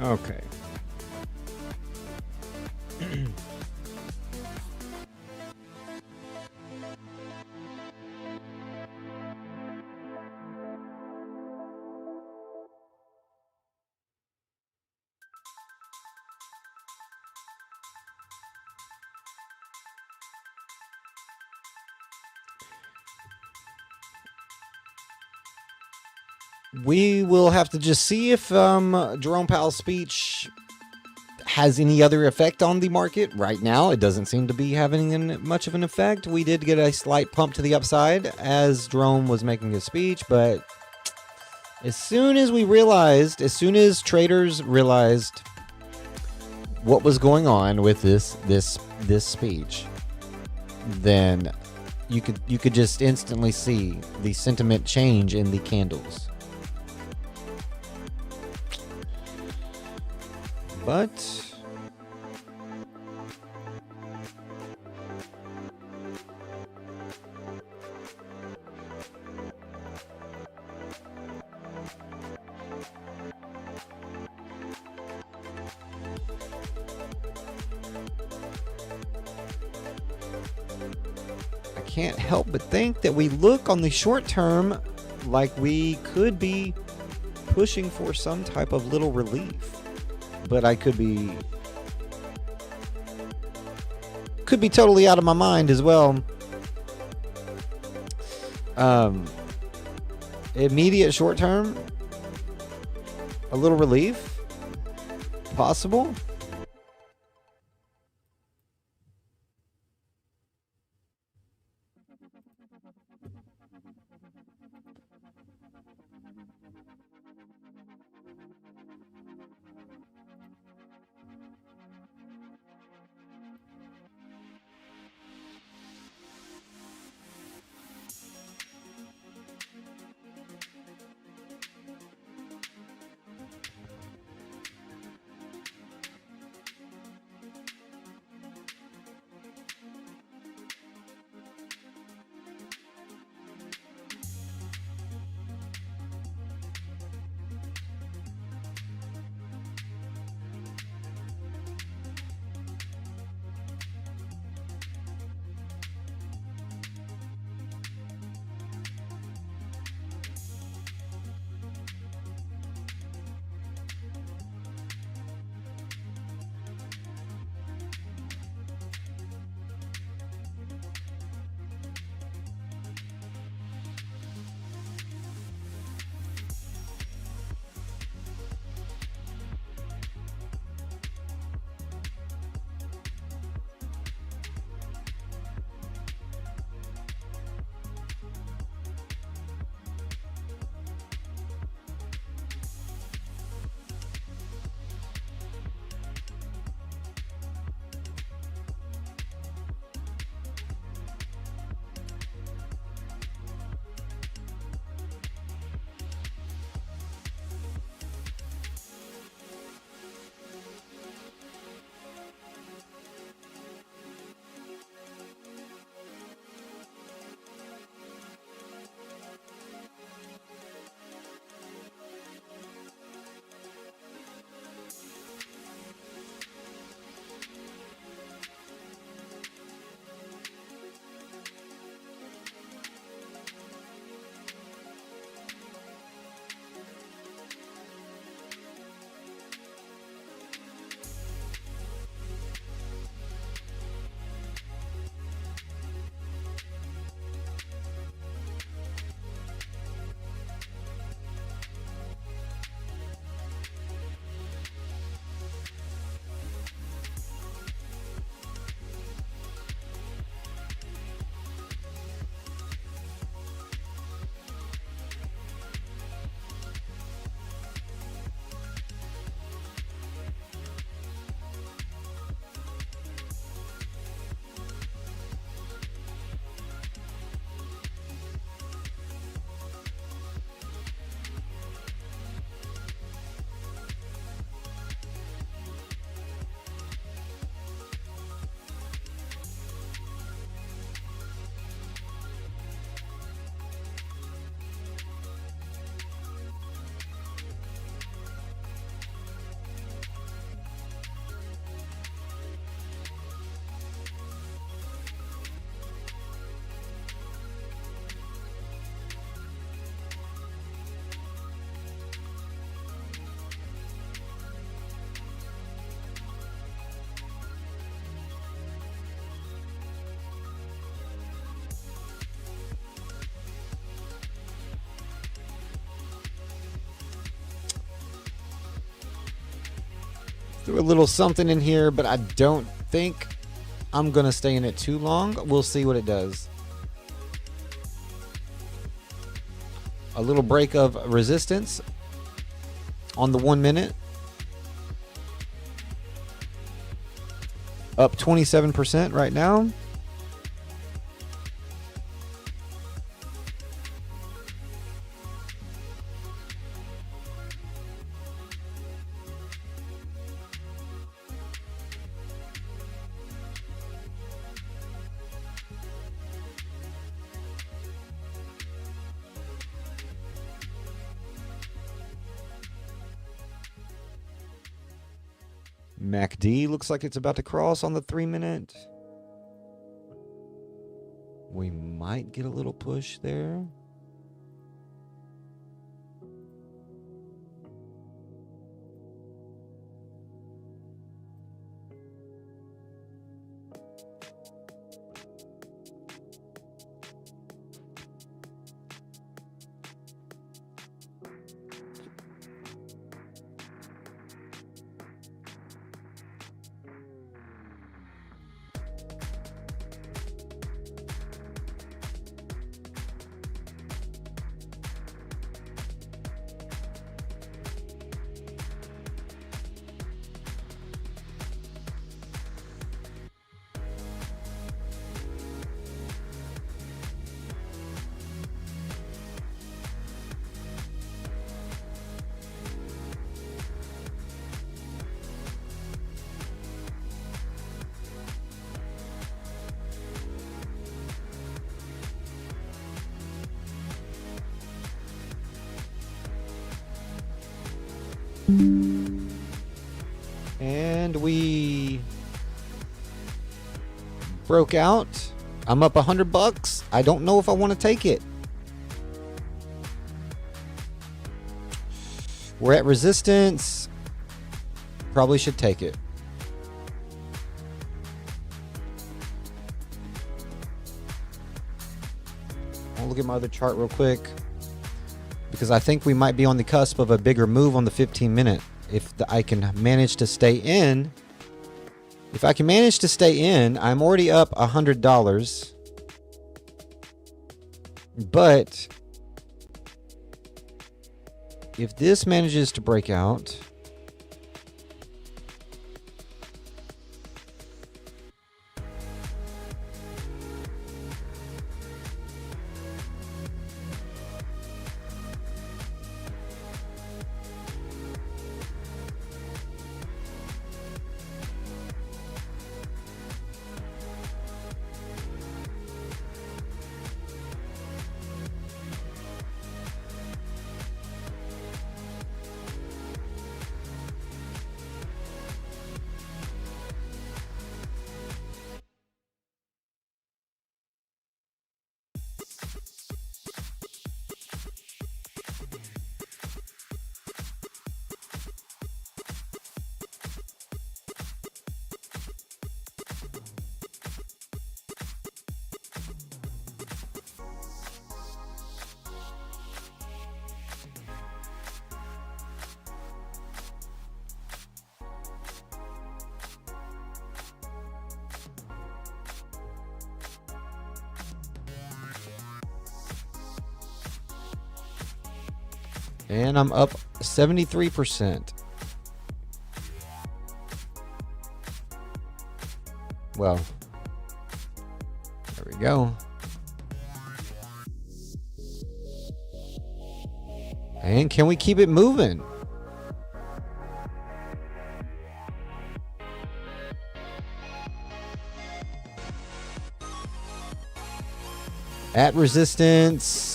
okay. We will have to just see if Jerome Powell's speech has any other effect on the market. Right now, it doesn't seem to be having much of an effect. We did get a slight pump to the upside as Jerome was making his speech, but as soon as traders realized what was going on with this speech, then you could just instantly see the sentiment change in the candles. But I can't help but think that we look on the short term like we could be pushing for some type of little relief. But I could be totally out of my mind as well. Immediate short term, a little relief, possible. Threw a little something in here, but I don't think I'm going to stay in it too long. We'll see what it does. A little break of resistance on the 1 minute. Up 27% right now. MACD looks like it's about to cross on the 3 minute. We might get a little push there. And we broke out. I'm up $100. I don't know if I want to take it. We're at resistance. Probably should take it. I'll look at my other chart real quick, because I think we might be on the cusp of a bigger move on the 15-minute. If I can manage to stay in. If I can manage to stay in, I'm already up $100. But if this manages to break out, and I'm up 73%. Well, there we go. And can we keep it moving? At resistance.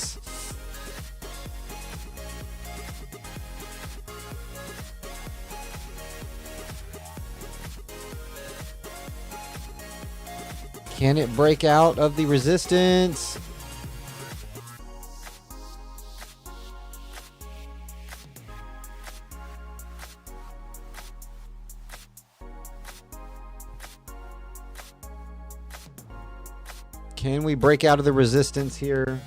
Can it break out of the resistance? Can we break out of the resistance here?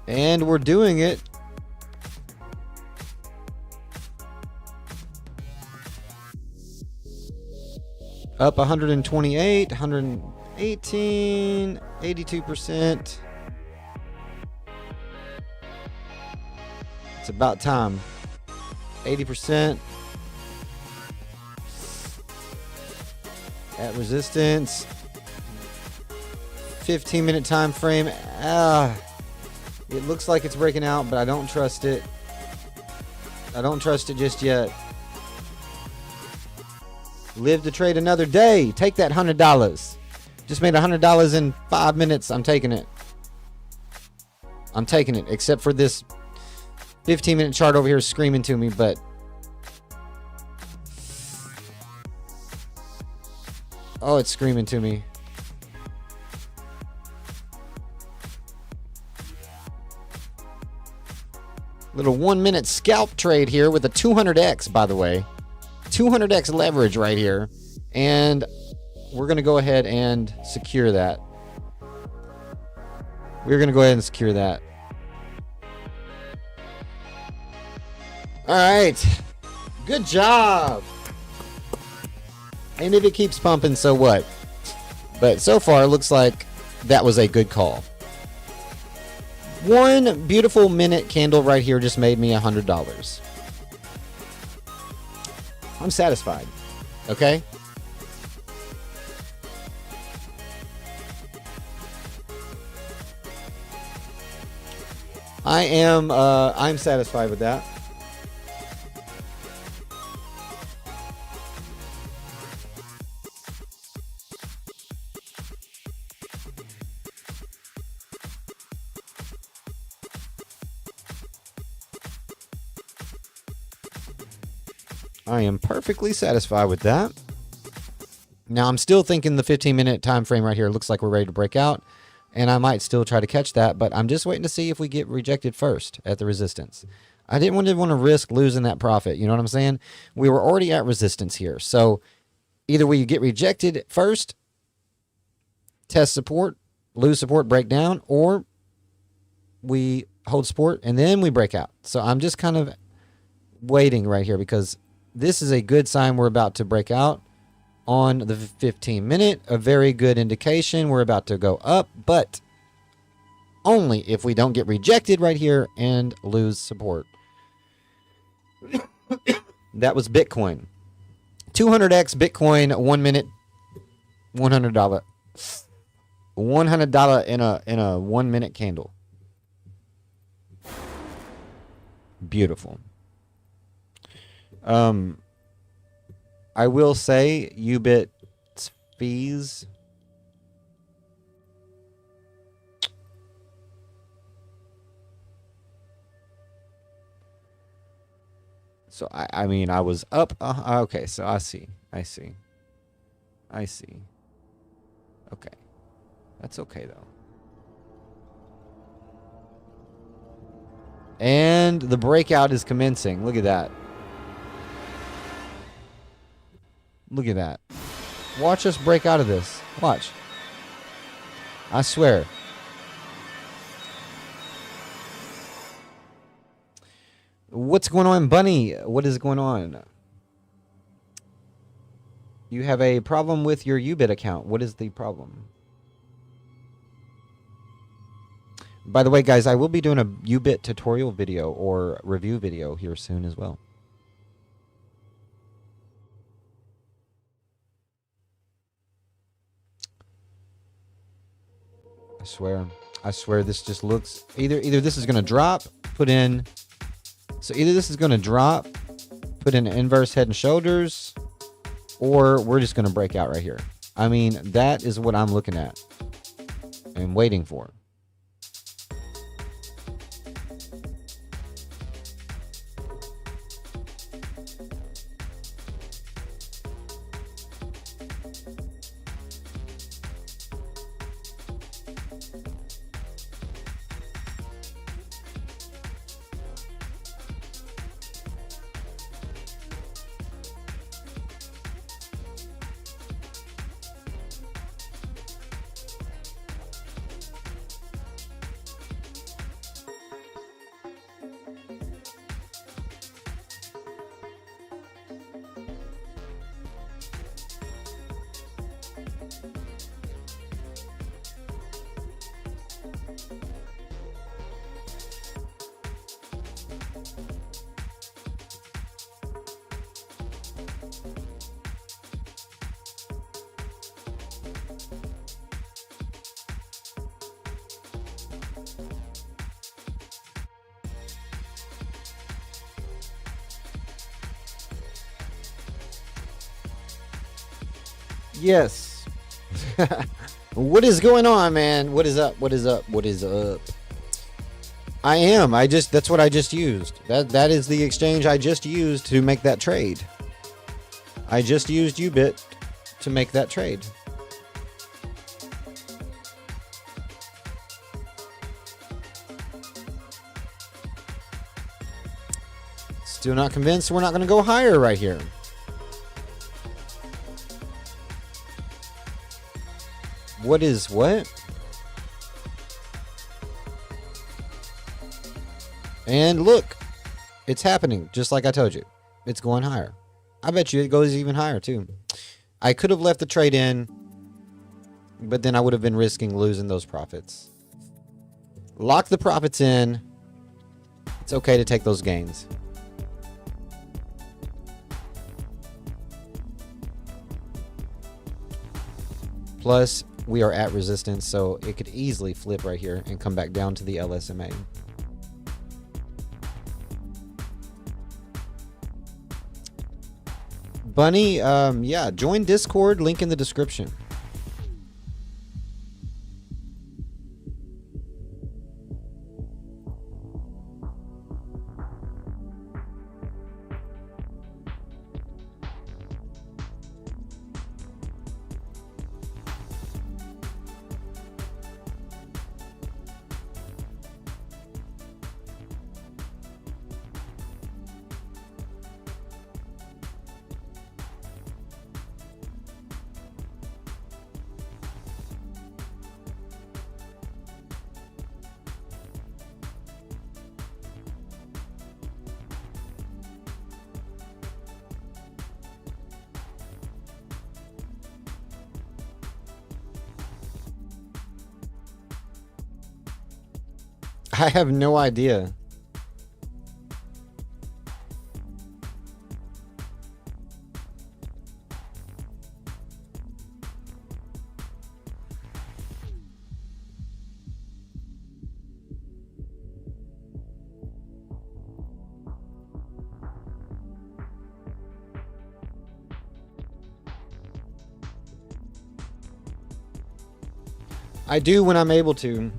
And we're doing it. Up 128, 118, 82%. It's about time. 80%. At resistance. 15-minute time frame. It looks like it's breaking out, but I don't trust it. I don't trust it just yet. Live to trade another day. Take that $100. Just made $100 in 5 minutes. I'm taking it. I'm taking it. Except for this 15-minute chart over here screaming to me, but oh, it's screaming to me. Little 1 minute scalp trade here with a 200x, by the way. 200x leverage right here. And we're going to go ahead and secure that. We're going to go ahead and secure that. All right. Good job. And if it keeps pumping, so what? But so far, it looks like that was a good call. One beautiful minute candle right here just made me $100. I'm satisfied. Okay? I'm satisfied with that. I am perfectly satisfied with that. Now, I'm still thinking the 15-minute time frame right here looks like we're ready to break out, and I might still try to catch that, but I'm just waiting to see if we get rejected first at the resistance. I didn't want to risk losing that profit. You know what I'm saying? We were already at resistance here, so either we get rejected first, test support, lose support, break down, or we hold support and then we break out. So I'm just kind of waiting right here because this is a good sign we're about to break out on the 15-minute. A very good indication we're about to go up, but only if we don't get rejected right here and lose support. That was Bitcoin. 200x Bitcoin, 1 minute, $100. $100 in a 1 minute candle. Beautiful. I will say Ubit fees. So I mean I was up. Okay, so I see. Okay, that's okay though. And the breakout is commencing. Look at that. Look at that. Watch us break out of this. Watch. I swear. What's going on, Bunny? What is going on? You have a problem with your Ubit account. What is the problem? By the way, guys, I will be doing a Ubit tutorial video or review video here soon as well. I swear this just looks either this is going to drop, put in, so either this is going to drop, put in inverse head and shoulders, or we're just going to break out right here. I mean, that is what I'm looking at and waiting for. Yes. What is going on, man? What is up? What is up? What is up? I am. That's what I just used. That is the exchange I just used to make that trade. I just used Ubit to make that trade. Still not convinced we're not going to go higher right here. What is what? And look, it's happening just like I told you. It's going higher. I bet you it goes even higher too. I could have left the trade in, but then I would have been risking losing those profits. Lock the profits in. It's okay to take those gains. Plus, we are at resistance, so it could easily flip right here and come back down to the LSMA. Bunny, yeah, join Discord, link in the description. I have no idea. I do when I'm able to.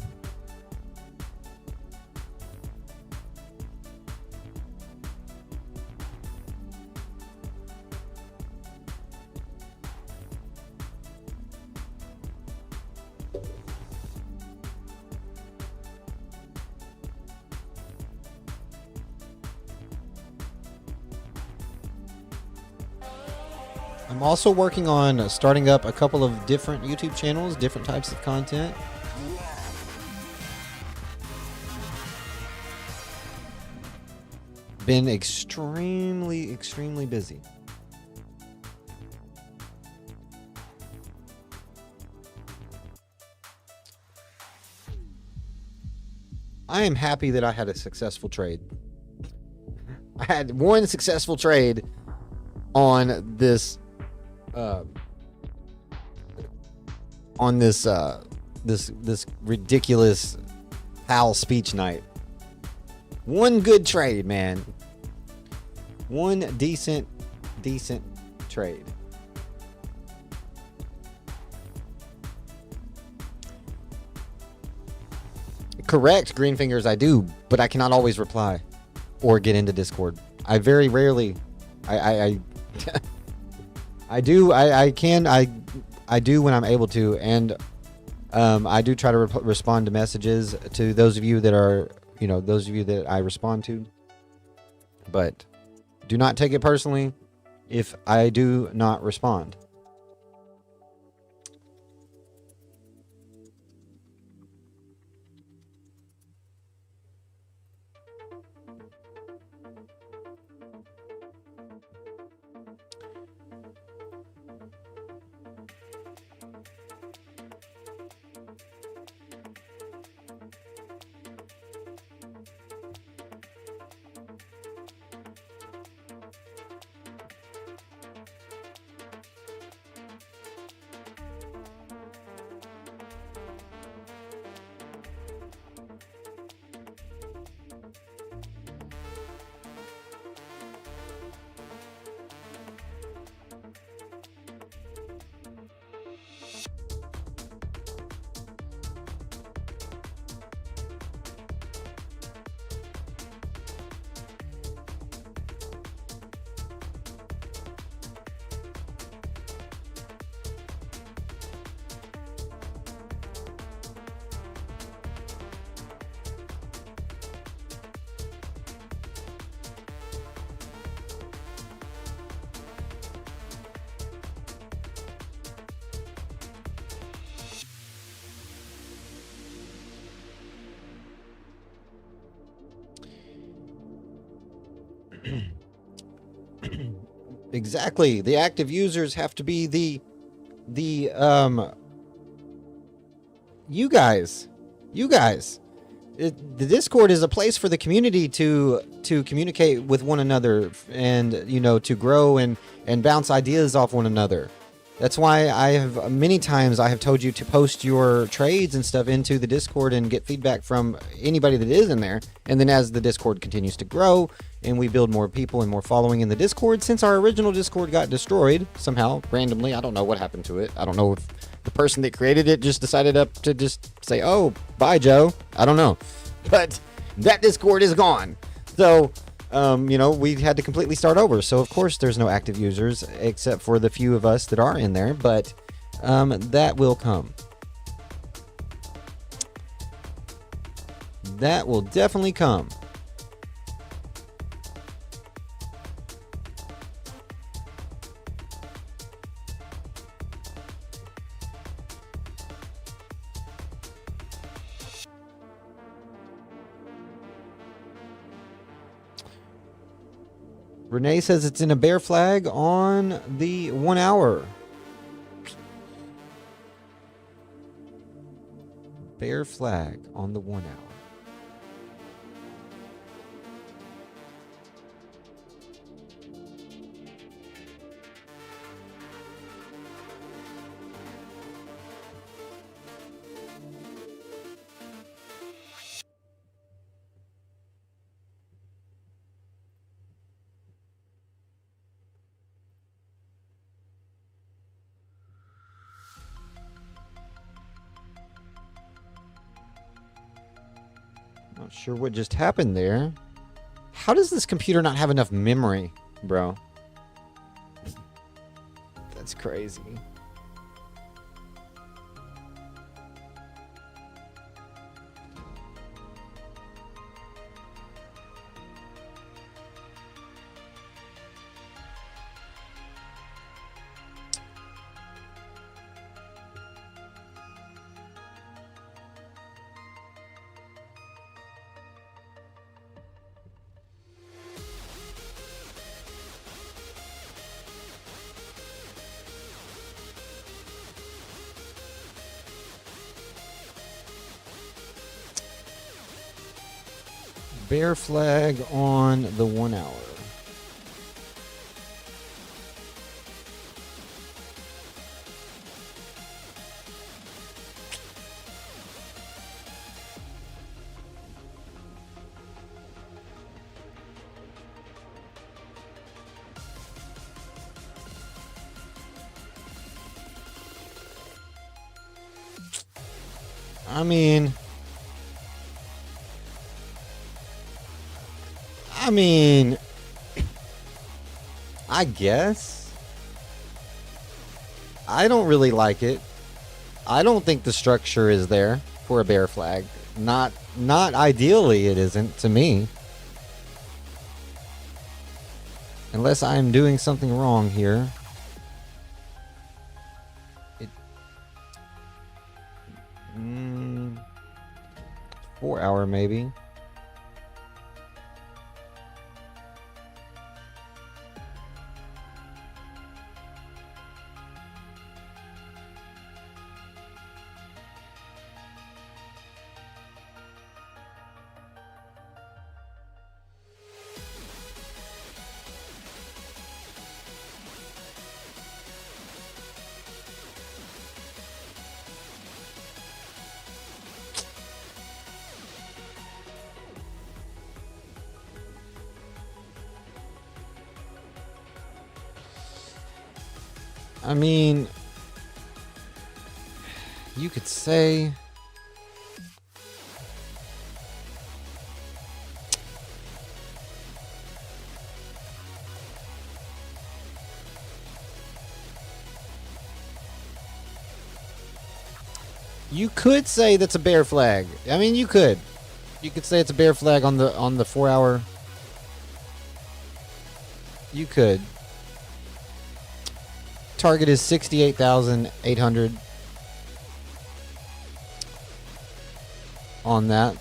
I'm also working on starting up a couple of different YouTube channels, different types of content. Been extremely busy. I am happy that I had a successful trade. I had one successful trade on this this ridiculous Powell speech night. One good trade, man. One decent trade. Correct, Green Fingers, I do, but I cannot always reply or get into Discord. I very rarely I do when I'm able to, and I do try to respond to messages to those of you that are, those of you that I respond to. But do not take it personally if I do not respond. Exactly. The active users have to be the you guys. The Discord is a place for the community to communicate with one another and, to grow and bounce ideas off one another. That's why many times I have told you to post your trades and stuff into the Discord and get feedback from anybody that is in there. And then as the Discord continues to grow and we build more people and more following in the Discord, since our original Discord got destroyed somehow, randomly, I don't know what happened to it. I don't know if the person that created it just decided to just say, oh, bye, Joe. I don't know. But that Discord is gone. So, we had to completely start over. So, of course, there's no active users except for the few of us that are in there. But that will come. That will definitely come. Renee says it's in a bear flag on the 1 hour. Bear flag on the 1 hour. Not sure what just happened there. How does this computer not have enough memory, bro? That's crazy. Bear flag on the 1 hour. I guess. I don't really like it. I don't think the structure is there for a bear flag. Not ideally it isn't to me. Unless I'm doing something wrong here. 4 hour maybe. I mean, you could say that's a bear flag. I mean, you could say it's a bear flag on the 4 hour. You could. Target is 68,800 on that.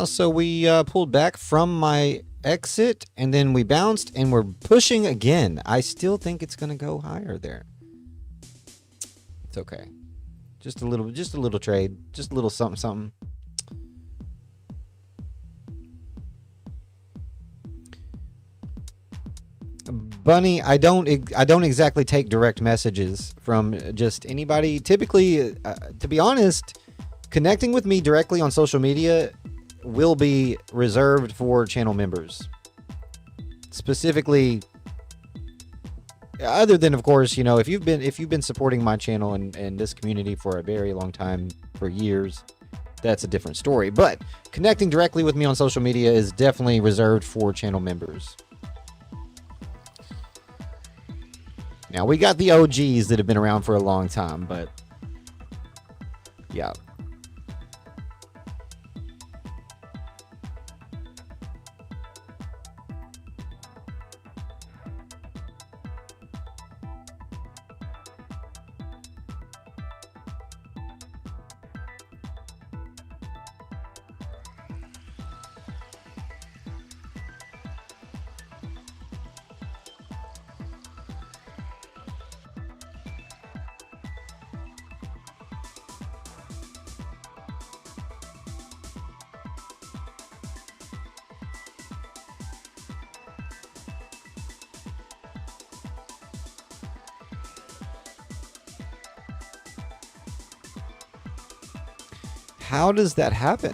So we pulled back from my exit, and then we bounced, and we're pushing again. I still think it's going to go higher there. It's okay. Just a little trade, just a little something, something. Bunny, I don't exactly take direct messages from just anybody. Typically, to be honest, connecting with me directly on social media will be reserved for channel members. Specifically, other than, of course, if you've been supporting my channel and this community for a very long time, for years, that's a different story. But connecting directly with me on social media is definitely reserved for channel members. Now, we got the OGs that have been around for a long time, but yeah. How does that happen?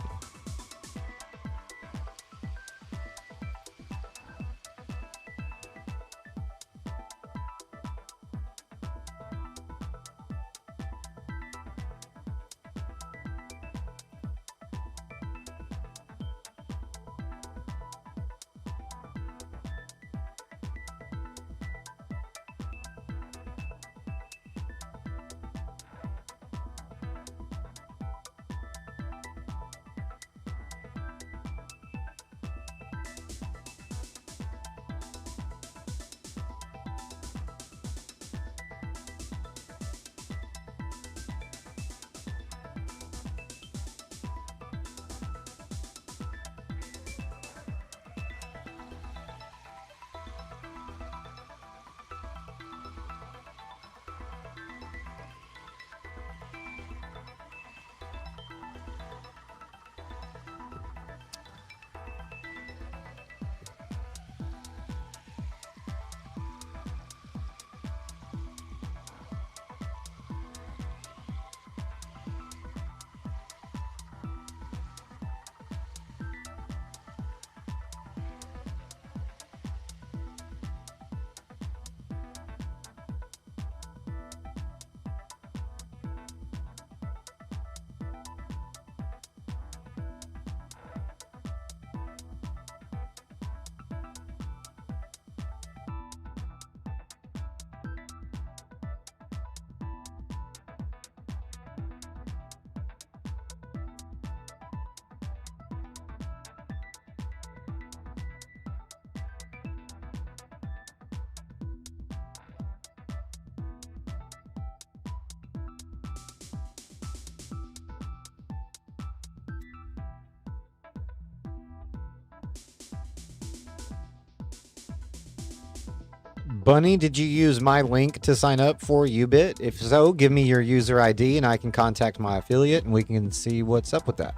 Bunny, did you use my link to sign up for Ubit? If so, give me your user ID and I can contact my affiliate and we can see what's up with that.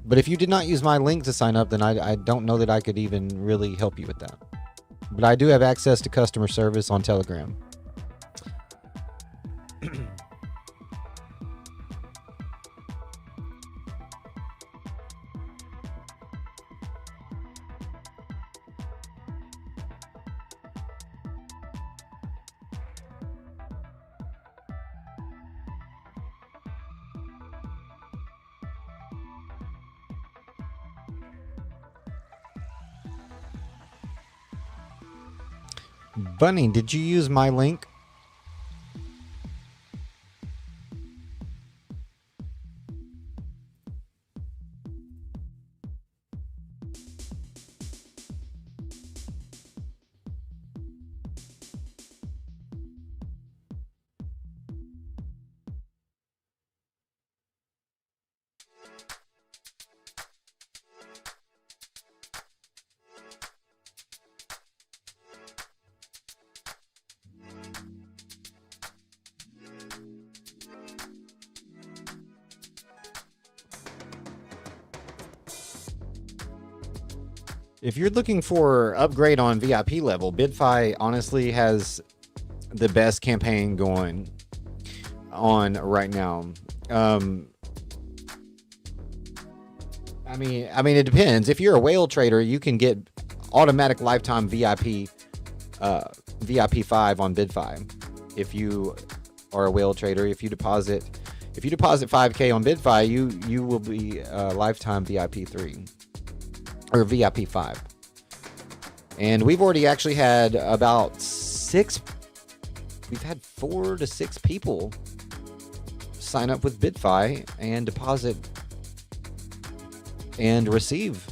But if you did not use my link to sign up, then I don't know that I could even really help you with that. But I do have access to customer service on Telegram. Bunny, did you use my link? If you're looking for upgrade on VIP level, BitFi honestly has the best campaign going on right now. I mean, it depends. If you're a whale trader, you can get automatic lifetime VIP 5 on BitFi. If you are a whale trader, if you deposit 5K on BitFi, you will be lifetime VIP 3 or VIP 5. And we've already actually had about 4 to 6 people sign up with BitFi and deposit and receive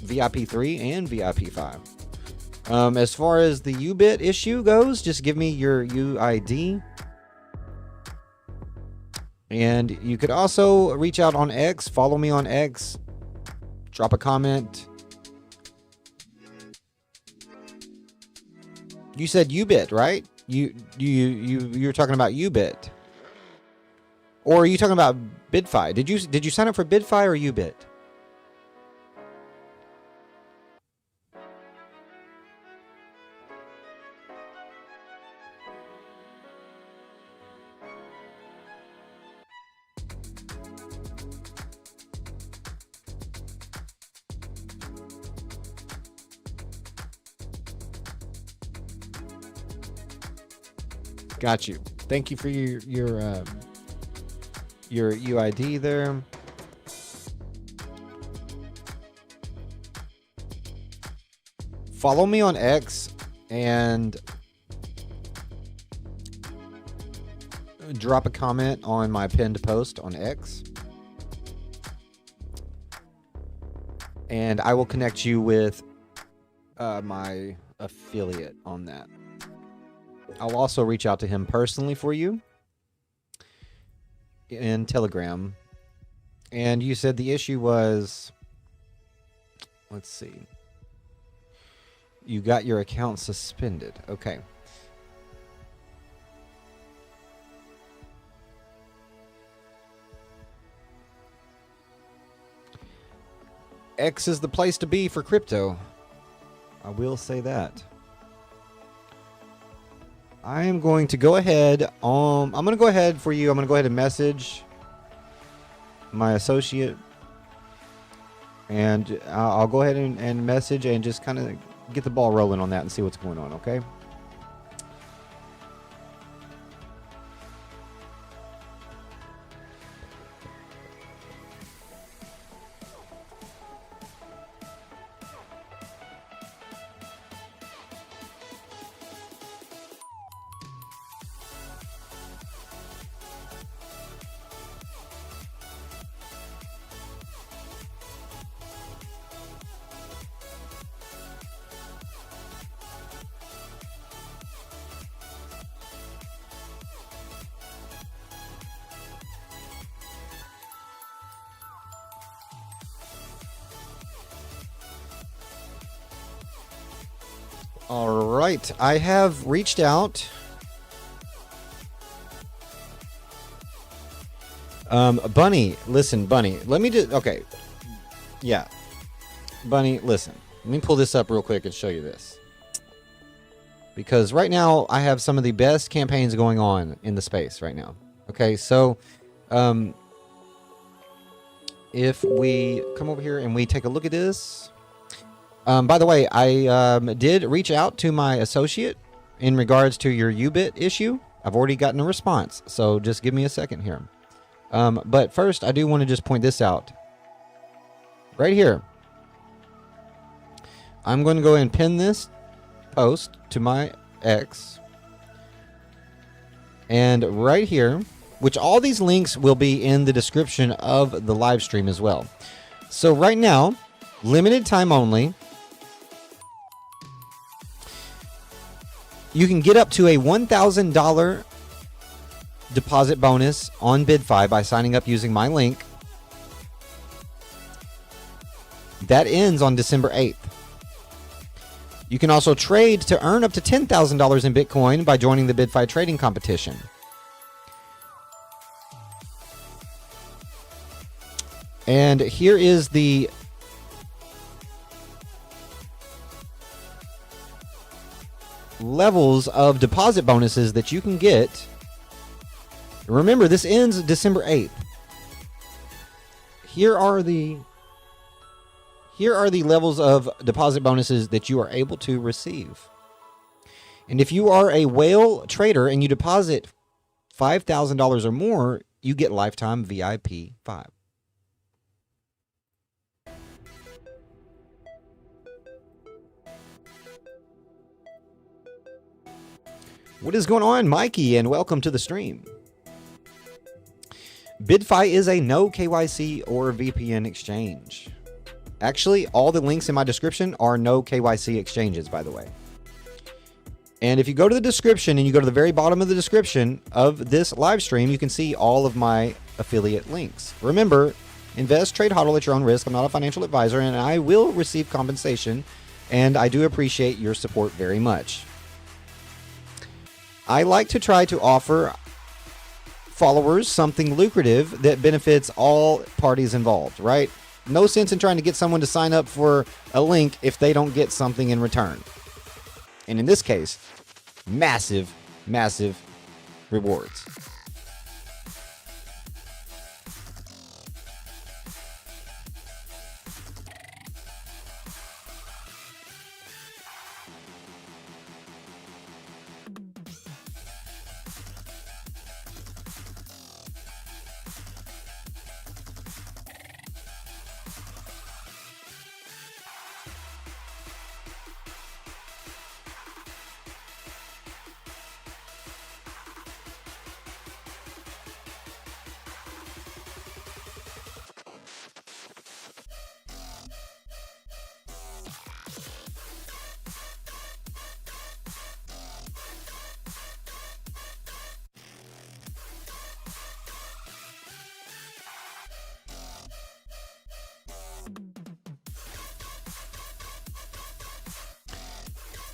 VIP 3 and VIP 5. As far as the UBIT issue goes, just give me your UID. And you could also reach out on X, follow me on X, drop a comment. You said UBIT, right? You're talking about UBIT. Or are you talking about BitFi? Did you sign up for BitFi or UBIT? Got you. Thank you for your UID there. Follow me on X and drop a comment on my pinned post on X. And I will connect you with my affiliate on that. I'll also reach out to him personally for you in Telegram. And you said the issue was, let's see, you got your account suspended. Okay. X is the place to be for crypto. I will say that. I am going to go ahead. I'm going to go ahead for you. I'm going to go ahead and message my associate. And I'll go ahead and message and just kind of get the ball rolling on that and see what's going on, okay? All right, I have reached out. Bunny, listen, Bunny, let me just, okay. Yeah. Bunny, listen, let me pull this up real quick and show you this. Because right now I have some of the best campaigns going on in the space right now. Okay, so if we come over here and we take a look at this. By the way, I did reach out to my associate in regards to your UBIT issue. I've already gotten a response, so just give me a second here. But first, I do want to just point this out. Right here. I'm going to go ahead and pin this post to my X. And right here, which all these links will be in the description of the live stream as well. So right now, limited time only. You can get up to a $1,000 deposit bonus on BitFi by signing up using my link. That ends on December 8th. You can also trade to earn up to $10,000 in Bitcoin by joining the BitFi trading competition. And here is the levels of deposit bonuses that you can get. Remember, this ends December 8th. Here are the levels of deposit bonuses that you are able to receive. And if you are a whale trader and you deposit $5,000 or more, you get lifetime VIP 5. What is going on, Mikey, and welcome to the stream. BidFi is a no KYC or VPN exchange. Actually, all the links in my description are no KYC exchanges, by the way. And if you go to the description and you go to the very bottom of the description of this live stream, you can see all of my affiliate links. Remember, invest, trade, hodl at your own risk. I'm not a financial advisor, and I will receive compensation, and I do appreciate your support very much. I like to try to offer followers something lucrative that benefits all parties involved, right? No sense in trying to get someone to sign up for a link if they don't get something in return. And in this case, massive, massive rewards.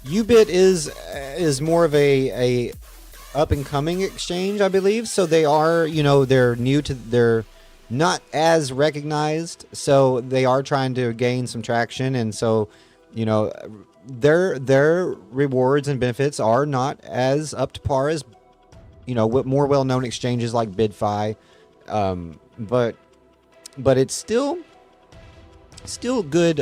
Ubit is more of a up and coming exchange, I believe. So they are, they're not as recognized. So they are trying to gain some traction, and so their rewards and benefits are not as up to par as more well known exchanges like BidFi, but it's still good.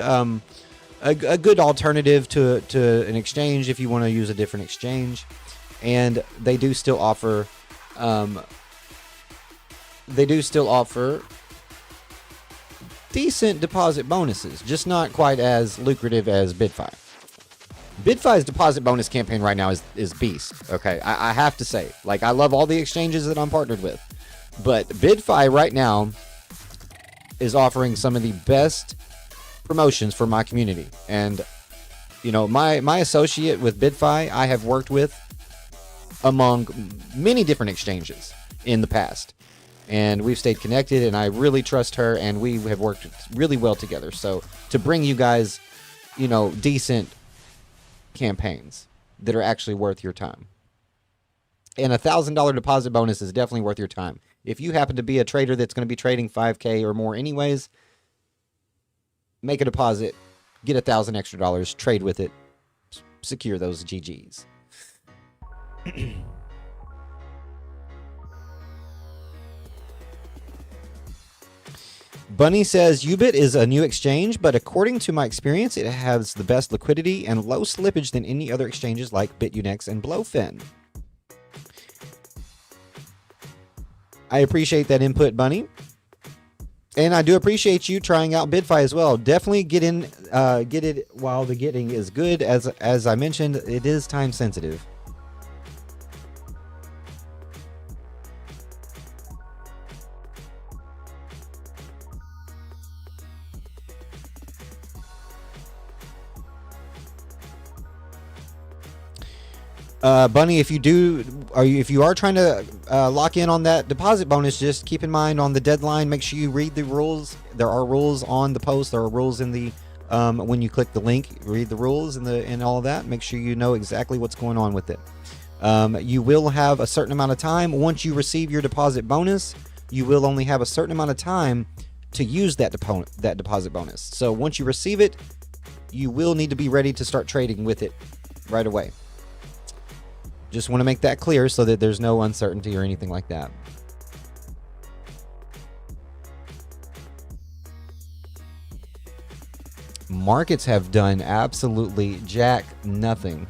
A good alternative to an exchange if you want to use a different exchange, and they do still offer decent deposit bonuses, just not quite as lucrative as BidFi. BidFi's deposit bonus campaign right now is beast. Okay, I have to say, I love all the exchanges that I'm partnered with, but BidFi right now is offering some of the best promotions for my community. And my associate with BidFi I have worked with among many different exchanges in the past, and we've stayed connected, and I really trust her, and we have worked really well together. So to bring you guys decent campaigns that are actually worth your time, and $1,000 deposit bonus is definitely worth your time. If you happen to be a trader that's going to be trading 5K or more anyways, make a deposit, get $1,000 extra, trade with it, secure those GGs. Bunny says, Ubit is a new exchange, but according to my experience, it has the best liquidity and low slippage than any other exchanges like BitUnex and Blowfin. I appreciate that input, Bunny. And I do appreciate you trying out BidFi as well. Definitely get it while the getting is good. As I mentioned, it is time sensitive. Bunny, if you are trying to lock in on that deposit bonus, just keep in mind on the deadline, make sure you read the rules. There are rules on the post. There are rules in the when you click the link, read the rules and all of that. Make sure you know exactly what's going on with it. You will have a certain amount of time. Once you receive your deposit bonus, you will only have a certain amount of time to use that deposit bonus. So once you receive it, you will need to be ready to start trading with it right away. Just want to make that clear so that there's no uncertainty or anything like that. Markets have done absolutely jack nothing.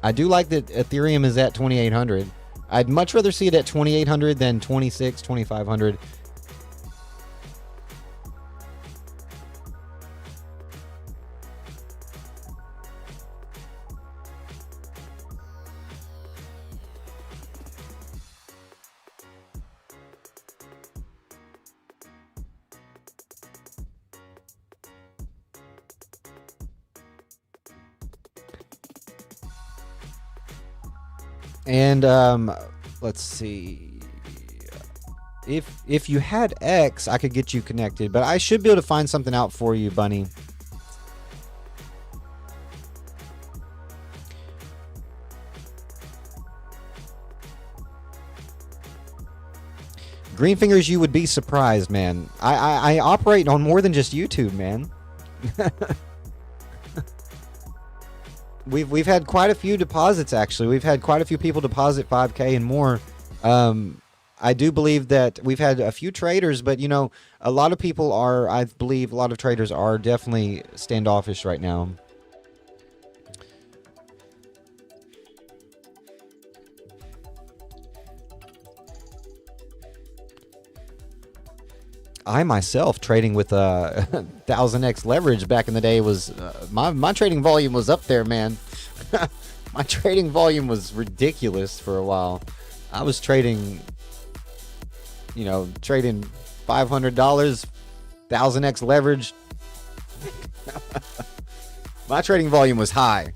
I do like that Ethereum is at 2,800. I'd much rather see it at 2,800 than 26, 2,500. And let's see. If you had X, I could get you connected, but I should be able to find something out for you, Bunny. Greenfingers, you would be surprised, man. I operate on more than just YouTube, man. We've had quite a few deposits, actually. We've had quite a few people deposit 5K and more. I do believe that we've had a few traders, but, you know, a lot of people are, I believe a lot of traders are definitely standoffish right now. I myself trading with 1000x leverage back in the day was my trading volume was up there, man. My trading volume was ridiculous for a while. I was trading, you know, trading $500, 1000x leverage. My trading volume was high.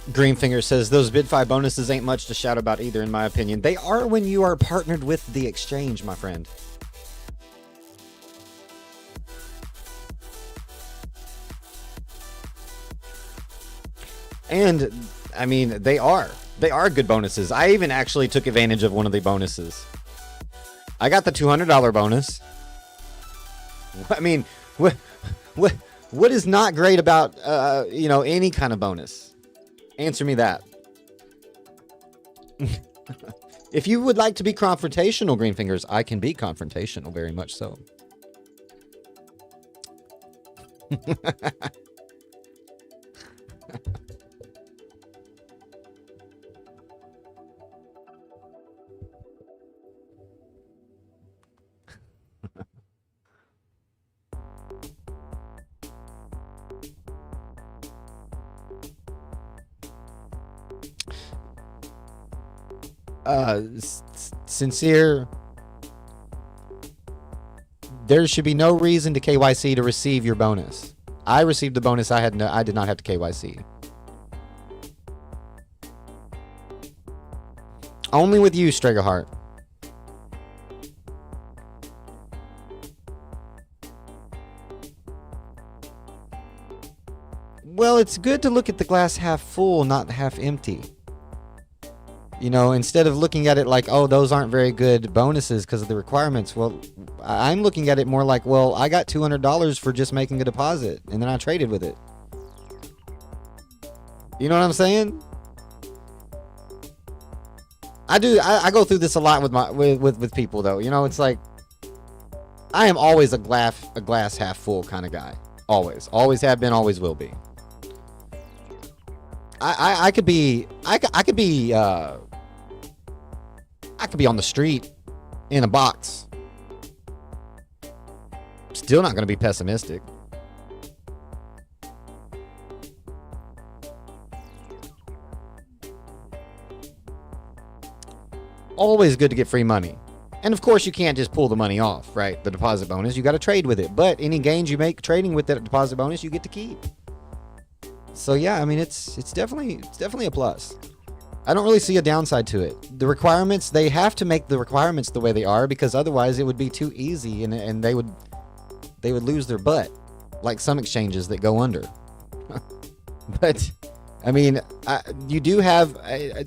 Greenfinger says those BidFi bonuses ain't much to shout about either, in my opinion. They are when you are partnered with the exchange, my friend. And I mean, they are good bonuses. I even actually took advantage of one of the bonuses. I got the $200 bonus. I mean, what is not great about you know, any kind of bonus? Answer me that. If you would like to be confrontational, Greenfingers, I can be confrontational, very much so. Sincere, there should be no reason to KYC to receive your bonus. I received the bonus. I did not have to KYC. Only with you, Stregerheart. Well, it's good to look at the glass half full, not half empty. You know, instead of looking at it like, oh, those aren't very good bonuses because of the requirements. Well, I'm looking at it more like, well, I got $200 for just making a deposit, and then I traded with it. You know what I'm saying? I do. I go through this a lot with people, though. You know, it's like I am always a glass half full kind of guy. Always have been, always will be. I could be on the street in a box. Still not going to be pessimistic. Always good to get free money. And of course, you can't just pull the money off, right? The deposit bonus. You got to trade with it. But any gains you make trading with that deposit bonus, you get to keep. So yeah, I mean, it's definitely a plus. I don't really see a downside to it. The requirements, they have to make the requirements the way they are, because otherwise it would be too easy and they would lose their butt, like some exchanges that go under. But I mean, you do have,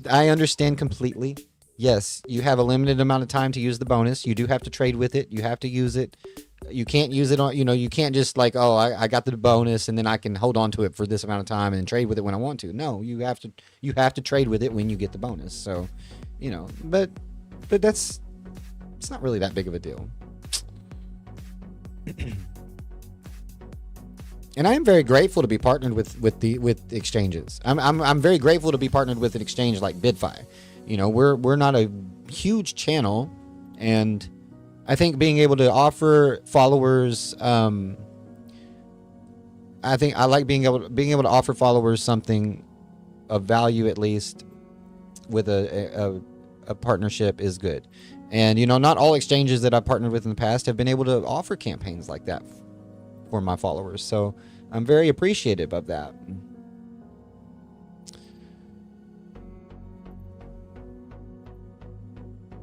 I understand completely. Yes, you have a limited amount of time to use the bonus. You do have to trade with it. You have to use it. You can't use it on, you can't just like, oh, I got the bonus and then I can hold on to it for this amount of time and trade with it when I want to. No, you have to trade with it when you get the bonus. So, but it's not really that big of a deal. And I am very grateful to be partnered with exchanges. I'm very grateful to be partnered with an exchange like BidFi. We're not a huge channel, and I think being able to offer followers, I think I like being able to offer followers something of value, at least with a partnership, is good. And not all exchanges that I've partnered with in the past have been able to offer campaigns like that for my followers. So I'm very appreciative of that.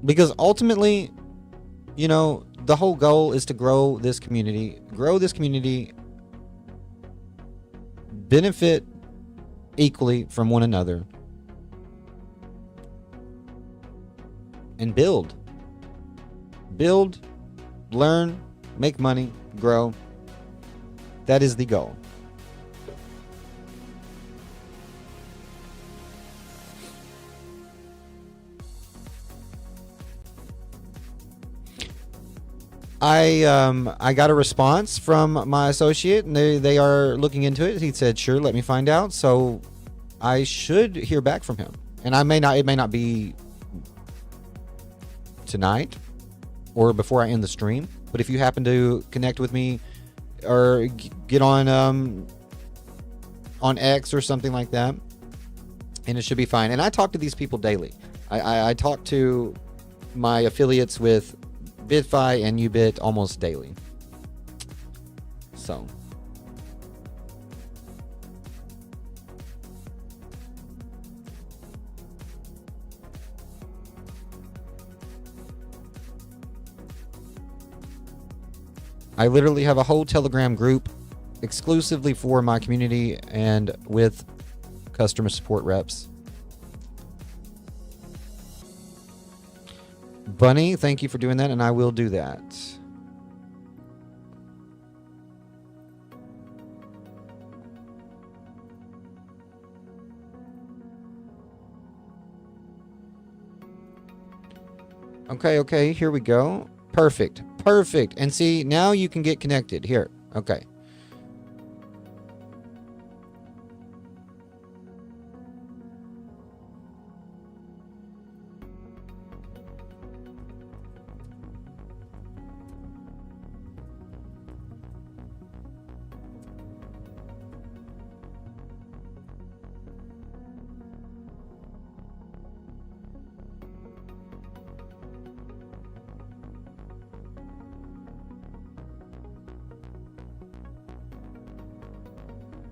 Because ultimately, the whole goal is to grow this community, benefit equally from one another, and build, learn, make money, grow. That is the goal. I got a response from my associate, and they are looking into it. He said, "Sure, let me find out." So I should hear back from him, and it may not be tonight or before I end the stream. But if you happen to connect with me or get on X or something like that, and it should be fine. And I talk to these people daily. I talk to my affiliates with BidFi and Ubit almost daily. So I literally have a whole Telegram group exclusively for my community and with customer support reps. Bunny, thank you for doing that, and I will do that. Okay, here we go. Perfect. And see, now you can get connected. Here, okay.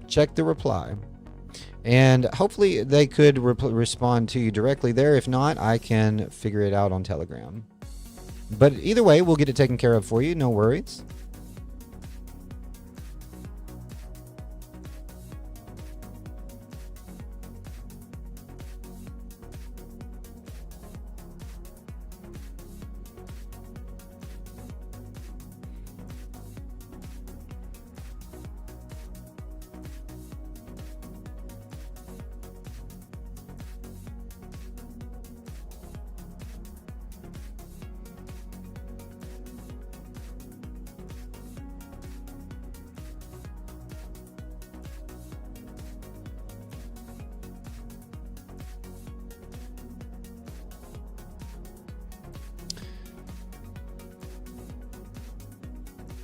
Check the reply, and hopefully they could respond to you directly there. If not, I can figure it out on Telegram. But either way, we'll get it taken care of for you. No worries.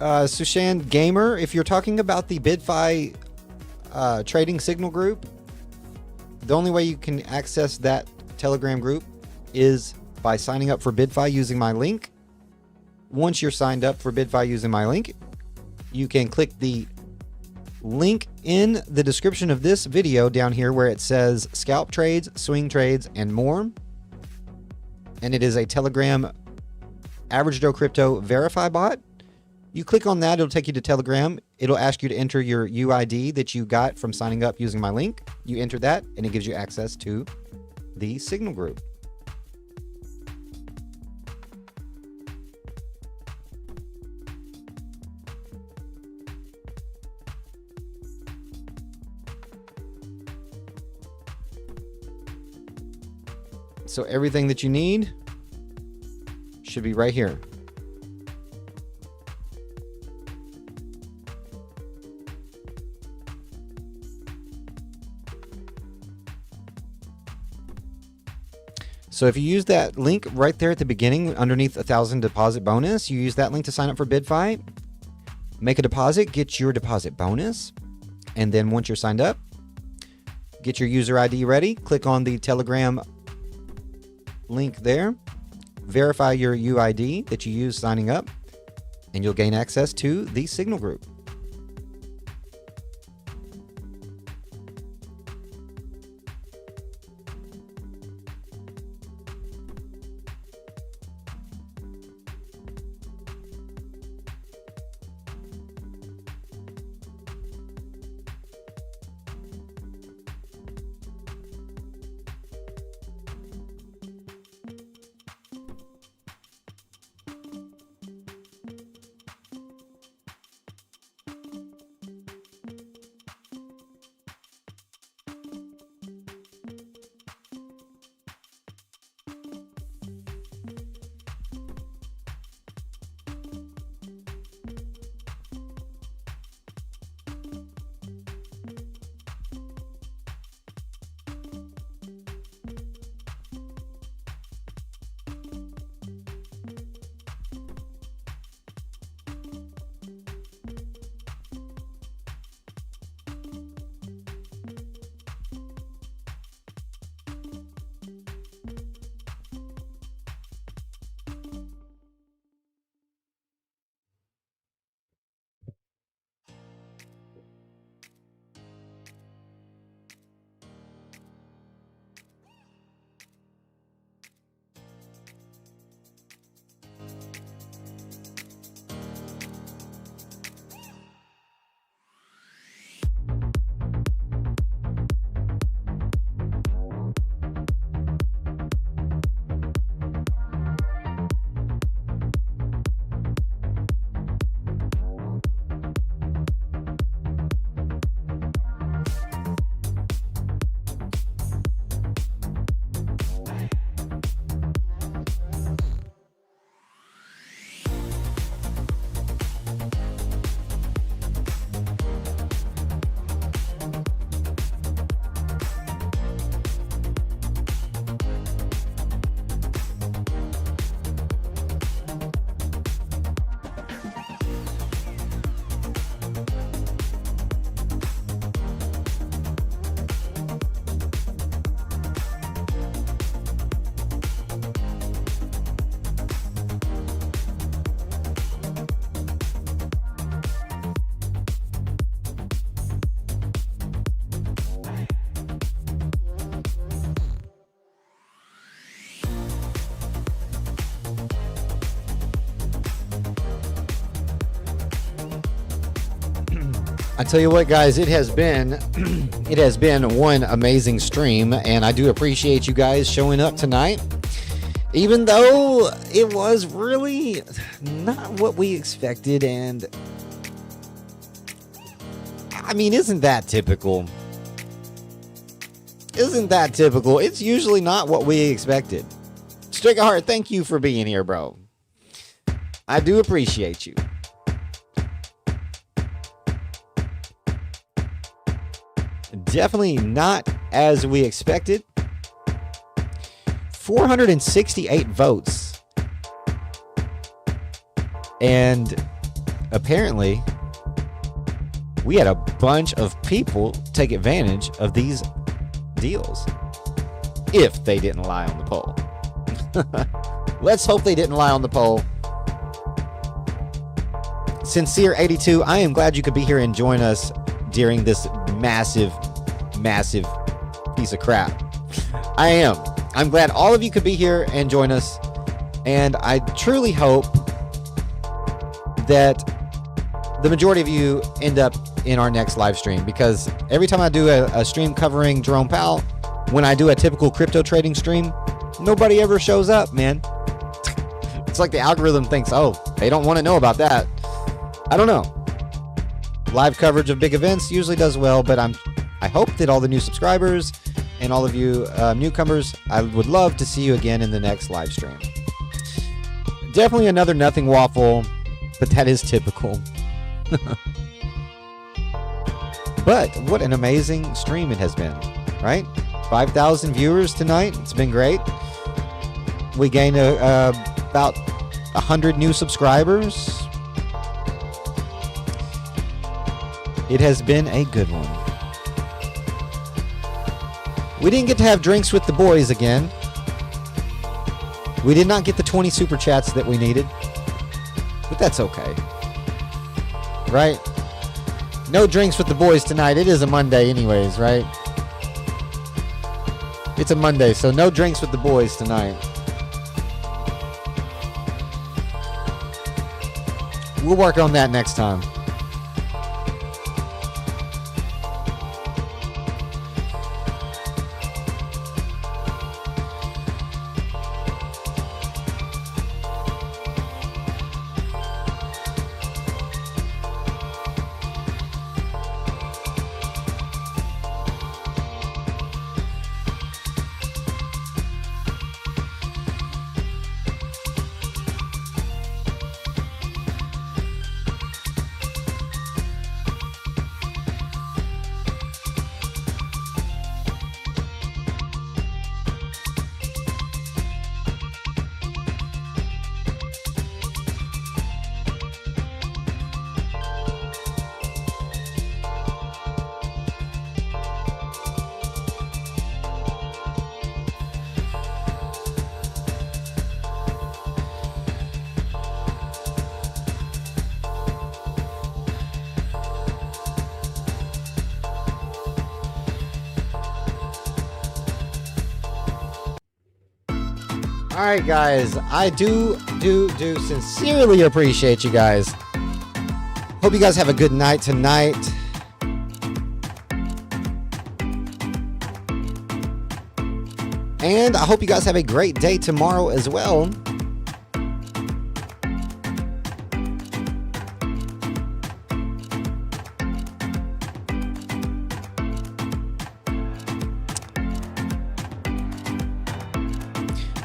Sushan Gamer, if you're talking about the BitFi trading signal group, the only way you can access that Telegram group is by signing up for BitFi using my link. Once you're signed up for BitFi using my link, you can click the link in the description of this video down here where it says scalp trades, swing trades, and more. And it is a Telegram Average Joe Crypto Verify bot. You click on that, it'll take you to Telegram. It'll ask you to enter your UID that you got from signing up using my link. You enter that, and it gives you access to the Signal group. So everything that you need should be right here. So if you use that link right there at the beginning underneath 1,000 deposit bonus, you use that link to sign up for BitFi, make a deposit, get your deposit bonus, and then once you're signed up, get your user ID ready, click on the Telegram link there, verify your UID that you use signing up, and you'll gain access to the Signal group. I tell you what, guys, it has been one amazing stream, and I do appreciate you guys showing up tonight. Even though it was really not what we expected, and I mean, isn't that typical? Isn't that typical? It's usually not what we expected. Strikeheart, thank you for being here, bro. I do appreciate you. Definitely not as we expected. 468 votes. And apparently we had a bunch of people take advantage of these deals. If they didn't lie on the poll. Let's hope they didn't lie on the poll. Sincere82, I am glad you could be here and join us during this massive piece of crap. I am. I'm glad all of you could be here and join us. And I truly hope that the majority of you end up in our next live stream, because every time I do a stream covering Jerome Powell, when I do a typical crypto trading stream, nobody ever shows up, man. It's like the algorithm thinks, oh, they don't want to know about that. I don't know. Live coverage of big events usually does well, but I hope that all the new subscribers and all of you newcomers, I would love to see you again in the next live stream. Definitely another nothing waffle, but that is typical. But what an amazing stream it has been, right? 5,000 viewers tonight. It's been great. We gained about 100 new subscribers. It has been a good one. We didn't get to have drinks with the boys again. We did not get the 20 super chats that we needed, but that's okay. Right? No drinks with the boys tonight. It is a Monday anyways, right? It's a Monday, so no drinks with the boys tonight. We'll work on that next time. All right, guys, I do sincerely appreciate you guys. Hope you guys have a good night tonight. And I hope you guys have a great day tomorrow as well.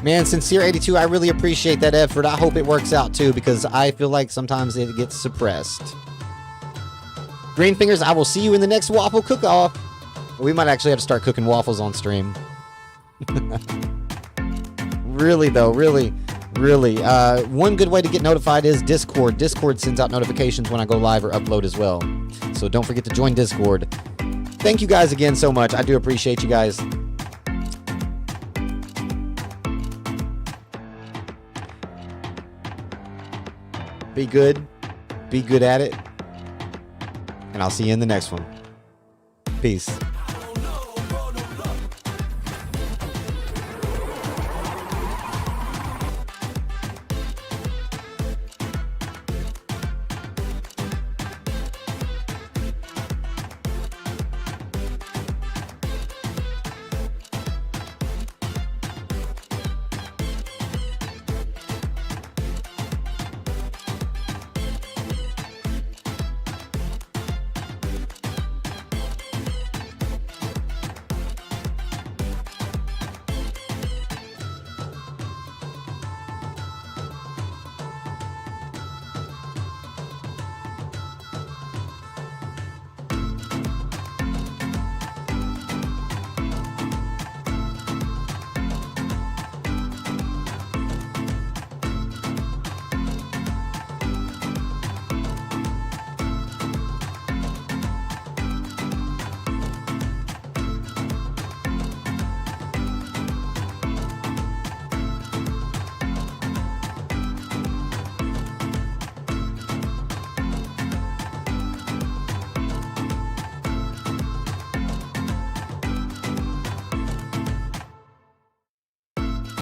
Man, Sincere82, I really appreciate that effort. I hope it works out too, because I feel like sometimes it gets suppressed. Green Fingers, I will see you in the next waffle cook-off. We might actually have to start cooking waffles on stream. Really though, really. One good way to get notified is Discord. Discord sends out notifications when I go live or upload as well. So don't forget to join Discord. Thank you guys again so much. I do appreciate you guys. Be good. Be good at it. And I'll see you in the next one. Peace.